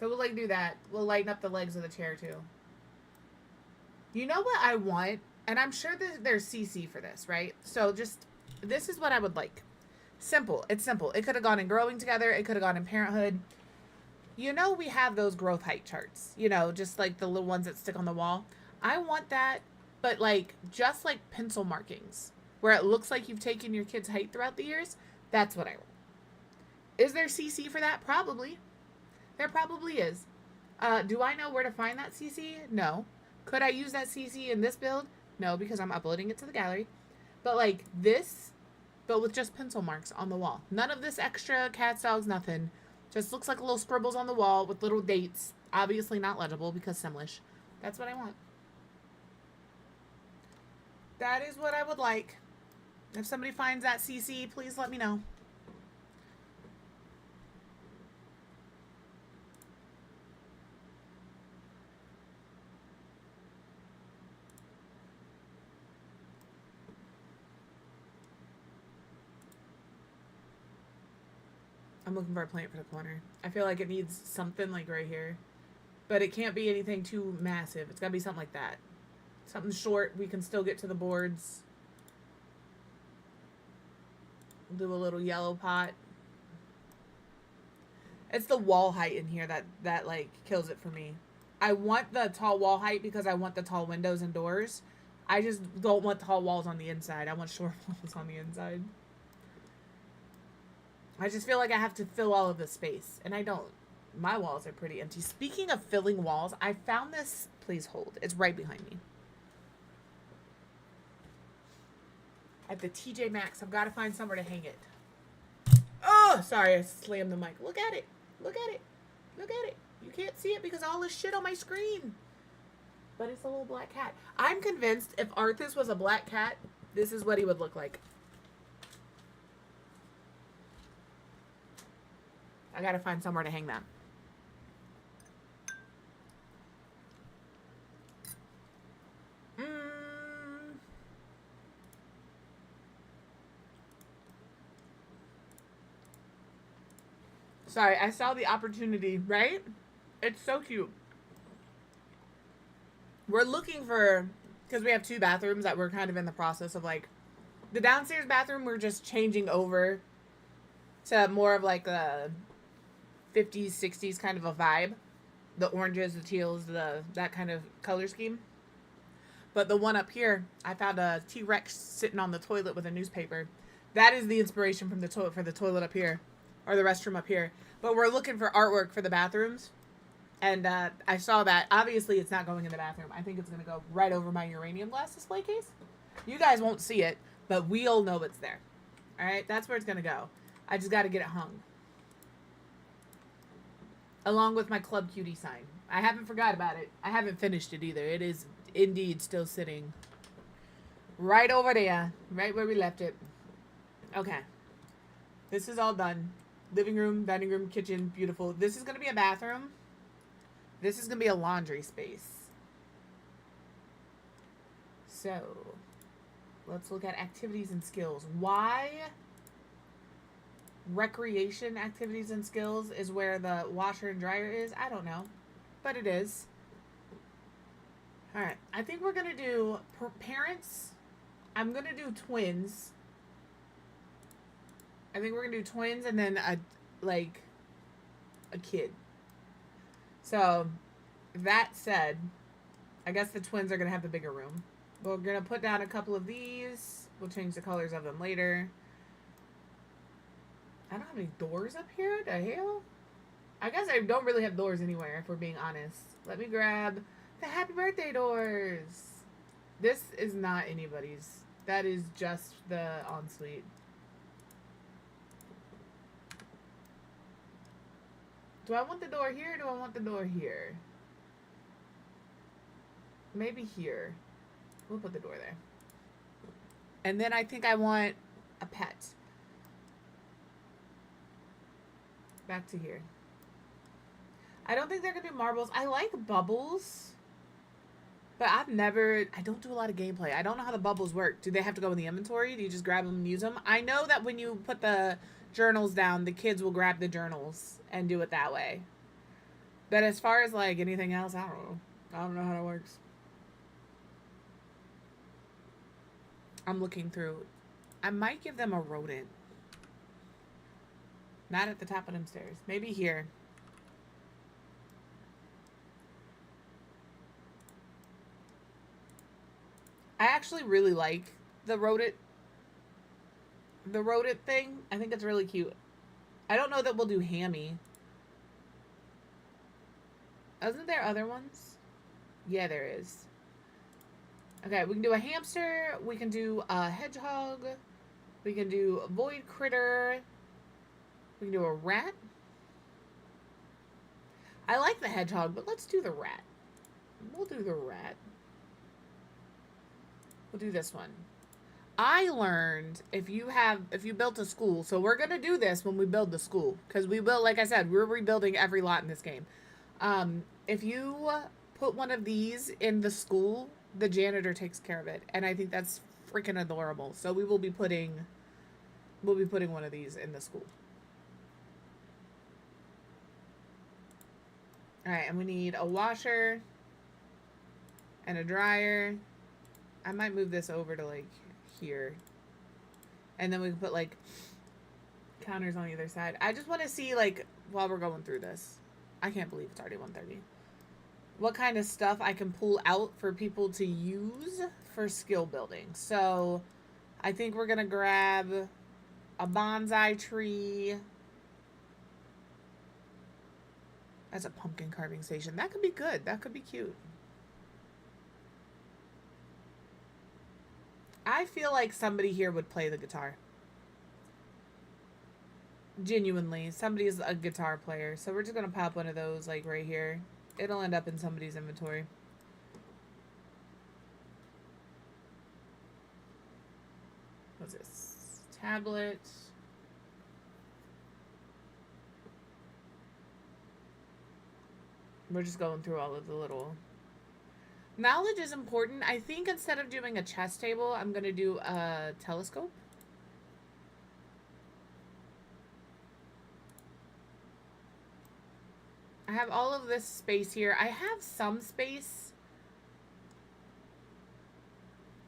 So we'll like do that. We'll lighten up the legs of the chair too. You know what I want? And I'm sure that there's CC for this, right? So just, this is what I would like. Simple. It's simple. It could have gone in growing together. It could have gone in parenthood. You know, we have those growth height charts, you know, just like the little ones that stick on the wall. I want that, but like, just like pencil markings where it looks like you've taken your kid's height throughout the years. That's what I want. Is there CC for that? Probably. There probably is. Do I know where to find that CC? No. Could I use that CC in this build? No, because I'm uploading it to the gallery. But like this, but with just pencil marks on the wall. None of this extra cats, dogs, nothing. Just looks like little scribbles on the wall with little dates. Obviously not legible because Simlish. That's what I want. That is what I would like. If somebody finds that CC, please let me know. I'm looking for a plant for the corner. I feel like it needs something like right here. But it can't be anything too massive. It's got to be something like that. Something short. We can still get to the boards. Do a little yellow pot. It's the wall height in here that like kills it for me. I want the tall wall height because I want the tall windows and doors. I just don't want tall walls on the inside. I want short walls on the inside. I just feel like I have to fill all of the space, and I don't. My walls are pretty empty. Speaking of filling walls, I found this. Please hold. It's right behind me. At the TJ Maxx. I've got to find somewhere to hang it. Oh, sorry. I slammed the mic. Look at it. Look at it. Look at it. You can't see it because all this shit on my screen. But it's a little black cat. I'm convinced if Arthas was a black cat, this is what he would look like. I gotta find somewhere to hang that. Sorry, I saw the opportunity, right? It's so cute. we're looking for, because we have 2 bathrooms that we're kind of in the process of, like, the downstairs bathroom we're just changing over to more of like a 50s 60s kind of a vibe, the oranges, the teals, that kind of color scheme. But the one up here, I found a T-Rex sitting on the toilet with a newspaper. That is the inspiration from the toilet for the toilet up here, or the restroom up here. But we're looking for artwork for the bathrooms. And I saw that. Obviously, it's not going in the bathroom. I think it's going to go right over my uranium glass display case. You guys won't see it, but we'll know it's there. All right? That's where it's going to go. I just got to get it hung. Along with my Club Cutie sign. I haven't forgot about it. I haven't finished it either. It is indeed still sitting right over there. Right where we left it. Okay. This is all done. Living room, dining room, kitchen. Beautiful. This is going to be a bathroom. This is going to be a laundry space. So, let's look at activities and skills. Why recreation activities and skills is where the washer and dryer is? I don't know. But it is. Alright. I think we're going to do parents. I'm going to do twins. I think we're going to do twins and then a kid. So, that said, I guess the twins are going to have the bigger room. We're going to put down a couple of these. We'll change the colors of them later. I don't have any doors up here. The hell? I guess I don't really have doors anywhere, if we're being honest. Let me grab the happy birthday doors. This is not anybody's. That is just the ensuite. Do I want the door here or do I want the door here? Maybe here. We'll put the door there. And then I think I want a pet. Back to here. I don't think they're going to do marbles. I like bubbles. But I don't do a lot of gameplay. I don't know how the bubbles work. Do they have to go in the inventory? Do you just grab them and use them? I know that when you put the journals down, the kids will grab the journals and do it that way. But as far as like anything else, I don't know. I don't know how that works. I'm looking through. I might give them a rodent. Not at the top of them stairs. Maybe here. I actually really like the rodent thing. I think it's really cute. I don't know that we'll do Hammy. Isn't there other ones? Yeah, there is. Okay, we can do a hamster. We can do a hedgehog. We can do a void critter. We can do a rat. I like the hedgehog, but let's do the rat. We'll do the rat. We'll do this one. I learned if you built a school, so we're going to do this when we build the school. Because we will, like I said, we're rebuilding every lot in this game. If you put one of these in the school, the janitor takes care of it. And I think that's freaking adorable. So we will be putting one of these in the school. Alright, and we need a washer and a dryer. I might move this over to like here. And then we can put like counters on either side. I just want to see like while we're going through this. I can't believe it's already 1:30. What kind of stuff I can pull out for people to use for skill building. So I think we're going to grab a bonsai tree. That's a pumpkin carving station. That could be good. That could be cute. I feel like somebody here would play the guitar. Genuinely. Somebody is a guitar player. So we're just going to pop one of those like right here. It'll end up in somebody's inventory. What's this? Tablet. We're just going through all of the little... Knowledge is important. I think instead of doing a chess table, I'm going to do a telescope. I have all of this space here. I have some space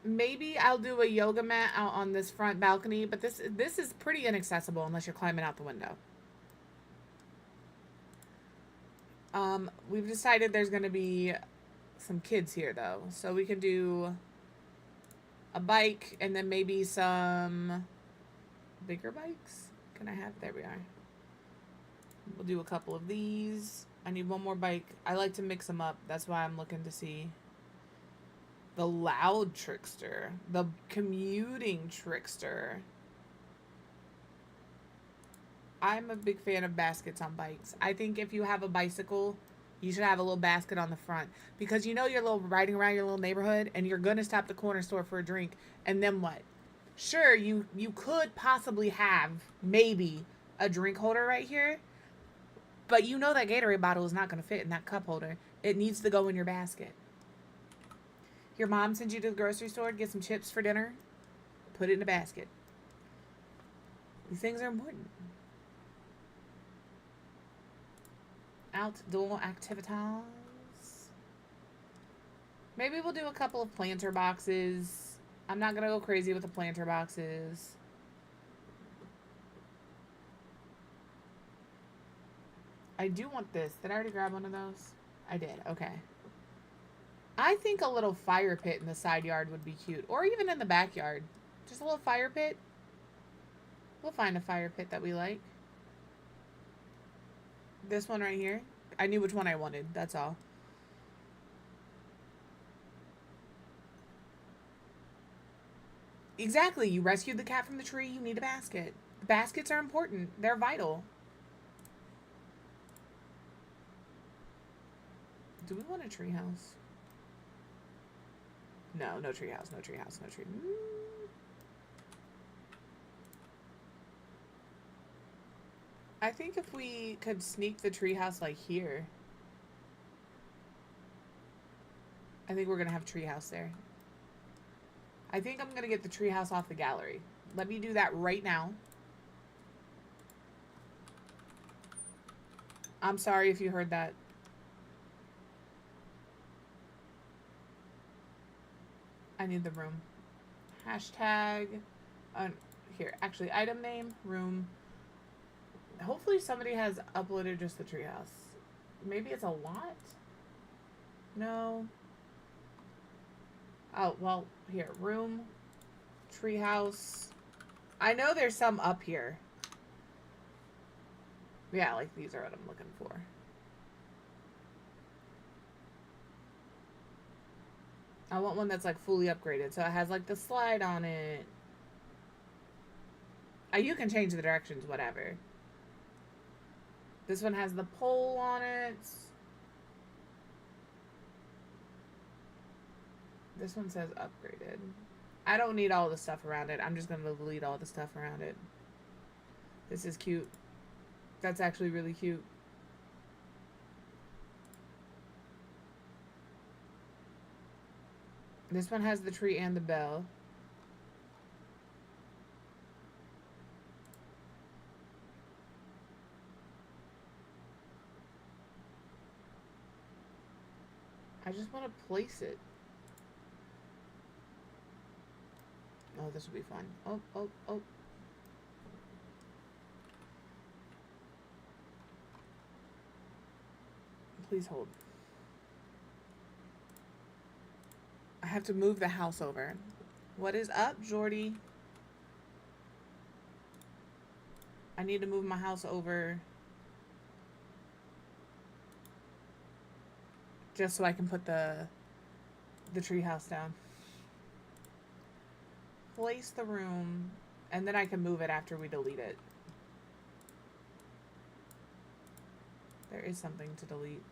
Maybe I'll do a yoga mat out on this front balcony, but this is pretty inaccessible unless you're climbing out the window. We've decided there's going to be some kids here, though. So we can do a bike and then maybe some bigger bikes. Can I have... There we are. We'll do a couple of these. I need one more bike. I like to mix them up. That's why I'm looking to see the loud trickster. The commuting trickster. I'm a big fan of baskets on bikes. I think if you have a bicycle, you should have a little basket on the front. Because you know you're riding around your little neighborhood and you're going to stop at the corner store for a drink. And then what? Sure, you could possibly have maybe a drink holder right here. But you know that Gatorade bottle is not going to fit in that cup holder. It needs to go in your basket. Your mom sends you to the grocery store to get some chips for dinner. Put it in a basket. These things are important. Outdoor activities. Maybe we'll do a couple of planter boxes. I'm not gonna go crazy with the planter boxes. I do want this. Did I already grab one of those? I did. Okay. I think a little fire pit in the side yard would be cute. Or even in the backyard. Just a little fire pit. We'll find a fire pit that we like. This one right here. I knew which one I wanted. That's all. Exactly. You rescued the cat from the tree. You need a basket. Baskets are important. They're vital. Do we want a tree house? No, no tree house. No tree house. No tree. I think if we could sneak the treehouse like here. I think we're going to have treehouse there. I think I'm going to get the treehouse off the gallery. Let me do that right now. I'm sorry if you heard that. I need the room. Hashtag. Here, actually, item name, room. Hopefully somebody has uploaded just the treehouse. Maybe it's a lot? No. Oh, well, here. Room. Treehouse. I know there's some up here. Yeah, like these are what I'm looking for. I want one that's like fully upgraded. So it has like the slide on it. You can change the directions, whatever. This one has the pole on it. This one says upgraded. I don't need all the stuff around it. I'm just going to delete all the stuff around it. This is cute. That's actually really cute. This one has the tree and the bell. I just want to place it. Oh, this will be fun. Oh, oh, oh. Please hold. I have to move the house over. What is up, Jordy? I need to move my house over. Just so I can put the tree house down. Place the room, and then I can move it after we delete it. There is something to delete.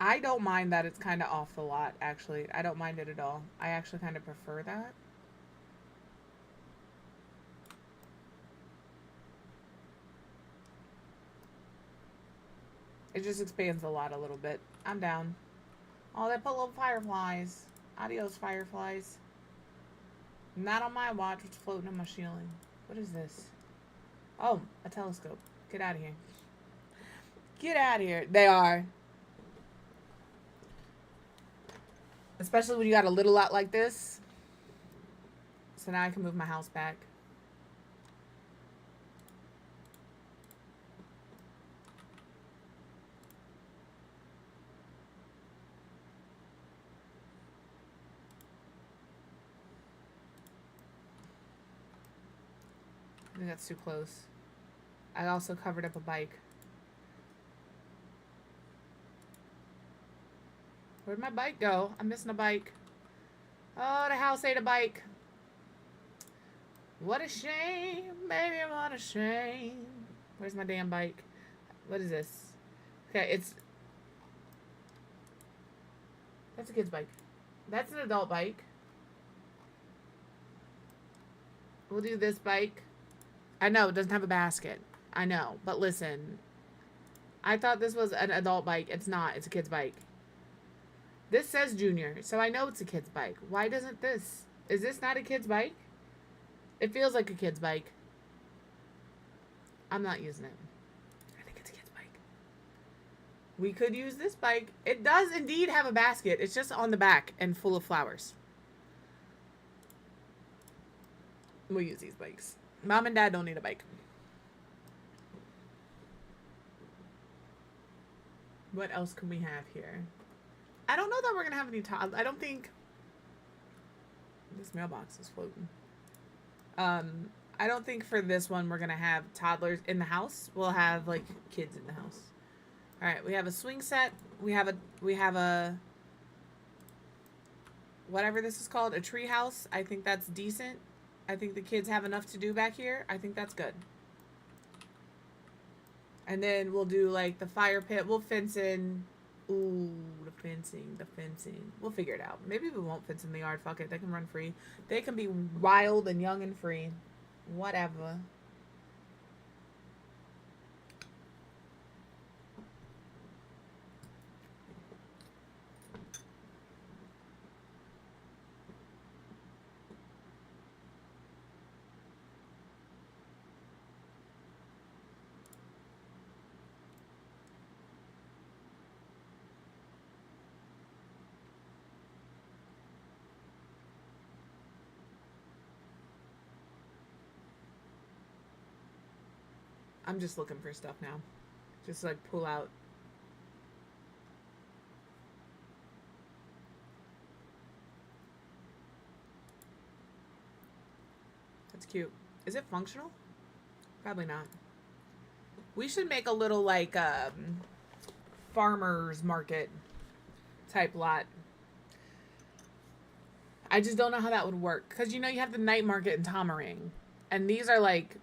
I don't mind that it's kind of off the lot, actually. I don't mind it at all. I actually kind of prefer that. It just expands the lot a little bit. I'm down. Oh, they put little fireflies. Adios, fireflies. Not on my watch. It's floating on my ceiling. What is this? Oh, a telescope. Get out of here. Get out of here. They are. Especially when you got a little lot like this. So now I can move my house back. I think that's too close. I also covered up a bike. Where'd my bike go? I'm missing a bike. Oh, the house ate a bike. What a shame, baby, what a shame. Where's my damn bike? What is this? Okay, that's a kid's bike. That's an adult bike. We'll do this bike. I know, it doesn't have a basket. I know, but listen. I thought this was an adult bike. It's not. It's a kid's bike. This says junior, so I know it's a kid's bike. Why doesn't this? Is this not a kid's bike? It feels like a kid's bike. I'm not using it. I think it's a kid's bike. We could use this bike. It does indeed have a basket. It's just on the back and full of flowers. We'll use these bikes. Mom and Dad don't need a bike. What else can we have here? I don't know that we're going to have any I don't think... This mailbox is floating. I don't think for this one we're going to have toddlers in the house. We'll have, like, kids in the house. Alright, we have a swing set. We have a... Whatever this is called, a tree house. I think that's decent. I think the kids have enough to do back here. I think that's good. And then we'll do, like, the fire pit. We'll fence in... Ooh, the fencing. We'll figure it out. Maybe we won't fence in the yard. Fuck it. They can run free. They can be wild and young and free. Whatever. I'm just looking for stuff now. Just like pull out. That's cute. Is it functional? Probably not. We should make a little like farmer's market type lot. I just don't know how that would work. Because you know you have the night market in Tomarang. And these are like...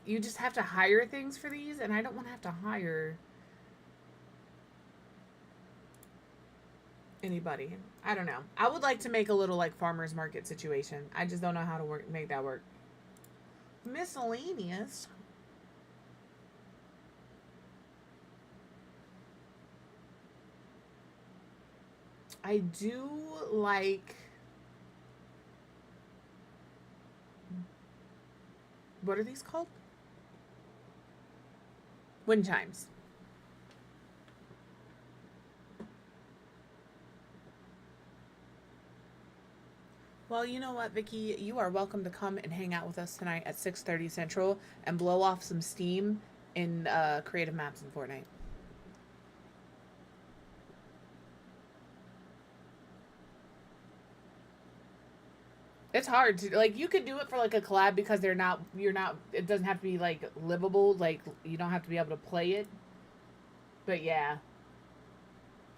You just have to hire things for these, and I don't want to have to hire anybody. I don't know. I would like to make a little, like, farmer's market situation. I just don't know how to make that work. Miscellaneous. I do like... What are these called? Wind chimes. Well, you know what, Vicky? You are welcome to come and hang out with us tonight at 6:30 Central and blow off some steam in Creative Maps in Fortnite. It's hard to, like, you could do it for, like, a collab because it doesn't have to be, like, livable. Like, you don't have to be able to play it. But, yeah.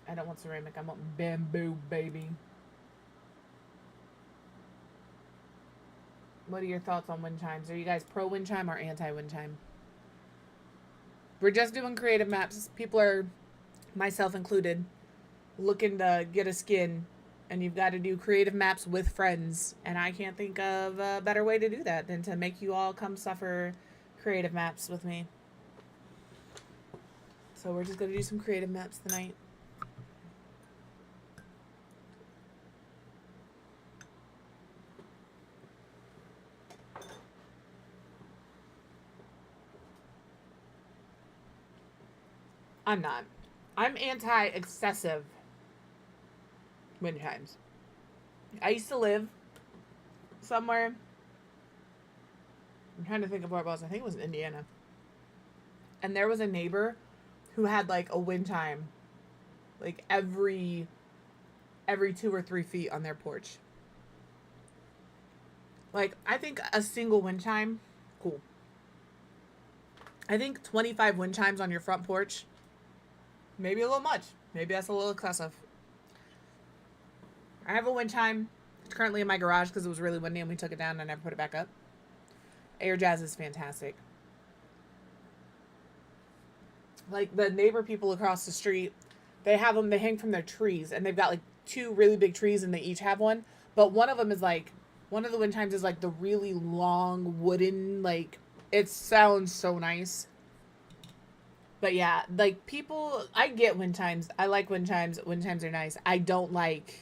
I don't want ceramic. I want bamboo, baby. What are your thoughts on wind chimes? Are you guys pro wind chime or anti wind chime? We're just doing creative maps. People are, myself included, looking to get a skin. And you've got to do creative maps with friends. And I can't think of a better way to do that than to make you all come suffer creative maps with me. So we're just going to do some creative maps tonight. I'm not. I'm anti-excessive wind chimes. I used to live somewhere. I'm trying to think of where it was. I think it was in Indiana. And there was a neighbor who had like a wind chime like every 2 or 3 feet on their porch. Like, I think a single wind chime, cool. I think 25 wind chimes on your front porch, maybe a little much. Maybe that's a little excessive. I have a wind chime. It's currently in my garage because it was really windy and we took it down and I never put it back up. Air jazz is fantastic. Like, the neighbor people across the street, they have them, they hang from their trees, and they've got like 2 really big trees and they each have one. But one of them is like, one of the wind chimes is like the really long wooden, like, it sounds so nice. But yeah, like, people, I get wind chimes. I like wind chimes. Wind chimes are nice. I don't like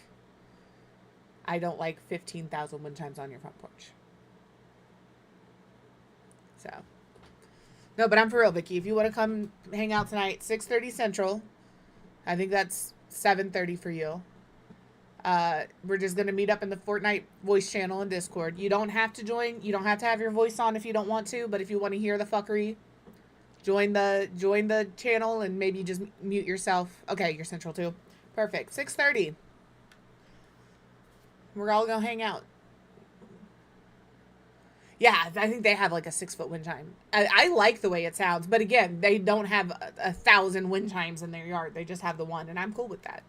15,000 wind chimes on your front porch. So, no, but I'm for real, Vicky. If you want to come hang out tonight, 6:30 Central. I think that's 7:30 for you. We're just going to meet up in the Fortnite voice channel in Discord. You don't have to join. You don't have to have your voice on if you don't want to. But if you want to hear the fuckery, join the channel and maybe just mute yourself. Okay, you're Central too. Perfect. 6:30. We're all going to hang out. Yeah, I think they have like a 6-foot wind chime. I like the way it sounds. But again, they don't have 1,000 wind chimes in their yard. They just have the one. And I'm cool with that.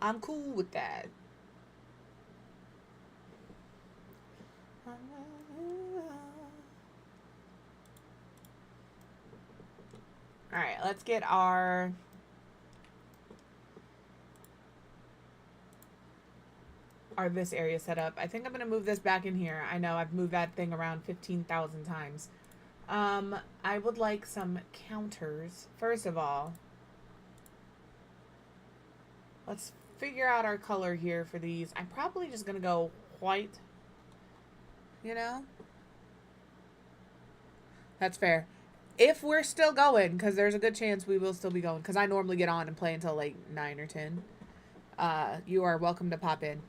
I'm cool with that. All right, let's get our this area set up. I think I'm gonna move this back in here. I know I've moved that thing around 15,000 times. I would like some counters. First of all, let's figure out our color here for these. I'm probably just gonna go white. You know? That's fair. If we're still going, because there's a good chance we will still be going, because I normally get on and play until like 9 or 10. You are welcome to pop in.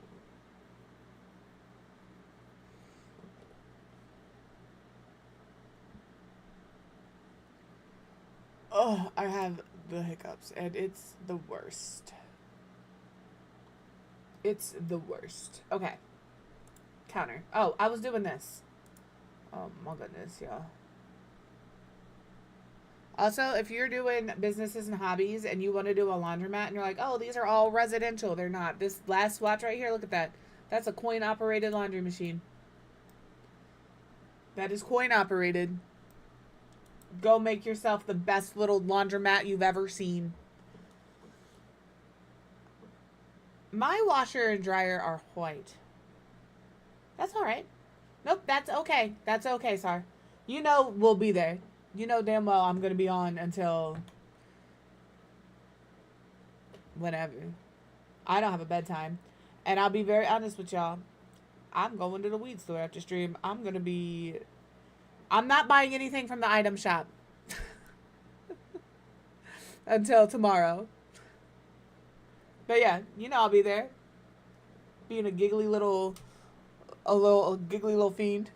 Oh, I have the hiccups, and it's the worst. It's the worst. Okay. Counter. Oh, I was doing this. Oh, my goodness, y'all. Also, if you're doing businesses and hobbies and you want to do a laundromat and you're like, oh, these are all residential. They're not. This last swatch right here, look at that. That's a coin-operated laundry machine. That is coin-operated. Go make yourself the best little laundromat you've ever seen. My washer and dryer are white. That's all right. Nope, that's okay. That's okay, sir. You know we'll be there. You know damn well I'm going to be on until whenever. I don't have a bedtime. And I'll be very honest with y'all. I'm going to the weed store after stream. I'm not buying anything from the item shop until tomorrow. But yeah, you know I'll be there. Being a giggly little fiend.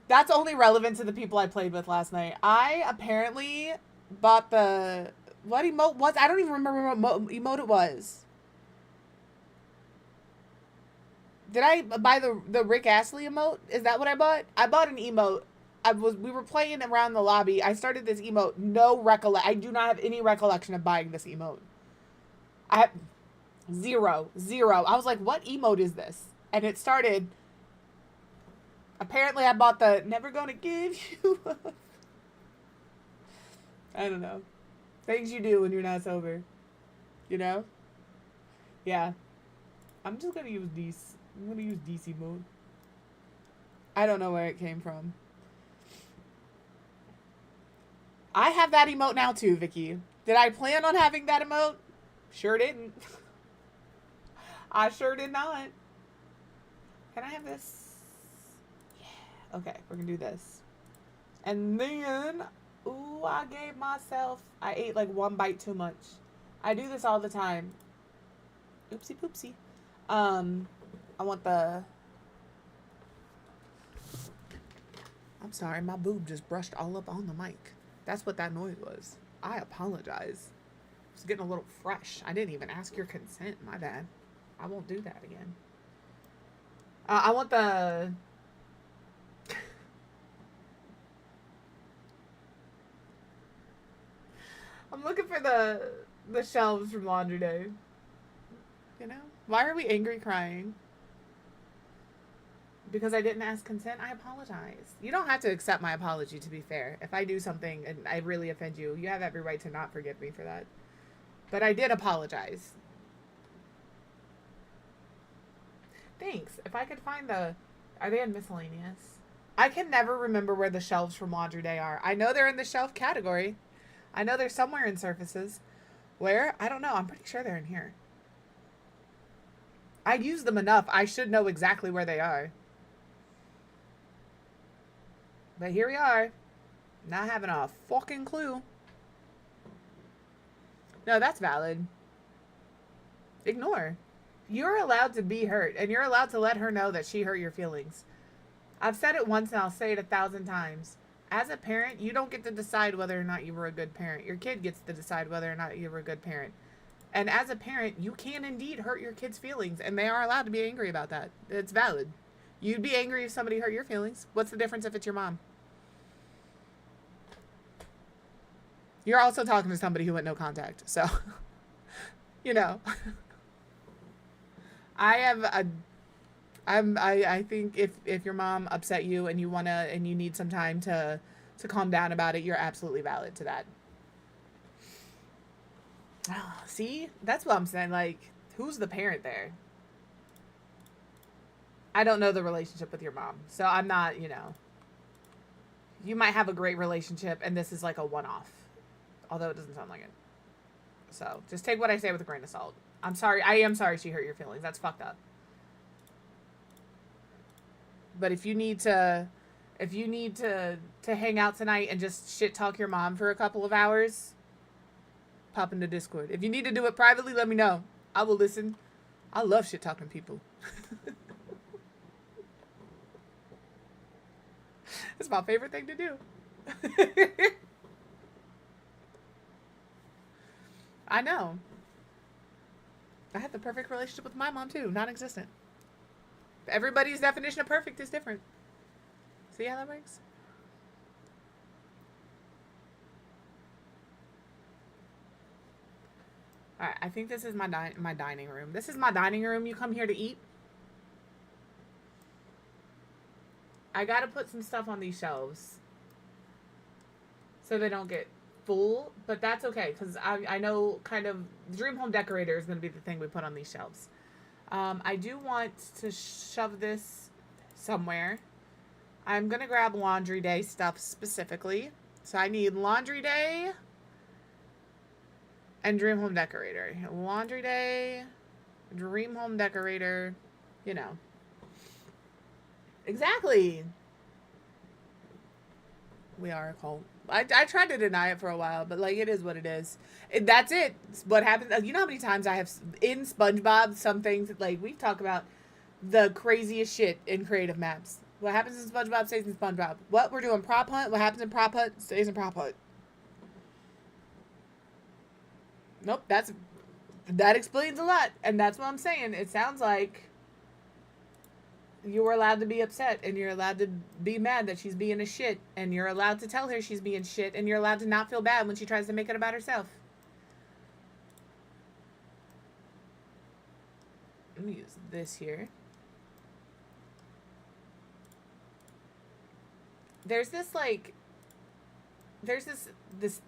That's only relevant to the people I played with last night. I apparently bought the... What emote was? I don't even remember what emote it was. Did I buy the Rick Astley emote? Is that what I bought? I bought an emote. We were playing around the lobby. I started this emote. I do not have any recollection of buying this emote. I have zero. I was like, what emote is this? And it started... Apparently, I bought the never gonna give you up. I don't know. Things you do when you're not sober. You know? Yeah. I'm just gonna use these. I'm gonna use DC mode. I don't know where it came from. I have that emote now too, Vicky. Did I plan on having that emote? Sure didn't. I sure did not. Can I have this? Okay, we're gonna do this. And then Ooh, I ate like one bite too much. I do this all the time. Oopsie poopsie. I want the... I'm sorry, my boob just brushed all up on the mic. That's what that noise was. I apologize. It's getting a little fresh. I didn't even ask your consent. My bad. I won't do that again. I want the... I'm looking for the shelves from Laundry Day. You know? Why are we angry crying? Because I didn't ask consent, I apologize. You don't have to accept my apology, to be fair. If I do something and I really offend you, you have every right to not forgive me for that. But I did apologize. Thanks. If I could find the... Are they in miscellaneous? I can never remember where the shelves from Laundry Day are. I know they're in the shelf category. I know they're somewhere in surfaces. Where? I don't know. I'm pretty sure they're in here. I use them enough. I should know exactly where they are. But here we are. Not having a fucking clue. No, that's valid. Ignore. You're allowed to be hurt, and you're allowed to let her know that she hurt your feelings. I've said it once, and I'll say it 1,000 times. As a parent, you don't get to decide whether or not you were a good parent. Your kid gets to decide whether or not you were a good parent. And as a parent, you can indeed hurt your kid's feelings, and they are allowed to be angry about that. It's valid. You'd be angry if somebody hurt your feelings. What's the difference if it's your mom? You're also talking to somebody who went no contact, so, you know. I think if your mom upset you and you need some time to calm down about it, you're absolutely valid to that. See? That's what I'm saying. Like, who's the parent there? I don't know the relationship with your mom, so I'm not, you know. You might have a great relationship, and this is like a one-off. Although it doesn't sound like it. So, just take what I say with a grain of salt. I'm sorry. I am sorry she hurt your feelings. That's fucked up. But if you need to hang out tonight and just shit talk your mom for a couple of hours, pop into Discord. If you need to do it privately, let me know. I will listen. I love shit talking people. It's my favorite thing to do. I know. I had the perfect relationship with my mom too. Non-existent. Everybody's definition of perfect is different. See how that works? Alright, I think this is my dining room. This is my dining room. You come here to eat. I gotta put some stuff on these shelves so they don't get full, but that's okay because I know kind of Dream Home Decorator is going to be the thing we put on these shelves. I do want to shove this somewhere. I'm going to grab Laundry Day stuff specifically. So I need Laundry Day and Dream Home Decorator. Laundry Day, Dream Home Decorator, you know. Exactly. We are a cult. I tried to deny it for a while, but, like, it is what it is. That's it. It's what happens. You know how many times I have, in SpongeBob, some things, like, we've talked about the craziest shit in creative maps. What happens in SpongeBob stays in SpongeBob. What? We're doing prop hunt? What happens in prop hunt stays in prop hunt. Nope, that explains a lot. And that's what I'm saying. It sounds like you were allowed to be upset, and you're allowed to be mad that she's being a shit, and you're allowed to tell her she's being shit, and you're allowed to not feel bad when she tries to make it about herself. Let me use this here. There's this, like, this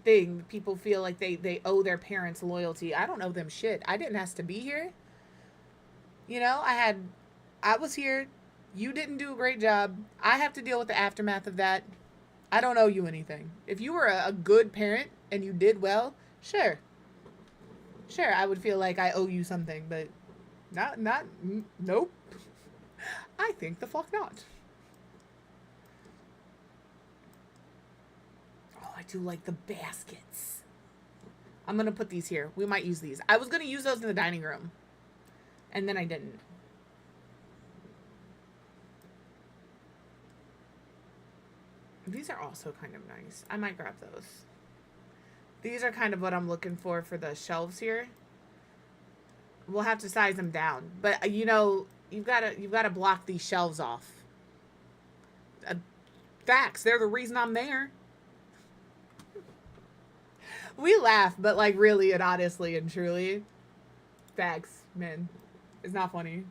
thing people feel like they owe their parents loyalty. I don't owe them shit. I didn't ask to be here. You know, I was here. You didn't do a great job. I have to deal with the aftermath of that. I don't owe you anything. If you were a good parent and you did well, sure. Sure, I would feel like I owe you something, but nope. I think the fuck not. Oh, I do like the baskets. I'm going to put these here. We might use these. I was going to use those in the dining room. And then I didn't. These are also kind of nice. I might grab those. These are kind of what I'm looking for the shelves here. We'll have to size them down. But, you know, you've got to block these shelves off. Facts. They're the reason I'm there. We laugh, but like really and honestly and truly. Facts, man. It's not funny.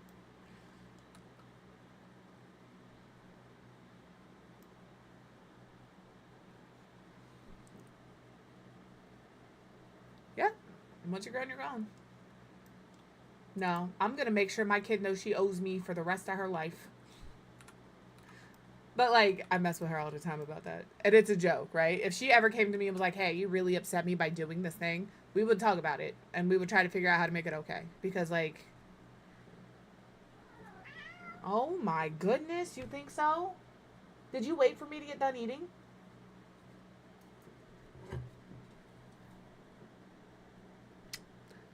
Yeah. Once you're gone, you're gone. No, I'm going to make sure my kid knows she owes me for the rest of her life. But, like, I mess with her all the time about that. And it's a joke, right? If she ever came to me and was like, hey, you really upset me by doing this thing, we would talk about it. And we would try to figure out how to make it okay. Because, like... Oh, my goodness. You think so? Did you wait for me to get done eating?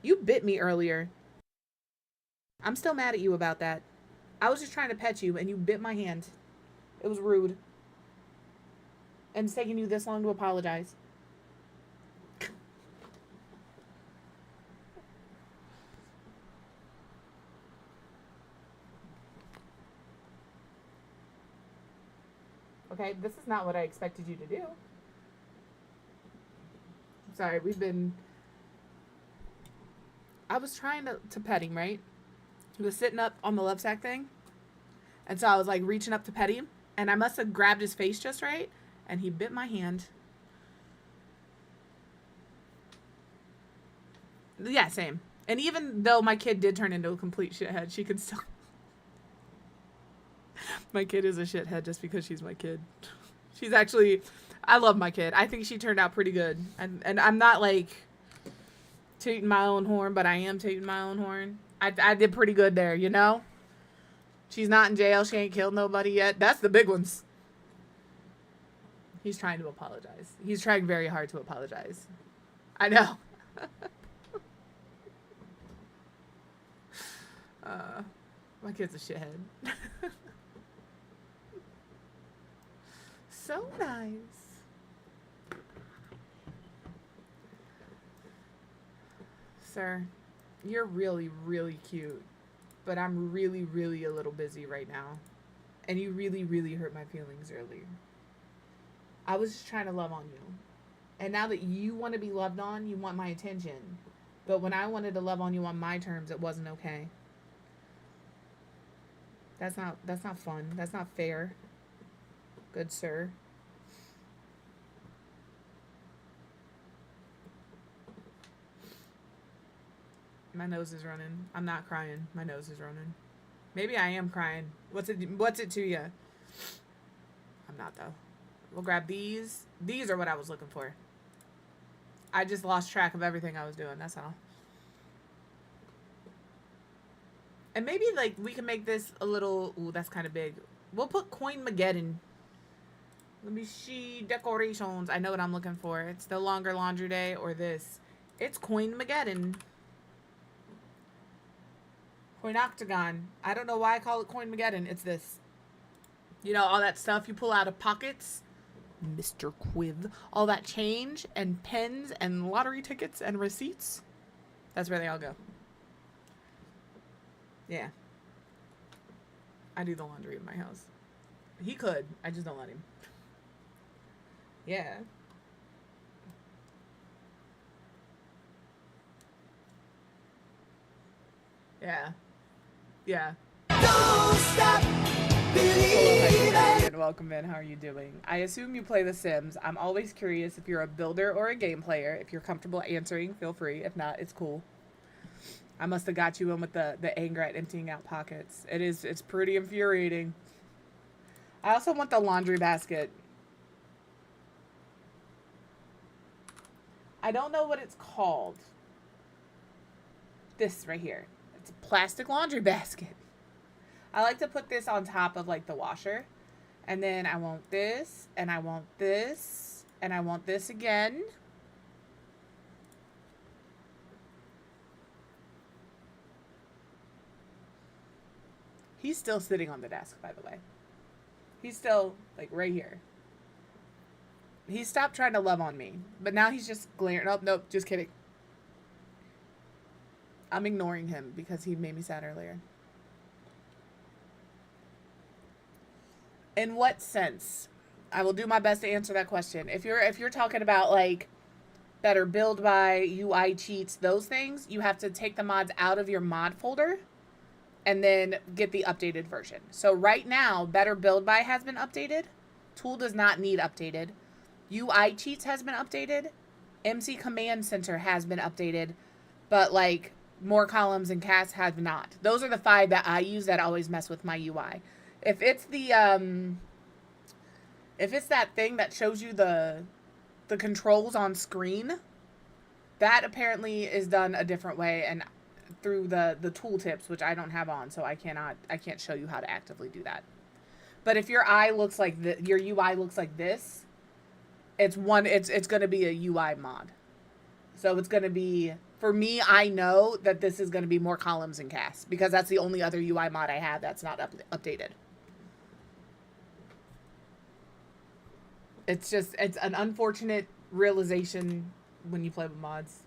You bit me earlier. I'm still mad at you about that. I was just trying to pet you, and you bit my hand. It was rude. And it's taking you this long to apologize. Okay, this is not what I expected you to do. Sorry, I was trying to pet him, right? He was sitting up on the love sack thing. And so I was like reaching up to pet him. And I must have grabbed his face just right. And he bit my hand. Yeah, same. And even though my kid did turn into a complete shithead, she could still... My kid is a shithead just because she's my kid. She's actually... I love my kid. I think she turned out pretty good. And I'm not like tooting my own horn, but I am tooting my own horn. I did pretty good there, you know? She's not in jail. She ain't killed nobody yet. That's the big ones. He's trying to apologize. He's trying very hard to apologize. I know. My kid's a shithead. So nice. Sir, you're really, really cute. But I'm really, really a little busy right now. And you really, really hurt my feelings earlier. I was just trying to love on you. And now that you want to be loved on, you want my attention. But when I wanted to love on you on my terms, it wasn't okay. That's not fun. That's not fair. Good sir. My nose is running. I'm not crying. My nose is running. Maybe I am crying. What's it to you? I'm not though. We'll grab these. These are what I was looking for. I just lost track of everything I was doing. That's all. And maybe like we can make this a little. Ooh, that's kind of big. We'll put Coin-mageddon. Let me see decorations. I know what I'm looking for. It's the longer laundry day or this. It's Coin-mageddon. Coin-octagon. I don't know why I call it Coin-mageddon. It's this. You know, all that stuff you pull out of pockets. Mr. Quiv. All that change and pens and lottery tickets and receipts. That's where they all go. Yeah. I do the laundry in my house. He could. I just don't let him. Yeah. Yeah. Yeah. Don't stop believing. Welcome in. How are you doing? I assume you play The Sims. I'm always curious if you're a builder or a game player. If you're comfortable answering, feel free. If not, it's cool. I must have got you in with the anger at emptying out pockets. It's pretty infuriating. I also want the laundry basket. I don't know what it's called. This right here. It's a plastic laundry basket. I like to put this on top of like the washer. And then I want this, and I want this, And I want this again. He's still sitting on the desk, by the way. He's still, like, right here. He stopped trying to love on me. But now he's just glaring. Oh, nope, just kidding. I'm ignoring him because he made me sad earlier. In what sense? I will do my best to answer that question. If you're talking about, like, better build by, UI cheats, those things, you have to take the mods out of your mod folder and then get the updated version. So right now, better build by has been updated. Tool does not need updated. UI cheats has been updated. MC Command Center has been updated. But, like, more columns and casts have not. Those are the 5 that I use that always mess with my UI. If it's the if it's that thing that shows you the controls on screen, that apparently is done a different way and through the tooltips, which I don't have on, so I can't show you how to actively do that. But if your eye looks like your UI looks like this, it's going to be a UI mod. So it's going to be, for me, I know that this is going to be more columns and casts because that's the only other UI mod I have that's not updated. It's an unfortunate realization when you play with mods.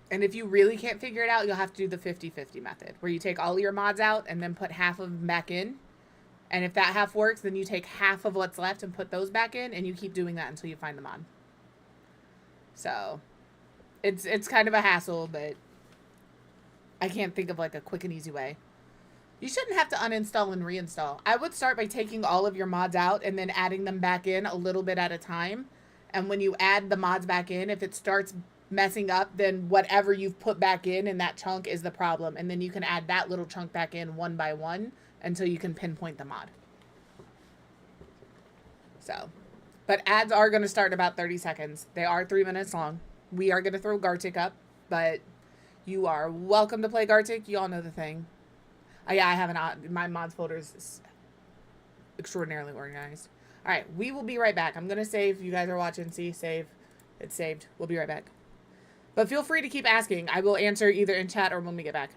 And if you really can't figure it out, you'll have to do the 50-50 method, where you take all your mods out and then put half of them back in. And if that half works, then you take half of what's left and put those back in, and you keep doing that until you find the mod. So, it's kind of a hassle, but I can't think of, like, a quick and easy way. You shouldn't have to uninstall and reinstall. I would start by taking all of your mods out and then adding them back in a little bit at a time. And when you add the mods back in, if it starts messing up, then whatever you've put back in that chunk is the problem. And then you can add that little chunk back in one by one until you can pinpoint the mod. So, but ads are going to start in about 30 seconds. They are 3 minutes long. We are going to throw Gartic up, but you are welcome to play Gartic. You all know the thing. Yeah, I have my mods folder is extraordinarily organized. All right, we will be right back. I'm going to save. You guys are watching. See, save. It's saved. We'll be right back. But feel free to keep asking. I will answer either in chat or when we get back.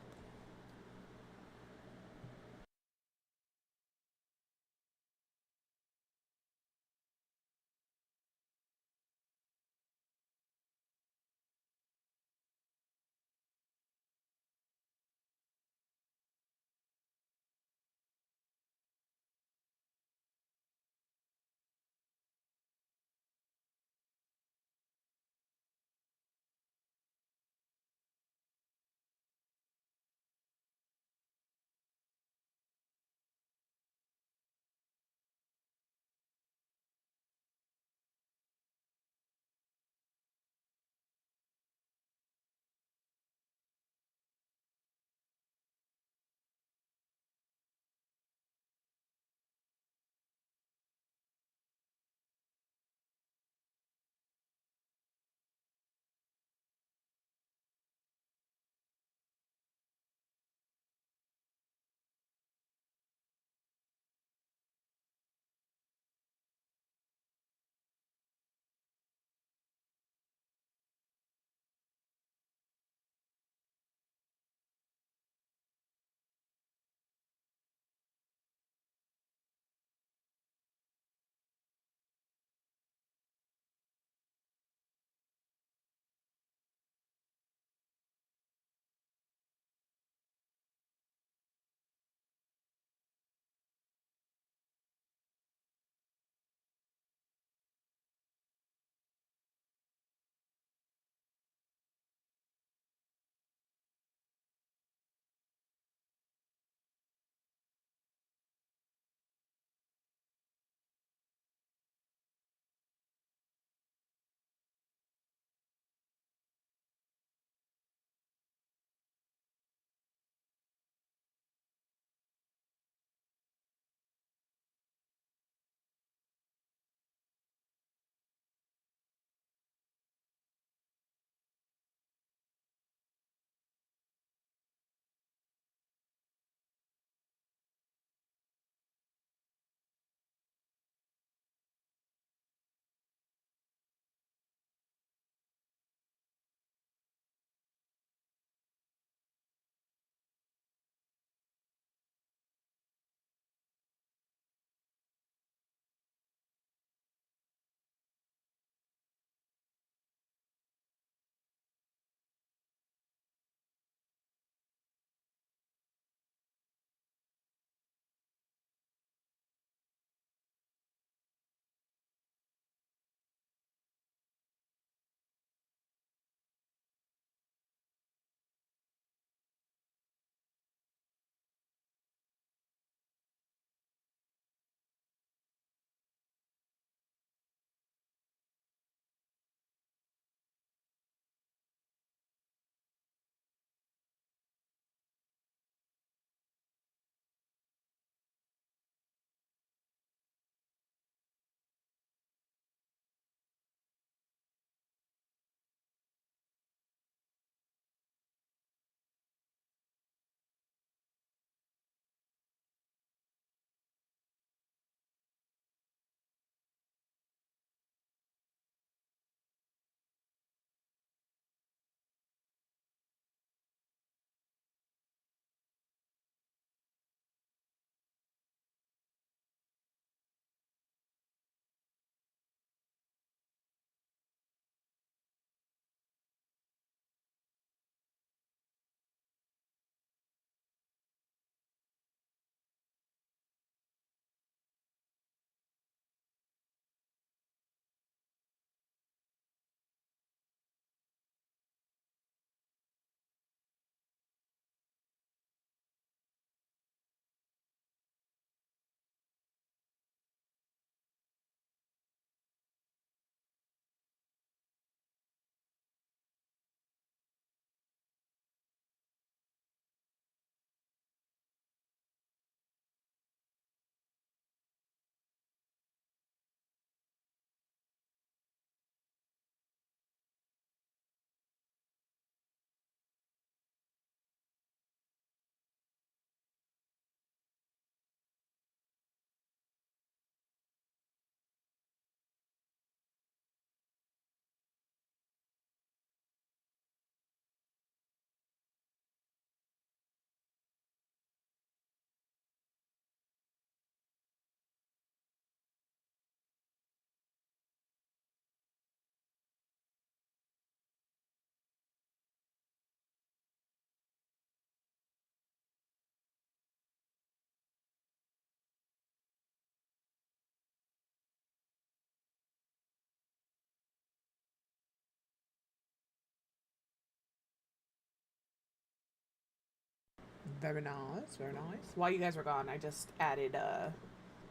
Very nice, very nice. While you guys were gone, I just added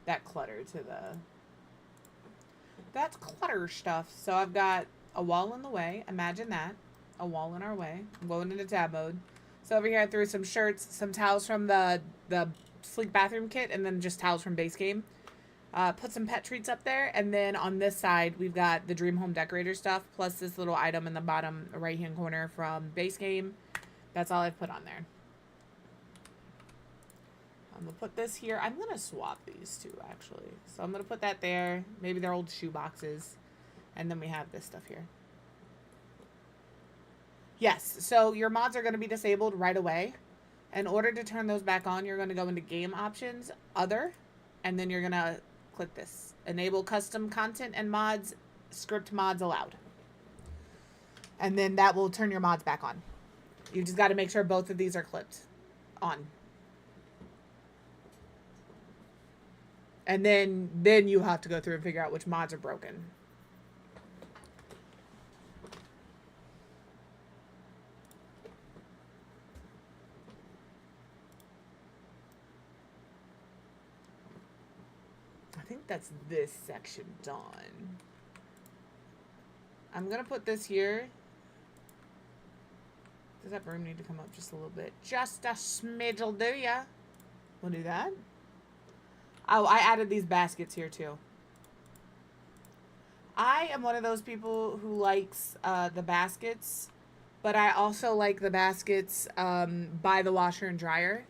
that clutter to the... That's clutter stuff. So I've got a wall in the way. Imagine that. A wall in our way. I'm going into tab mode. So over here I threw some shirts, some towels from the sleek bathroom kit, and then just towels from base game. Put some pet treats up there, and then on this side we've got the Dream Home Decorator stuff, plus this little item in the bottom right hand corner from base game. That's all I've put on there. I'm gonna put this here. I'm gonna swap these two actually. So I'm gonna put that there. Maybe they're old shoe boxes. And then we have this stuff here. Yes, so your mods are gonna be disabled right away. In order to turn those back on, you're gonna go into game options, other, and then you're gonna click this. Enable custom content and mods, script mods allowed. And then that will turn your mods back on. You just gotta make sure both of these are clipped on. And then you have to go through and figure out which mods are broken. I think that's this section done. I'm going to put this here. Does that broom need to come up just a little bit? Just a smidge will do ya. We'll do that. Oh, I added these baskets here too. I am one of those people who likes the baskets, but I also like the baskets by the washer and dryer,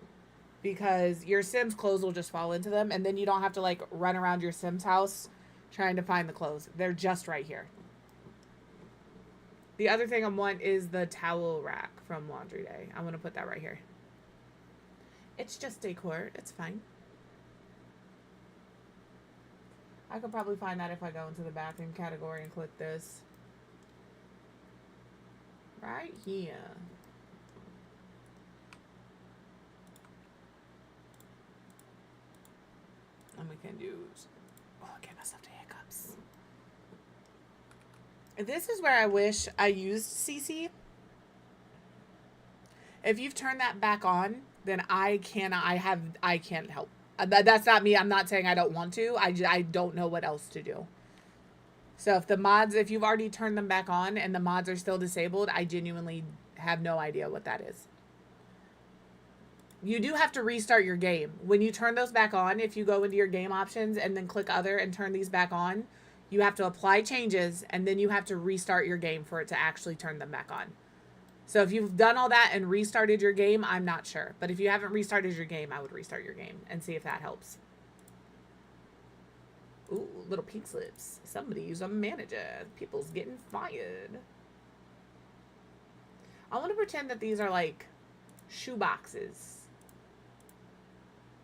because your Sims clothes will just fall into them, and then you don't have to like run around your Sims house trying to find the clothes. They're just right here. The other thing I want is the towel rack from Laundry Day. I'm going to put that right here. It's just decor. It's fine. I could probably find that if I go into the bathroom category and click this. Right here. And we can do... Oh, I gave myself the hiccups. This is where I wish I used CC. If you've turned that back on, then I can't help. That's not me. I'm not saying I don't want to. I don't know what else to do. So if you've already turned them back on and the mods are still disabled, I genuinely have no idea what that is. You do have to restart your game. When you turn those back on, if you go into your game options and then click other and turn these back on, you have to apply changes, and then you have to restart your game for it to actually turn them back on. So if you've done all that and restarted your game, I'm not sure. But if you haven't restarted your game, I would restart your game and see if that helps. Ooh, little pink slips. Somebody's a manager. People's getting fired. I want to pretend that these are like shoe boxes.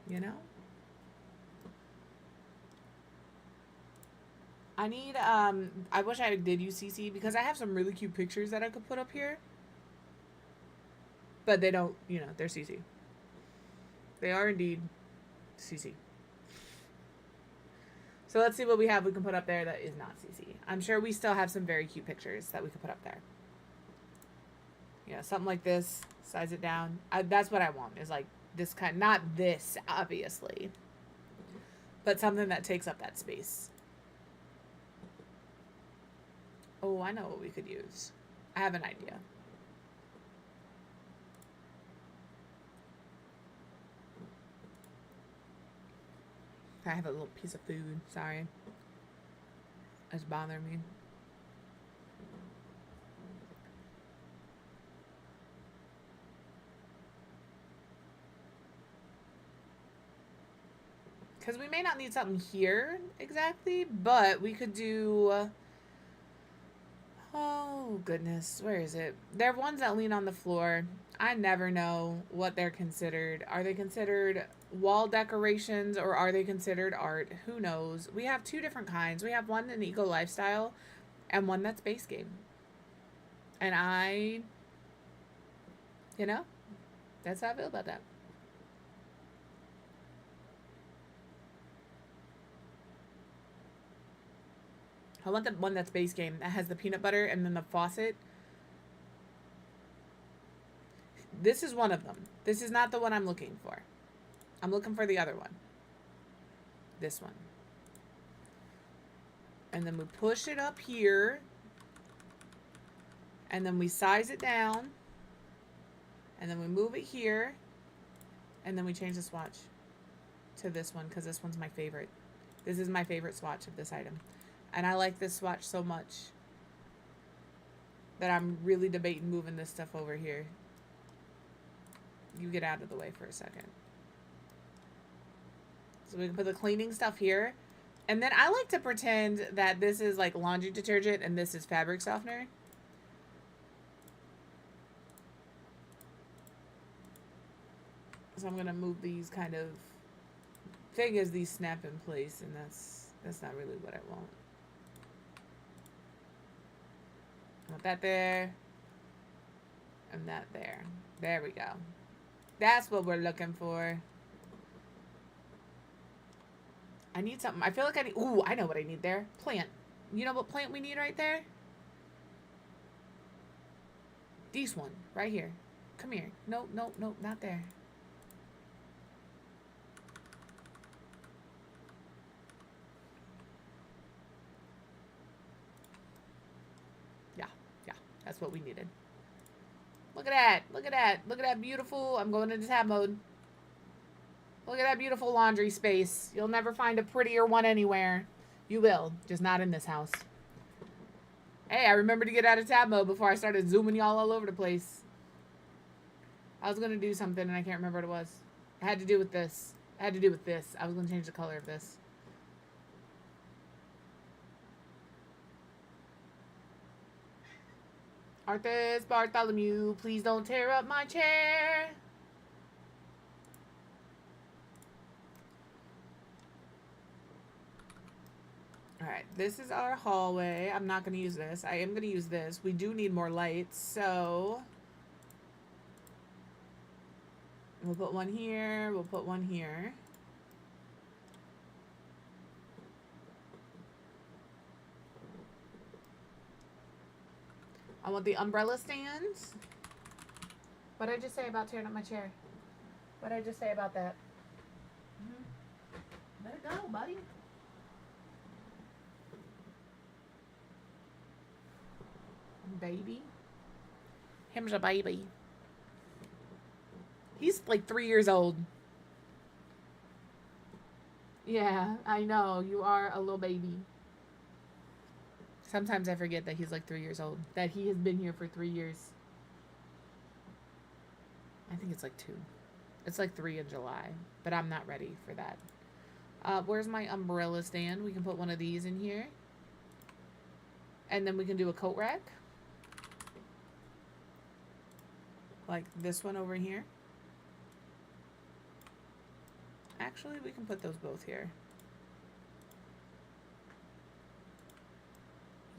You know? I need, I wish I did use CC because I have some really cute pictures that I could put up here. But they don't, you know, they're CC. They are indeed CC. So let's see what we have we can put up there that is not CC. I'm sure we still have some very cute pictures that we could put up there. Yeah, something like this. Size it down. That's what I want, is like this kind. Not this, obviously. But something that takes up that space. Oh, I know what we could use. I have an idea. I have a little piece of food. Sorry. It's bothering me. Because we may not need something here exactly, but we could do... Oh, goodness. Where is it? There are ones that lean on the floor. I never know what they're considered. Are they considered wall decorations or are they considered art? Who knows? We have two different kinds. We have one in eco lifestyle and one that's base game. And you know, that's how I feel about that. I want the one that's base game that has the peanut butter and then the faucet. This is one of them. This is not the one I'm looking for. I'm looking for the other one. This one. And then we push it up here. And then we size it down. And then we move it here. And then we change the swatch to this one because this one's my favorite. This is my favorite swatch of this item. And I like this swatch so much that I'm really debating moving this stuff over here. You get out of the way for a second. So we can put the cleaning stuff here. And then I like to pretend that this is like laundry detergent and this is fabric softener. So I'm gonna move these kind of thing as these snap in place, and that's not really what I want. I want that there. And that there. There we go. That's what we're looking for. I need something. I feel like I need... Ooh, I know what I need there. Plant. You know what plant we need right there? This one. Right here. Come here. No, no, no, not there. Yeah, yeah. That's what we needed. Look at that. Look at that. Look at that beautiful... I'm going into tab mode. Look at that beautiful laundry space. You'll never find a prettier one anywhere. You will, just not in this house. Hey, I remember to get out of tab mode before I started zooming y'all all over the place. I was going to do something and I can't remember what it was. It had to do with this. It had to do with this. I was going to change the color of this. Arthas Bartholomew, please don't tear up my chair. Alright, this is our hallway. I'm not going to use this. I am going to use this. We do need more lights, so... We'll put one here. We'll put one here. I want the umbrella stands. What did I just say about tearing up my chair? What did I just say about that? Let it go, buddy. Baby. Him's a baby. He's like 3 years old. Yeah, I know. You are a little baby. Sometimes I forget that he's like 3 years old. That he has been here for 3 years. I think it's like 2. It's like 3 in July. But I'm not ready for that. Where's my umbrella stand? We can put one of these in here. And then we can do a coat rack. Like this one over here. Actually, we can put those both here.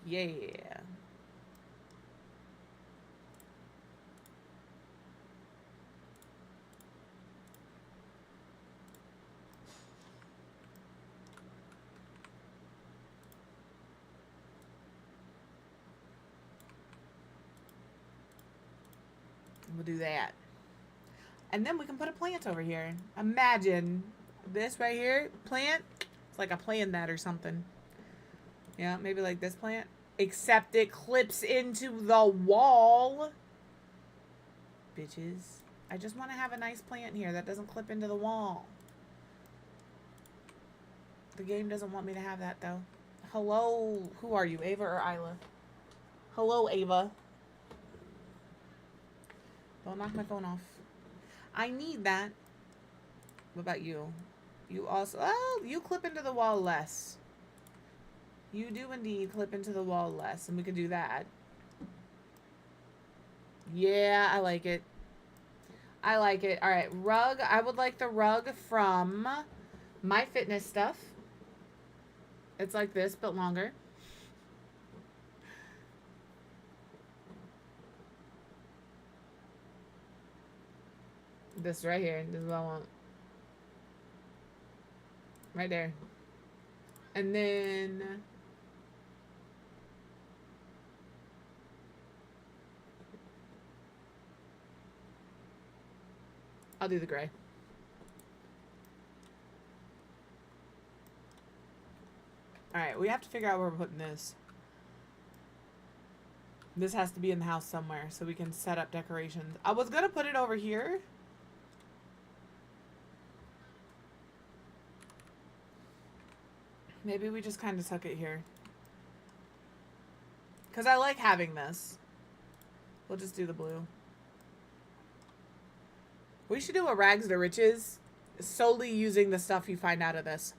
Yeah. We'll do that. And then we can put a plant over here. Imagine this right here. Plant. It's like a plant that or something. Yeah, maybe like this plant. Except it clips into the wall. Bitches. I just want to have a nice plant here that doesn't clip into the wall. The game doesn't want me to have that though. Hello. Who are you? Ava or Isla? Hello, Ava. Don't knock my phone off. I need that. What about you? You also... Oh, you clip into the wall less. You do indeed clip into the wall less. And we can do that. Yeah, I like it. I like it. Alright, rug. I would like the rug from My Fitness Stuff. It's like this, but longer. This right here. This is what I want. Right there. And then... I'll do the gray. Alright, we have to figure out where we're putting this. This has to be in the house somewhere so we can set up decorations. I was gonna put it over here. Maybe we just kind of tuck it here. Because I like having this. We'll just do the blue. We should do a rags to riches solely using the stuff you find out of this.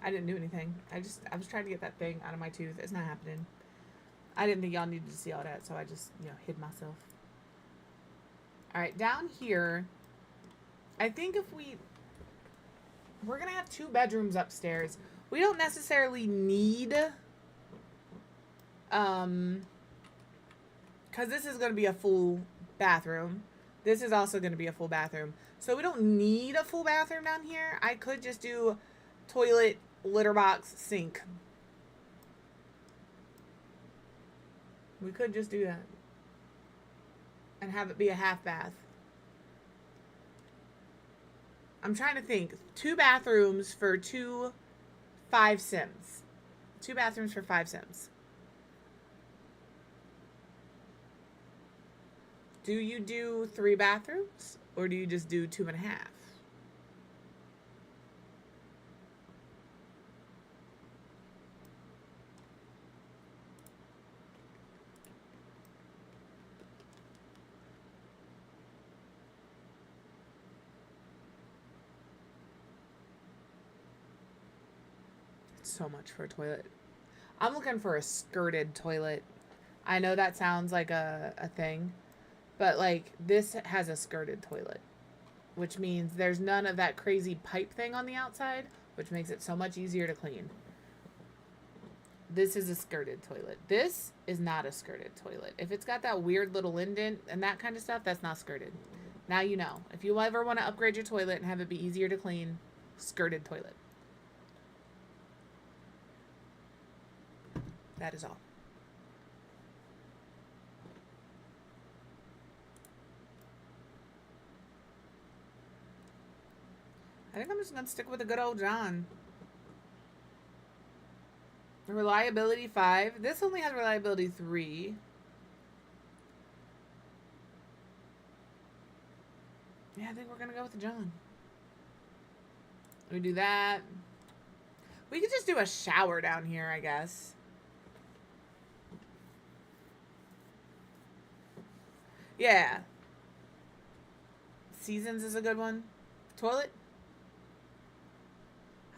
I didn't do anything. I was trying to get that thing out of my tooth. It's not happening. I didn't think y'all needed to see all that, so I just, you know, hid myself. Alright, down here, I think if we're gonna have 2 bedrooms upstairs. We don't necessarily need, because this is gonna be a full bathroom. This is also gonna be a full bathroom. So we don't need a full bathroom down here. I could just do toilet, litter box, sink. We could just do that. And have it be a half bath. I'm trying to think. 2 bathrooms for 5 Sims. 2 bathrooms for 5 Sims. Do you do 3 bathrooms? Or do you just do 2.5? So much for a toilet. I'm looking for a skirted toilet. I know that sounds like a thing, but like this has a skirted toilet, which means there's none of that crazy pipe thing on the outside, which makes it so much easier to clean. This is a skirted toilet. This is not a skirted toilet. If it's got that weird little indent and that kind of stuff, that's not skirted. Now you know. If you ever want to upgrade your toilet and have it be easier to clean, skirted toilet. That is all. I think I'm just going to stick with the good old John. Reliability 5. This only has reliability 3. Yeah, I think we're going to go with the John. We do that. We could just do a shower down here, I guess. Yeah. Seasons is a good one. Toilet?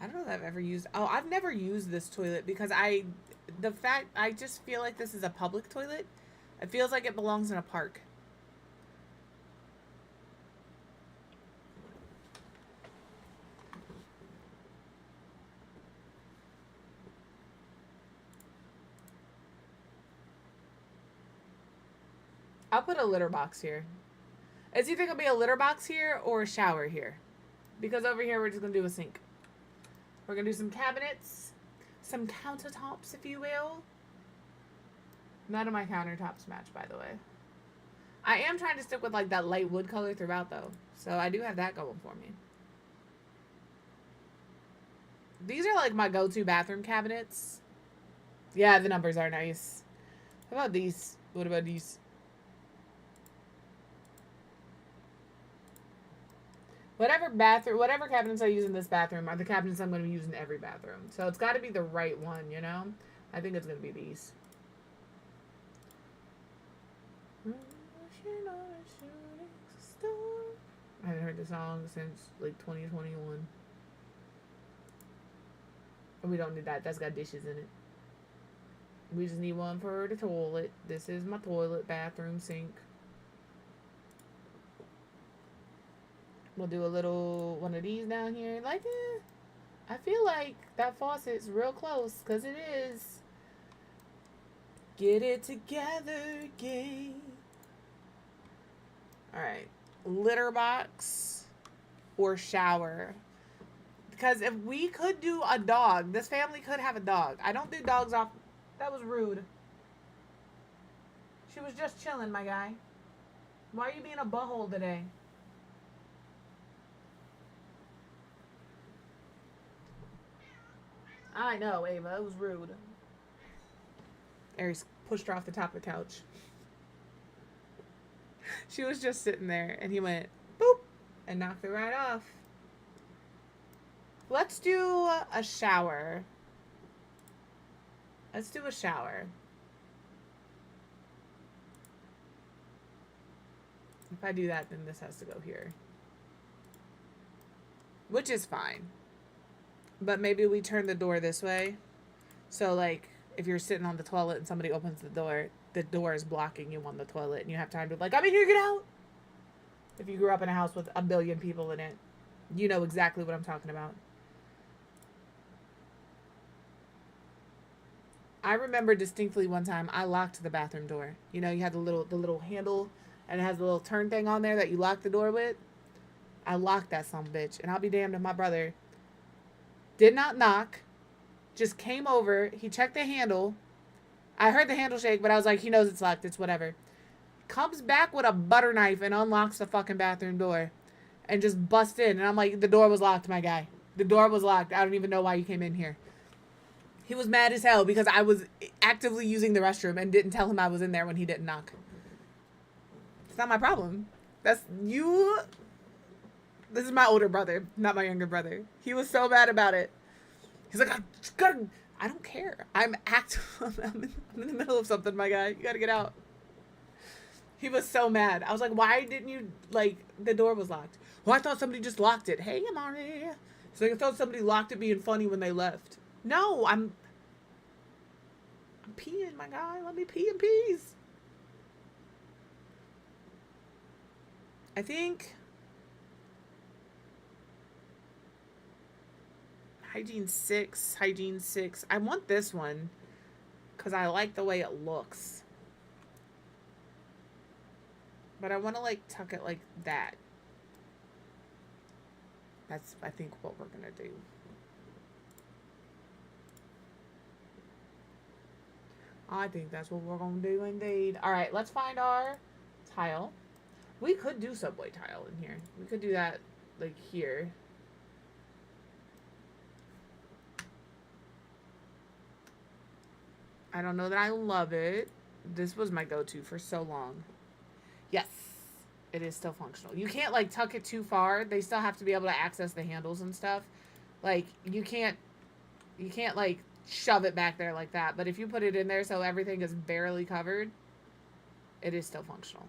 I don't know if I've ever used... Oh, I've never used this toilet because I just feel like this is a public toilet. It feels like it belongs in a park. I'll put a litter box here. It's either going to be a litter box here or a shower here. Because over here we're just going to do a sink. We're going to do some cabinets. Some countertops, if you will. None of my countertops match, by the way. I am trying to stick with like that light wood color throughout, though. So I do have that going for me. These are like my go-to bathroom cabinets. Yeah, the numbers are nice. How about these? What about these? Whatever cabinets I use in this bathroom are the cabinets I'm going to use in every bathroom. So it's got to be the right one, you know? I think it's going to be these. I haven't heard the song since like 2021. We don't need that. That's got dishes in it. We just need one for the toilet. This is my toilet, bathroom, sink. We'll do a little one of these down here. Like, I feel like that faucet's real close, because it is. Get it together, gang. Alright. Litter box. or shower. Because if we could do a dog, this family could have a dog. I don't do dogs off. That was rude. She was just chilling, my guy. Why are you being a butthole today? I know, Ava. It was rude. Aries pushed her off the top of the couch. She was just sitting there, and he went, boop, and knocked her right off. Let's do a shower. Let's do a shower. If I do that, then this has to go here. Which is fine. But maybe we turn the door this way. So, like, if you're sitting on the toilet and somebody opens the door is blocking you on the toilet. And you have time to, like, I'm in here, get out! If you grew up in a house with a billion people in it, you know exactly what I'm talking about. I remember distinctly one time I locked the bathroom door. You know, you had the little handle and it has the little turn thing on there that you lock the door with. I locked that son of a bitch. And I'll be damned if my brother did not knock, just came over. He checked the handle. I heard the handle shake, but I was like, he knows it's locked. It's whatever. Comes back with a butter knife and unlocks the fucking bathroom door and just busts in. And I'm like, the door was locked, my guy. The door was locked. I don't even know why you came in here. He was mad as hell because I was actively using the restroom and didn't tell him I was in there when he didn't knock. It's not my problem. That's you. This is my older brother, not my younger brother. He was so mad about it. He's like, I don't care. I'm in the middle of something, my guy. You gotta get out. He was so mad. I was like, why didn't you, like, the door was locked. Well, I thought somebody just locked it. Hey, Amari. He's like, I thought somebody locked it being funny when they left. No, I'm peeing, my guy. Let me pee in peace. I think hygiene 6. I want this one because I like the way it looks. But I want to, like, tuck it like that. That's, I think, what we're going to do. I think that's what we're going to do indeed. All right, let's find our tile. We could do subway tile in here. We could do that, like, here. I don't know that I love it. This was my go-to for so long. Yes, it is still functional. You can't, like, tuck it too far. They still have to be able to access the handles and stuff. Like, you can't, like, shove it back there like that. But if you put it in there so everything is barely covered, it is still functional.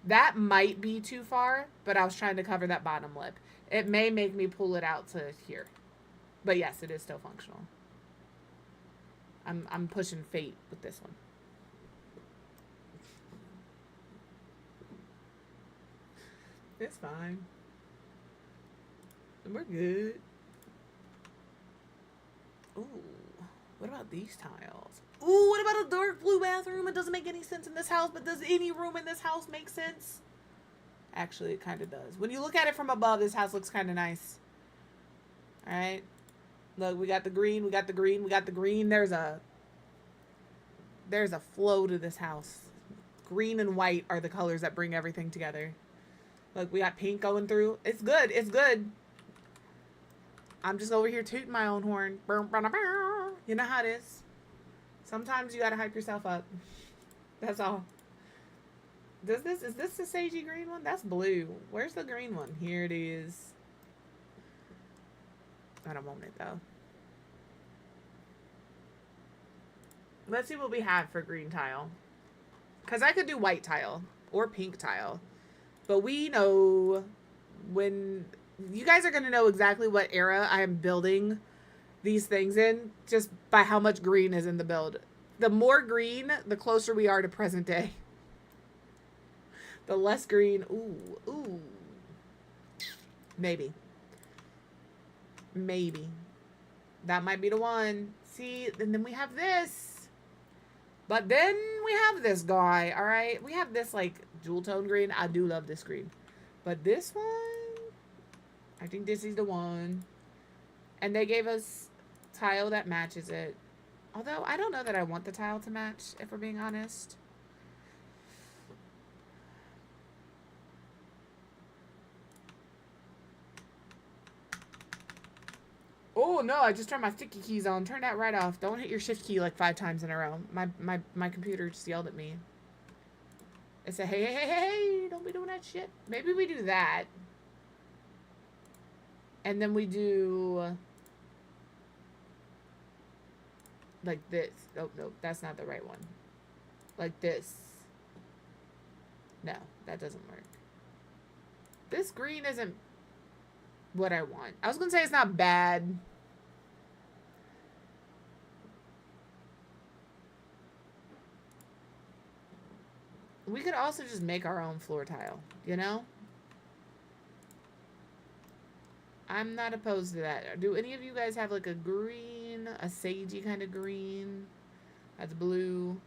That might be too far, but I was trying to cover that bottom lip. It may make me pull it out to here. But yes, it is still functional. I'm pushing fate with this one. It's fine. We're good. Ooh, what about these tiles? Ooh, what about a dark blue bathroom? It doesn't make any sense in this house, but does any room in this house make sense? Actually, it kind of does. When you look at it from above, this house looks kind of nice. All right. Look, we got the green, we got the green, we got the green. There's a flow to this house. Green and white are the colors that bring everything together. Look, we got pink going through. It's good. It's good. I'm just over here tooting my own horn. You know how it is. Sometimes you gotta hype yourself up. That's all. Is this the sagey green one? That's blue. Where's the green one? Here it is. I don't want it though. Let's see what we have for green tile. Because I could do white tile or pink tile. But we know when... You guys are going to know exactly what era I am building these things in just by how much green is in the build. The more green, the closer we are to present day. The less green, ooh. Maybe. That might be the one. See, and then we have this. But then we have this guy, all right? We have this, like, jewel tone green. I do love this green. But this one, I think this is the one. And they gave us tile that matches it. Although, I don't know that I want the tile to match, if we're being honest. Oh, no, I just turned my sticky keys on. Turn that right off. Don't hit your shift key like 5 times in a row. My computer just yelled at me. It said, hey, hey, hey, hey, don't be doing that shit. Maybe we do that. And then we do... like this. Oh, no, that's not the right one. Like this. No, that doesn't work. This green isn't what I want. I was going to say it's not bad. We could also just make our own floor tile, you know? I'm not opposed to that. Do any of you guys have like a green, a sagey kind of green? That's blue.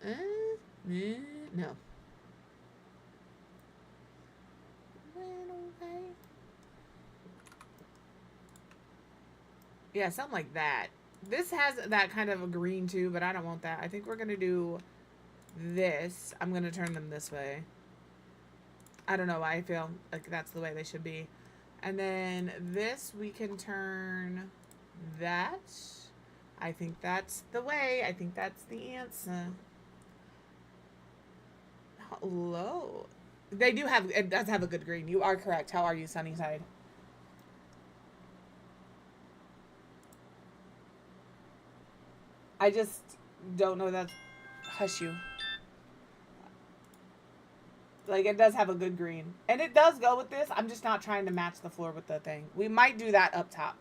No. Okay. Yeah, something like that. This has that kind of a green too, but I don't want that. I think we're going to do this. I'm going to turn them this way. I don't know why I feel like that's the way they should be. And then this we can turn that. I think that's the way. I think that's the answer. Hello. They do have, it does have a good green. You are correct. How are you, Sunnyside? I just don't know that. Hush you. Like, it does have a good green. And it does go with this. I'm just not trying to match the floor with the thing. We might do that up top.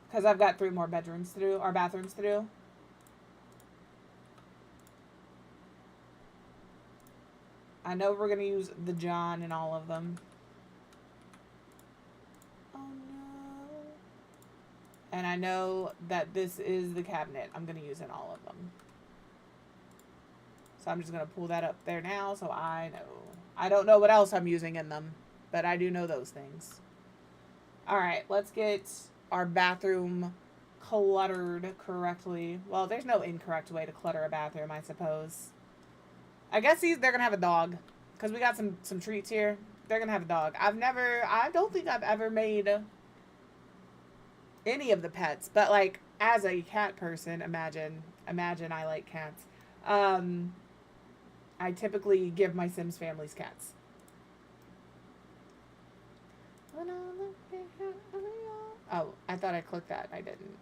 Because I've got 3 more bedrooms to do. Or bathrooms to do. I know we're going to use the John in all of them. Oh, no. And I know that this is the cabinet I'm going to use in all of them. So I'm just going to pull that up there now so I know. I don't know what else I'm using in them, but I do know those things. All right, let's get our bathroom cluttered correctly. Well, there's no incorrect way to clutter a bathroom, I suppose. I guess they're going to have a dog because we got some treats here. They're going to have a dog. I don't think I've ever made any of the pets, but like as a cat person, imagine I like cats. I typically give my Sims families cats. Oh, I thought I clicked that. I didn't.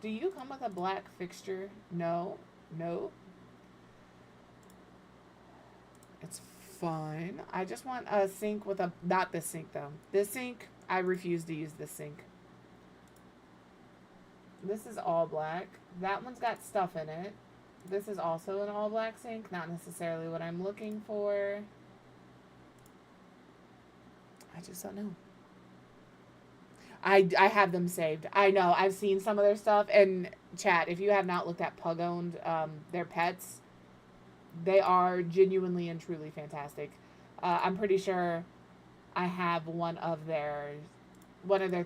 Do you come with a black fixture? No. No. It's fine. I just want a sink with a... Not this sink, though. This sink, I refuse to use this sink. This is all black. That one's got stuff in it. This is also an all black sink. Not necessarily what I'm looking for. I just don't know. I have them saved. I know. I've seen some of their stuff. And chat, if you have not looked at Pug Owned, their pets, they are genuinely and truly fantastic. I'm pretty sure I have one of their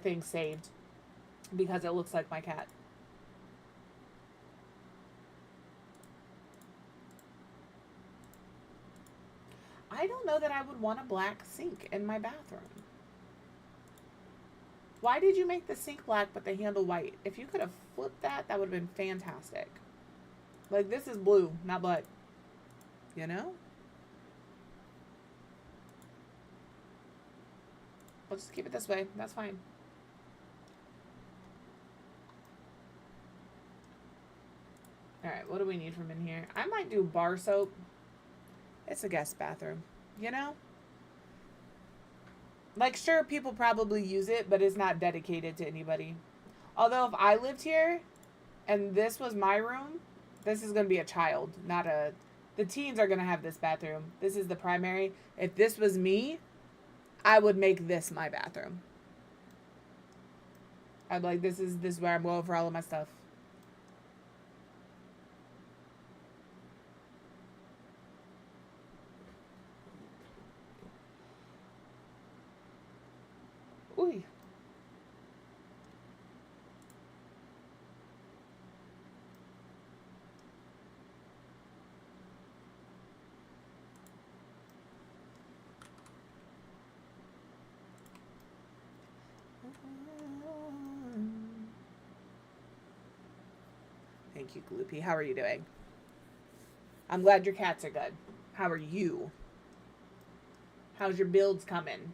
things saved because it looks like my cat. I don't know that I would want a black sink in my bathroom. Why did you make the sink black but the handle white? If you could have flipped that, that would have been fantastic. Like, this is blue, not black. You know? We'll just keep it this way. That's fine. Alright, what do we need from in here? I might do bar soap. It's a guest bathroom, you know? Like, sure, people probably use it, but it's not dedicated to anybody. Although, if I lived here, and this was my room, this is going to be a child, not a... The teens are going to have this bathroom. This is the primary. If this was me, I would make this my bathroom. I'd be like, this is where I'm going for all of my stuff. you, Gloopy. How are you doing? I'm glad your cats are good. How are you? How's your builds coming?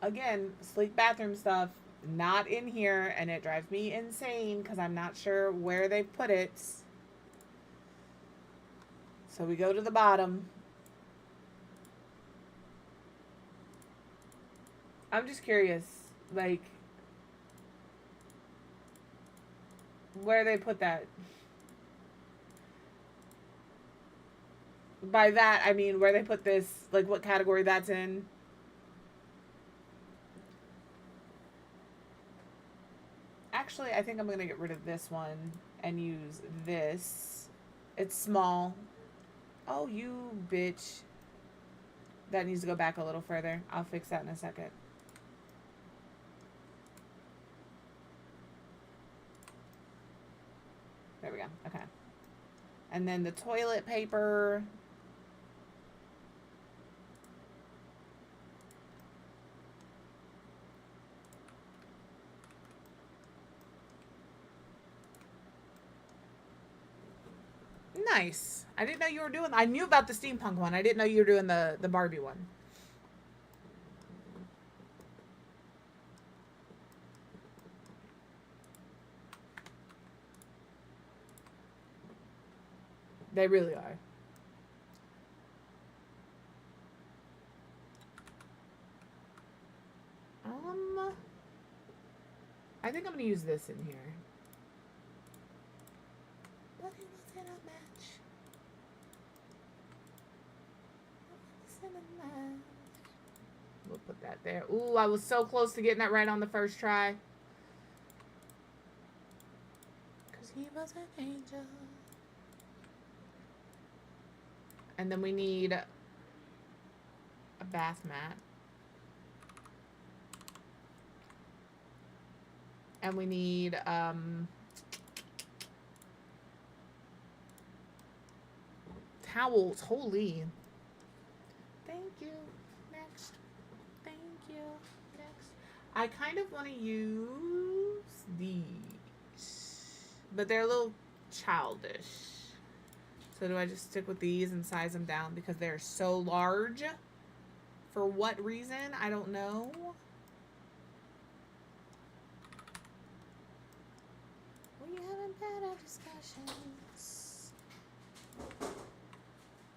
Again, sleek bathroom stuff, not in here, and it drives me insane because I'm not sure where they put it. So we go to the bottom. I'm just curious, like, where they put that. By that, I mean where they put this, like what category that's in. Actually, I think I'm going to get rid of this one and use this. It's small. Oh, you bitch. That needs to go back a little further. I'll fix that in a second. There we go. Okay. And then the toilet paper. Nice. I didn't know you were doing... I knew about the steampunk one. I didn't know you were doing the Barbie one. They really are. I think I'm going to use this in here. But it wasn't a match. It wasn't a match. We'll put that there. Ooh, I was so close to getting that right on the first try. Because he was an angel. And then we need a bath mat. And we need towels. Holy. Thank you. Next. Thank you. Next. I kind of want to use these. But they're a little childish. So do I just stick with these and size them down because they're so large? For what reason? I don't know. We haven't had our discussions.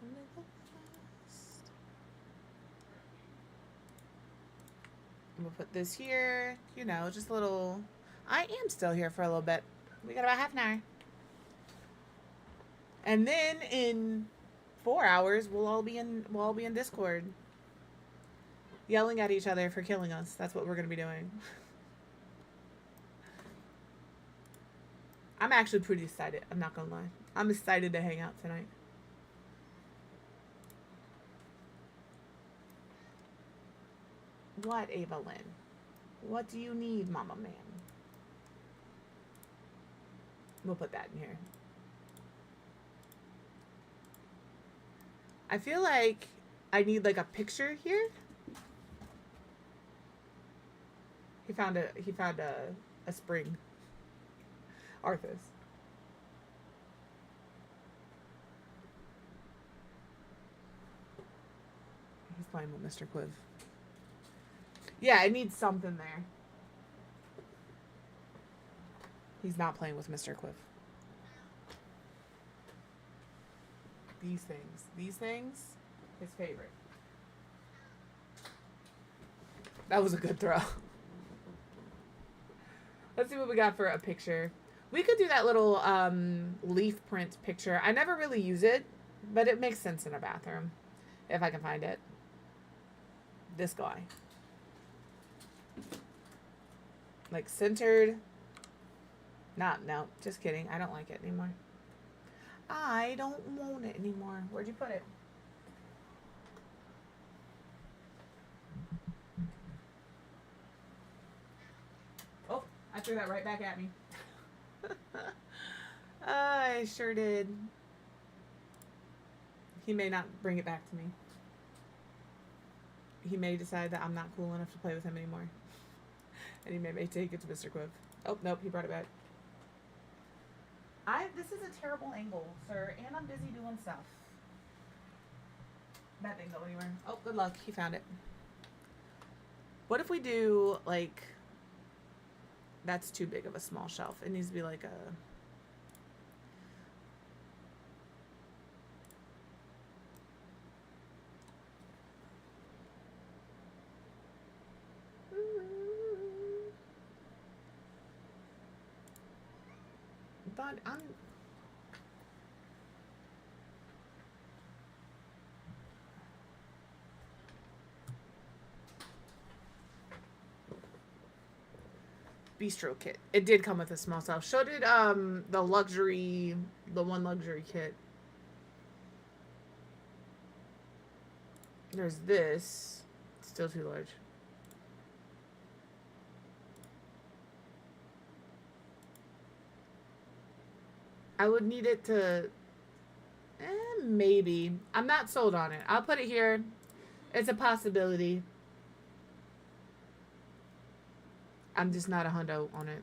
I'm gonna put this here. You know, just a little. I am still here for a little bit. We got about half an hour. And then in 4 hours, we'll all be in Discord, yelling at each other for killing us. That's what we're gonna be doing. I'm actually pretty excited. I'm not gonna lie. I'm excited to hang out tonight. What, Ava Lynn? What do you need, Mama Man? We'll put that in here. I feel like I need like a picture here. He found a spring. Arthas. He's playing with Mr. Quiv. Yeah, I need something there. He's not playing with Mr. Quiv. These things, his favorite. That was a good throw. Let's see what we got for a picture. We could do that little leaf print picture. I never really use it, but it makes sense in a bathroom if I can find it. This guy. Like centered. No, just kidding. I don't like it anymore. I don't want it anymore. Where'd you put it? Oh, I threw that right back at me. I sure did. He may not bring it back to me. He may decide that I'm not cool enough to play with him anymore. And he may take it to Mr. Quiff. Oh, nope, he brought it back. This is a terrible angle, sir, and I'm busy doing stuff. That didn't go anywhere. Oh, good luck. He found it. What if we do, like... That's too big of a small shelf. It needs to be like a... But I'm... Bistro kit. It did come with a small shelf. So did the one luxury kit. There's this. Still too large. I would need it to... maybe. I'm not sold on it. I'll put it here. It's a possibility. I'm just not a hundo on it.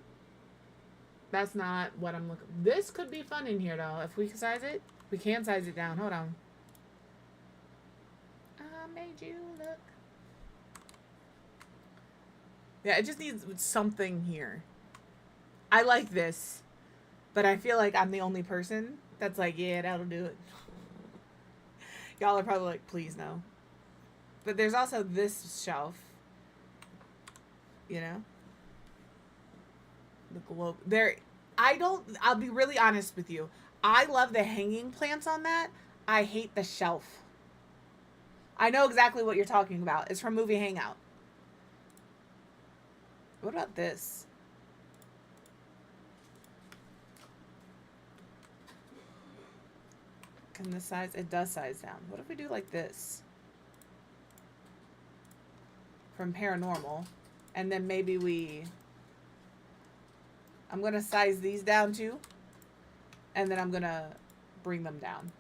That's not what I'm looking... This could be fun in here, though. If we can size it. We can size it down. Hold on. I made you look. Yeah, it just needs something here. I like this. But I feel like I'm the only person that's like, yeah, that'll do it. Y'all are probably like, please no. But there's also this shelf. You know? The globe. I'll be really honest with you. I love the hanging plants on that. I hate the shelf. I know exactly what you're talking about. It's from Movie Hangout. What about this? Can this size? It does size down. What if we do like this? From Paranormal. And then maybe we... I'm going to size these down too. And then I'm going to bring them down.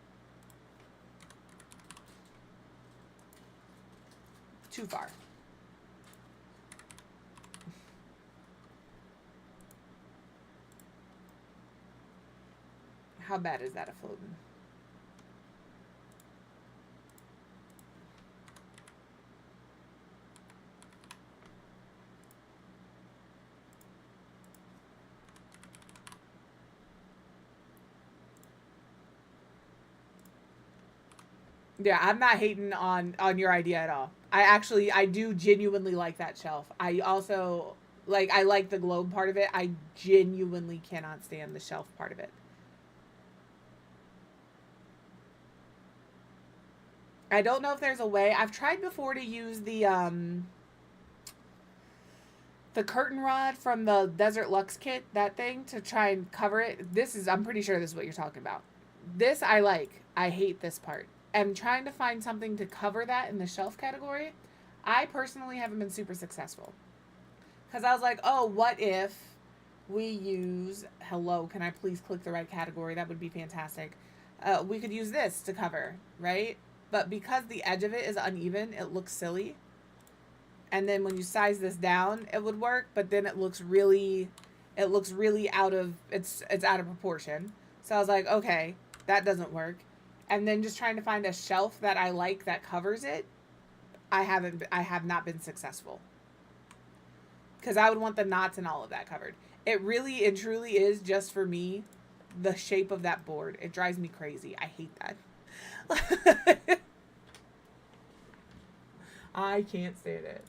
Too far. How bad is that a floating? Yeah, I'm not hating on your idea at all. I do genuinely like that shelf. I also, like, I like the globe part of it. I genuinely cannot stand the shelf part of it. I don't know if there's a way. I've tried before to use the curtain rod from the Desert Luxe kit, that thing, to try and cover it. I'm pretty sure this is what you're talking about. This I like. I hate this part. I'm trying to find something to cover that in the shelf category. I personally haven't been super successful. Because I was like, oh, what if we use... Hello, can I please click the right category? That would be fantastic. We could use this to cover, right? But because the edge of it is uneven, it looks silly. And then when you size this down, it would work. But then it looks really out of... It's out of proportion. So I was like, okay, that doesn't work. And then just trying to find a shelf that I like that covers it, I have not been successful. Because I would want the knots and all of that covered. It really and truly is just for me, the shape of that board. It drives me crazy. I hate that. I can't stand it.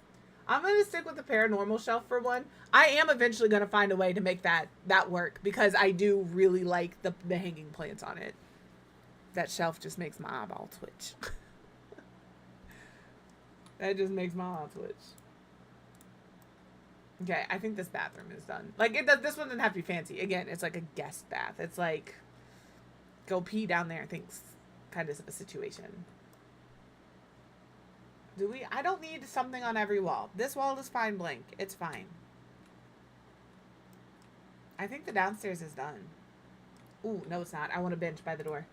I'm going to stick with the Paranormal shelf for one. I am eventually going to find a way to make that work. Because I do really like the hanging plants on it. That shelf just makes my eyeball twitch. That just makes my eyeball twitch. Okay, I think this bathroom is done. Like, this one doesn't have to be fancy. Again, it's like a guest bath. It's like, go pee down there. I think's kind of a situation. I don't need something on every wall. This wall is fine blank. It's fine. I think the downstairs is done. Ooh, no it's not. I want a bench by the door.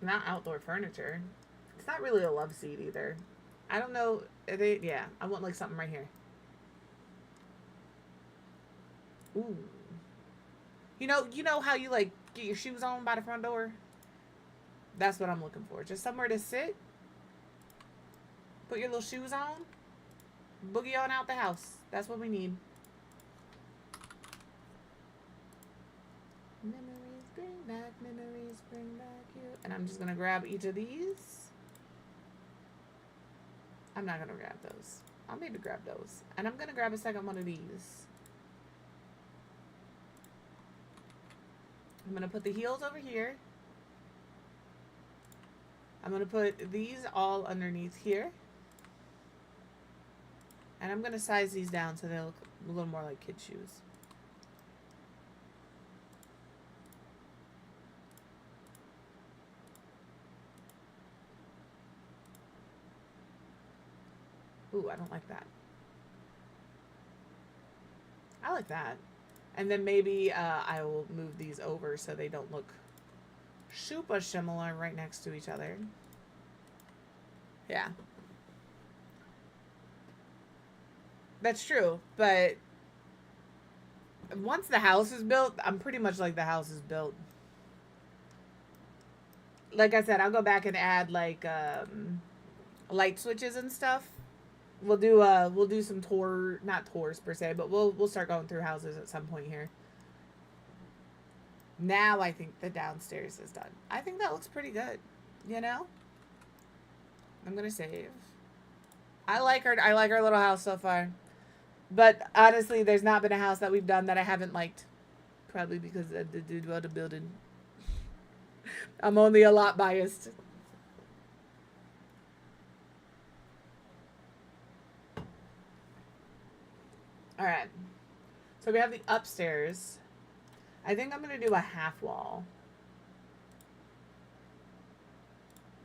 Not outdoor furniture. It's not really a love seat either. I don't know. Yeah, I want like something right here. Ooh. You know how you like get your shoes on by the front door? That's what I'm looking for. Just somewhere to sit. Put your little shoes on. Boogie on out the house. That's what we need. Memories bring back you. And I'm just gonna grab each of these. I'm not gonna grab those. I'll maybe grab those. And I'm gonna grab a second one of these. I'm gonna put the heels over here. I'm gonna put these all underneath here. And I'm gonna size these down so they look a little more like kid shoes. Ooh, I don't like that. I like that. And then maybe I will move these over so they don't look super similar right next to each other. Yeah. That's true, but once the house is built, I'm pretty much like the house is built. Like I said, I'll go back and add like light switches and stuff. We'll do some not tours per se, but we'll start going through houses at some point here. Now I think the downstairs is done. I think that looks pretty good, you know? I'm gonna save. I like our little house so far. But honestly, there's not been a house that we've done that I haven't liked. Probably because of the dude of the building. I'm only a lot biased. Alright. So we have the upstairs. I think I'm going to do a half wall.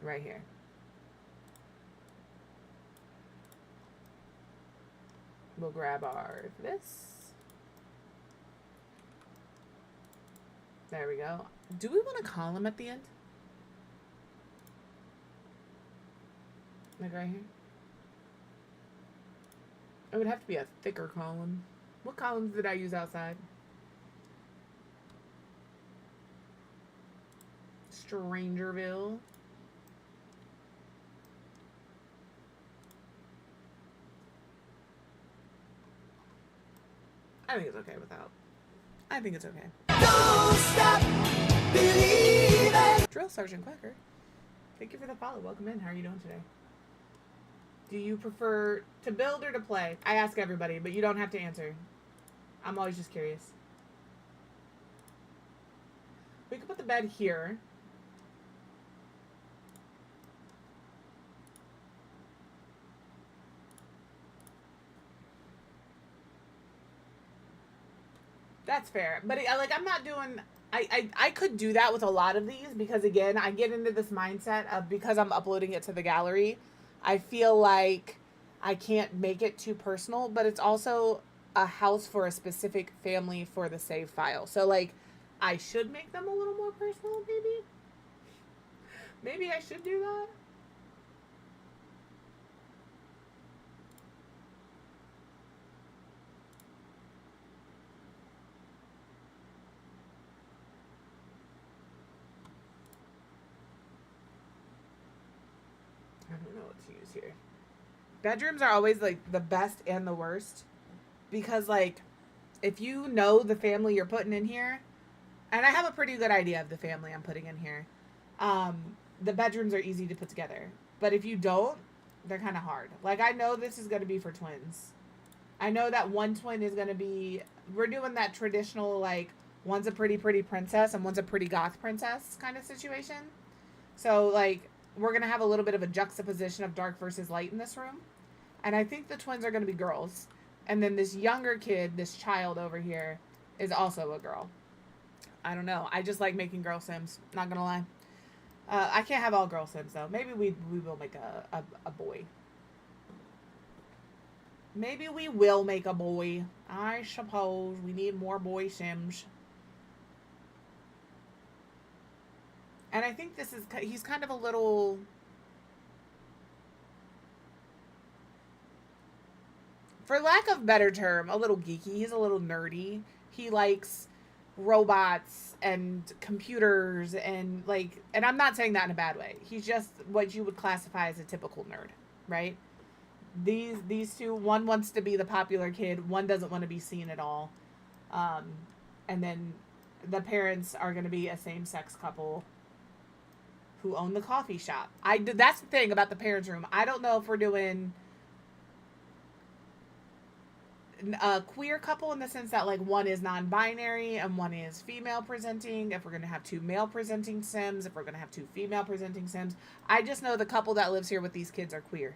Right here. We'll grab this. There we go. Do we want a column at the end? Like right here? It would have to be a thicker column. What columns did I use outside? Strangerville. I think it's okay without. I think it's okay. Don't stop believing. Drill Sergeant Quacker. Thank you for the follow. Welcome in. How are you doing today? Do you prefer to build or to play? I ask everybody, but you don't have to answer. I'm always just curious. We could put the bed here. That's fair. But like, I'm not doing... I could do that with a lot of these because, again, I get into this mindset of because I'm uploading it to the gallery, I feel like I can't make it too personal, but it's also a house for a specific family for the save file. So, like, I should make them a little more personal, maybe? Maybe I should do that? I don't know what to use here. Bedrooms are always like the best and the worst because, like, if you know the family you're putting in here, and I have a pretty good idea of the family I'm putting in here, the bedrooms are easy to put together. But if you don't, they're kind of hard. Like, I know this is going to be for twins. I know that one twin is going to be, we're doing that traditional, like, one's a pretty princess and one's a pretty goth princess kind of situation. So, like, we're going to have a little bit of a juxtaposition of dark versus light in this room. And I think the twins are going to be girls. And then this younger kid, this child over here, is also a girl. I don't know. I just like making girl Sims. Not going to lie. I can't have all girl Sims, though. Maybe we will make a boy. Maybe we will make a boy. I suppose we need more boy Sims. And I think this is... He's kind of a little... for lack of better term, a little geeky. He's a little nerdy. He likes robots and computers and like, and I'm not saying that in a bad way. He's just what you would classify as a typical nerd, right? These two, one wants to be the popular kid, one doesn't want to be seen at all. And then the parents are going to be a same-sex couple who own the coffee shop. That's the thing about the parents' room. I don't know if we're doing a queer couple in the sense that like one is non-binary and one is female presenting, if we're going to have two male presenting Sims, if we're going to have two female presenting Sims. I just know the couple that lives here with these kids are queer.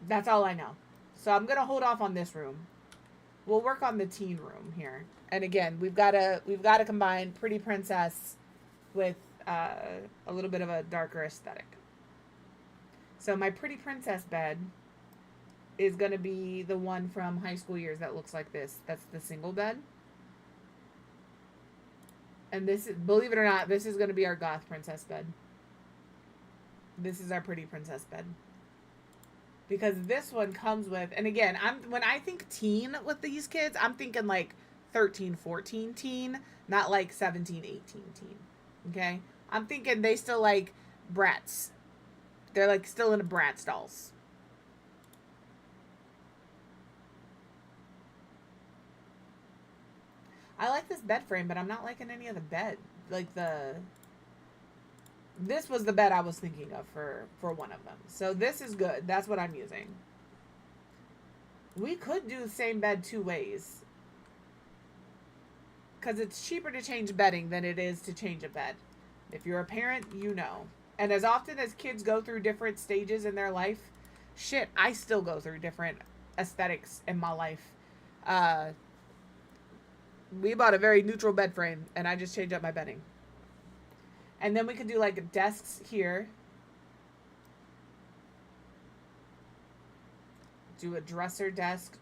That's all I know. So I'm going to hold off on this room. We'll work on the teen room here. And again, we've got to combine Pretty Princess with a little bit of a darker aesthetic. So my Pretty Princess bed is going to be the one from High School Years that looks like this. That's the single bed. And this is, believe it or not, this is going to be our goth princess bed. This is our Pretty Princess bed. Because this one comes with, and again, when I think teen with these kids, I'm thinking like 13, 14 teen, not like 17, 18 teen. Okay? I'm thinking they still like brats. They're like still into Bratz dolls. I like this bed frame, but I'm not liking any of the bed. Like this was the bed I was thinking of for one of them. So this is good. That's what I'm using. We could do the same bed two ways. Because it's cheaper to change bedding than it is to change a bed. If you're a parent, you know. And as often as kids go through different stages in their life, shit, I still go through different aesthetics in my life. We bought a very neutral bed frame, and I just changed up my bedding. And then we could do like desks here. Do a dresser desk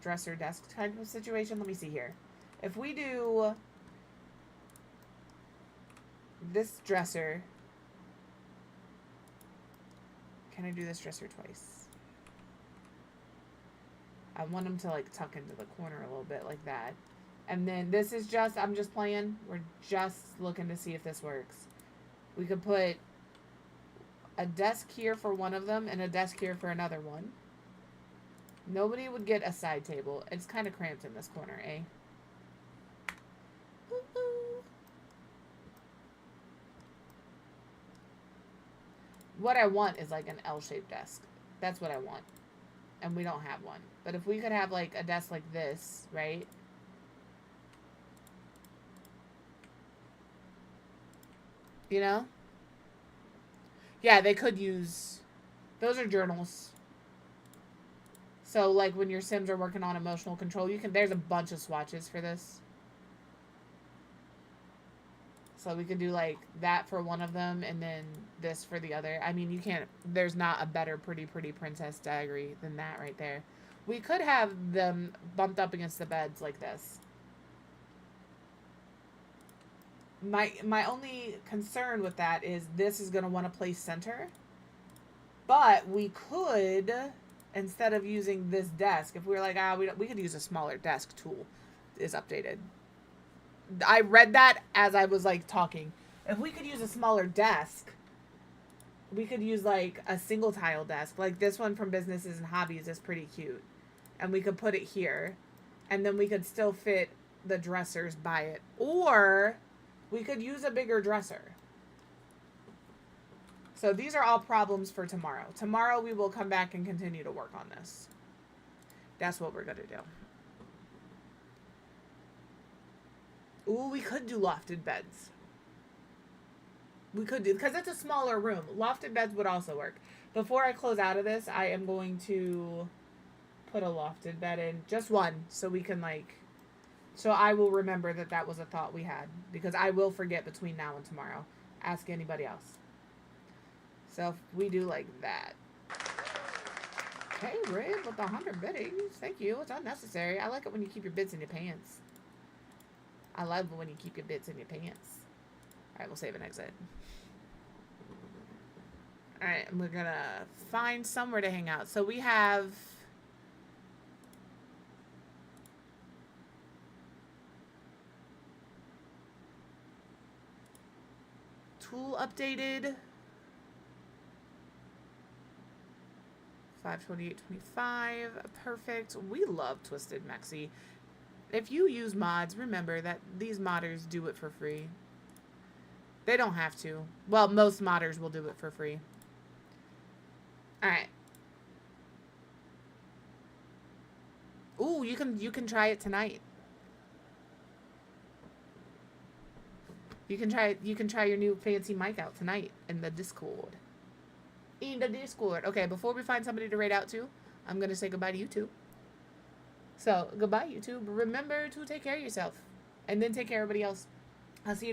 type of situation. Let me see here. If we do this dresser, can I do this dresser twice? I want them to like tuck into the corner a little bit like that. And then this is just, I'm just playing. We're just looking to see if this works. We could put a desk here for one of them and a desk here for another one. Nobody would get a side table. It's kind of cramped in this corner, eh? What I want is like an L-shaped desk. That's what I want. And we don't have one. But if we could have like a desk like this, right? You know? Yeah, they could use... Those are journals. So, like, when your Sims are working on emotional control, you can... There's a bunch of swatches for this. So we could do, like, that for one of them, and then this for the other. I mean, you can't... There's not a better Pretty Princess diary than that right there. We could have them bumped up against the beds like this. My only concern with that is this is going to want to place center. But we could, instead of using this desk, if we were like, we could use a smaller desk tool is updated. I read that as I was like talking. If we could use a smaller desk, we could use like a single tile desk. Like this one from Businesses and Hobbies is pretty cute. And we could put it here. And then we could still fit the dressers by it. Or... we could use a bigger dresser. So these are all problems for tomorrow. Tomorrow we will come back and continue to work on this. That's what we're going to do. Ooh, we could do lofted beds. We could do, because it's a smaller room. Lofted beds would also work. Before I close out of this, I am going to put a lofted bed in. Just one, so we can like... So I will remember that that was a thought we had. Because I will forget between now and tomorrow. Ask anybody else. So if we do like that. Okay, Rib with the 100 biddings. Thank you. It's unnecessary. I like it when you keep your bits in your pants. I love it when you keep your bits in your pants. Alright, we'll save and exit. Alright, and we're gonna find somewhere to hang out. So we have tool updated. 528.25. Perfect. We love Twisted Mexi. If you use mods, remember that these modders do it for free. They don't have to. Well, most modders will do it for free. Alright. Ooh, you can try it tonight. You can try your new fancy mic out tonight in the Discord. Okay, before we find somebody to raid out to, I'm gonna say goodbye to YouTube. So, goodbye YouTube. Remember to take care of yourself. And then take care of everybody else. I'll see you tomorrow.